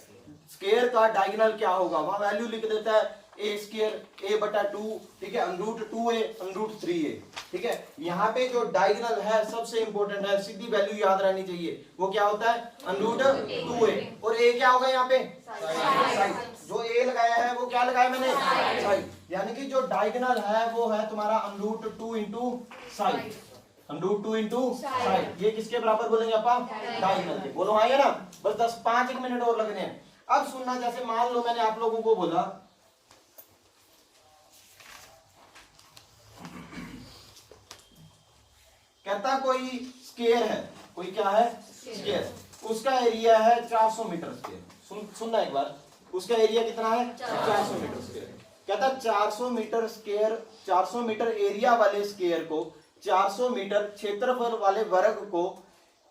square का डायगोनल क्या होगा, वहां वैल्यू लिख देता है a स्क्वायर a/2, ठीक है, √2a √3a, ठीक है। यहाँ पे जो डायगोनल है सबसे इंपॉर्टेंट है, सीधी वैल्यू याद रहनी चाहिए, वो क्या होता है, √2a, और a क्या होगा यहाँ पे, साइड। जो a लगाया है वो क्या लगाया मैंने, साइड, यानी कि जो डायगोनल है वो है तुम्हारा √2 इंटू साइड, √2 इंटू साइड। ये किसके बराबर बोलेंगे आप, डायगोनल के। बोलो आएगा ना, बस 5 मिनट और लगने हैं। अब सुनना, जैसे मान लो मैंने आप लोगों को बोला कहता कोई स्क्वायर है, कोई क्या है, स्क्वायर, उसका एरिया है 400 मीटर स्क्वायर। सुनना एक बार, उसका एरिया कितना है, 400 मीटर स्क्वायर। कहता 400 मीटर स्क्वायर, 400 मीटर एरिया वाले स्क्वायर को, 400 मीटर क्षेत्रफल वाले वर्ग को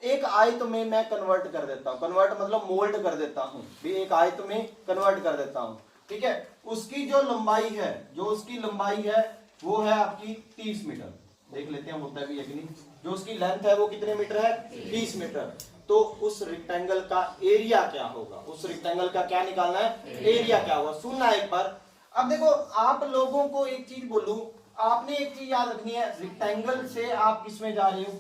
एक आयत में मैं कन्वर्ट कर देता हूं। कन्वर्ट मतलब मोल्ड कर देता हूं, भी एक आयत में कन्वर्ट कर देता हूं, ठीक है। उसकी जो लंबाई है, जो उसकी लंबाई है वो है आपकी 30 मीटर। देख लेते हैं होता भी है कि नहीं। जो उसकी लेंथ है वो कितने मीटर है, 30 मीटर। तो उस रेक्टेंगल का एरिया क्या होगा, उस रेक्टेंगल का क्या निकालना है, एरिया क्या होगा। सुनना एक बार। अब देखो आप लोगों को एक चीज बोलूं, आपने एक चीज याद रखनी है, रेक्टेंगल से आप किस में जा रहे हो,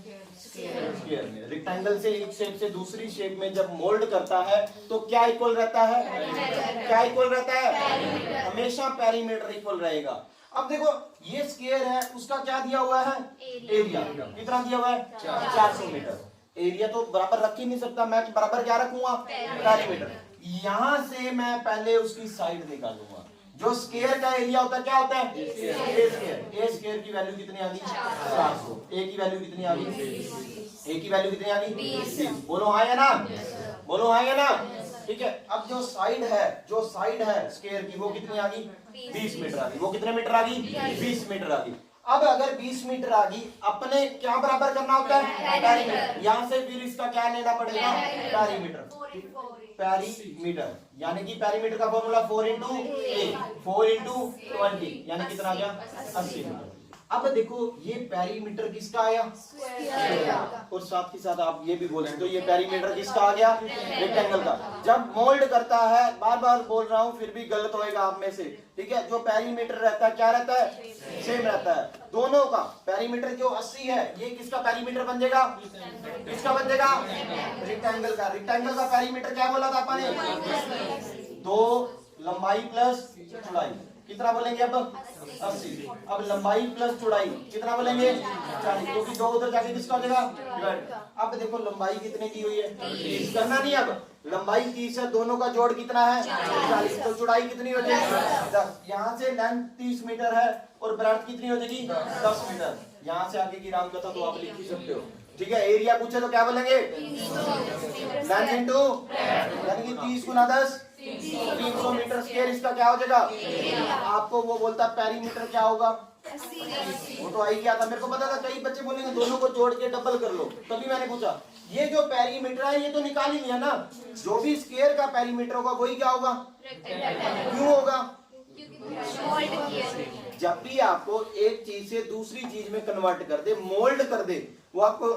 स्क्वायर में। रेक्टेंगल से एक शेप से दूसरी शेप में जब मोल्ड करता है तो क्या इक्वल रहता है, क्या इक्वल रहता है, हमेशा पेरीमीटर इक्वल रहेगा। अब देखो ये स्क्वायर है, उसका क्या दिया हुआ है, एरिया कितना दिया हुआ है, 400 मीटर। एरिया तो बराबर रख ही नहीं सकता, मैं बराबर क्या रखूंगा, पेरीमीटर। यहां से मैं पहले उसकी साइड निकालूंगा। जो स्क्वायर का एरिया होता है क्या होता है? ए स्क्वायर। ए स्क्वायर की वैल्यू कितनी आ गई? 400। ए की वैल्यू कितनी आ गई? ए की वैल्यू कितनी आ गई? 20। बोलो हाँ या ना? बोलो हाँ या ना? ठीक है। अब जो साइड है स्क्वायर की वो कितनी आ गई? 20 मीटर आ गई। वो कितने मीटर आ गई? 20 मीटर आ गई। अब अगर 20 मीटर आ गई, अपने क्या बराबर करना होता है? पेरीमीटर। यहाँ से फिर इसका क्या लेना पड़ेगा? पेरीमीटर। पेरीमीटर यानी कि पेरीमीटर का फॉर्मूला 4 इंटू ए, 4 इंटू 20 यानी कितना आ गया? 80 मीटर। अब देखो ये पेरीमीटर किसका आया? और साथ ही साथ आप ये भी बोलें तो ये पेरीमीटर किसका आ गया? रेक्टेंगल का। जब मोल्ड करता है, बार बार बोल रहा हूं फिर भी गलत होएगा आप में से, ठीक है, जो पेरीमीटर रहता है क्या रहता है? सेम रहता है दोनों का। पेरीमीटर जो 80 है ये किसका पेरीमीटर बन जाएगा? किसका बन जाएगा? रेक्टेंगल का। रेक्टेंगल का पेरीमीटर क्या बोला था अपन ने? 2 लंबाई प्लस चौड़ाई। कितना बोलेंगे अब? 80। अब लंबाई प्लस चौड़ाई कितना बोलेंगे? 40, क्योंकि 2 उधर जाके किसका हो जाएगा? अब देखो लंबाई कितने दी हुई है? 30 करना नहीं। अब लंबाई 30 है, दोनों का जोड़ कितना है? 40। तो चौड़ाई कितनी हो जाएगी? 10। यहाँ से लेंथ 30 मीटर है और ब्रेड्थ कितनी हो जाएगी? 10 मीटर। यहाँ से आगे की रामकथा तो आप लिख ही सकते हो, ठीक है। एरिया पूछे तो क्या बोलेंगे? लेंथ इंटू यानी कि 30 गुना 10 300 मीटर स्क्वायर। इसका क्या हो जाएगा? आपको वो बोलता पेरीमीटर क्या होगा? वो तो आई गया था, मेरे को पता था कई बच्चे बोलेंगे दोनों को जोड़ के डबल कर लो, तभी मैंने पूछा। ये जो पेरीमीटर है ये तो निकाल ही लिया ना। जो भी स्क्वायर का पेरीमीटर होगा वही क्या होगा? क्यों होगा? जब भी आपको एक चीज से दूसरी चीज में कन्वर्ट कर दे, मोल्ड कर दे, वो आपको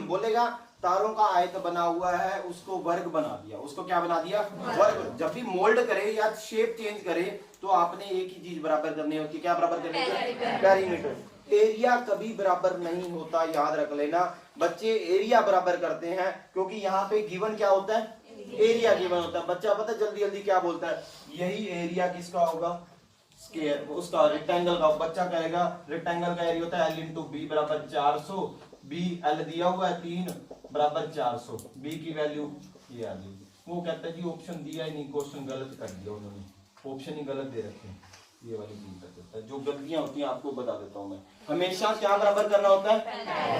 बोलेगा तारों का आयत बना हुआ है, उसको वर्ग बना दिया। उसको क्या बना दिया? वर्ग। जब भी मोल्ड करे या शेप चेंज करे तो आपने एक ही चीज बराबर करनी होती है। क्या बराबर करनी है? पेरीमीटर। एरिया कभी बराबर नहीं होता, याद रख लेना बच्चे। एरिया बराबर करते हैं क्योंकि यहाँ पे गिवन क्या होता है? एरिया गिवन होता है। बच्चा पता जल्दी जल्दी क्या बोलता है? यही एरिया किसका होगा? स्क्वायर, उसका रेक्टेंगल का। बच्चा कहेगा रेक्टेंगल का एरिया होता है L इंटू बी बराबर 400। बी L दिया हुआ है 3 बराबर 400। बी की वैल्यू ये आ गई। वो कहता है जी ऑप्शन दिया ही नहीं, क्वेश्चन गलत कर दिया उन्होंने, ऑप्शन ही गलत दे रखे हैं। ये वाली चीज कर देता है। जो गलतियां होती हैं आपको बता देता हूं मैं। हमेशा क्या बराबर करना होता है?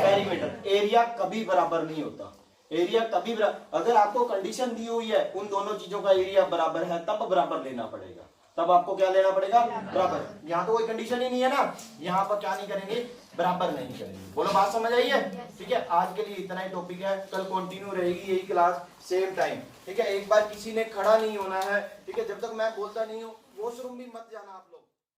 पेरीमीटर। एरिया कभी बराबर नहीं होता। एरिया कभी अगर आपको कंडीशन दी हुई है उन दोनों चीजों का एरिया बराबर है तब बराबर लेना पड़ेगा। तब आपको क्या लेना पड़ेगा? बराबर। यहाँ तो कोई कंडीशन ही नहीं है ना, यहाँ पर क्या नहीं करेंगे? बराबर नहीं करेंगे। बोलो बात समझ आई है? ठीक है, आज के लिए इतना ही टॉपिक है। कल कंटिन्यू रहेगी यही क्लास सेम टाइम, ठीक है। एक बार किसी ने खड़ा नहीं होना है, ठीक है। जब तक मैं बोलता नहीं हूँ वॉशरूम भी मत जाना आप लोग।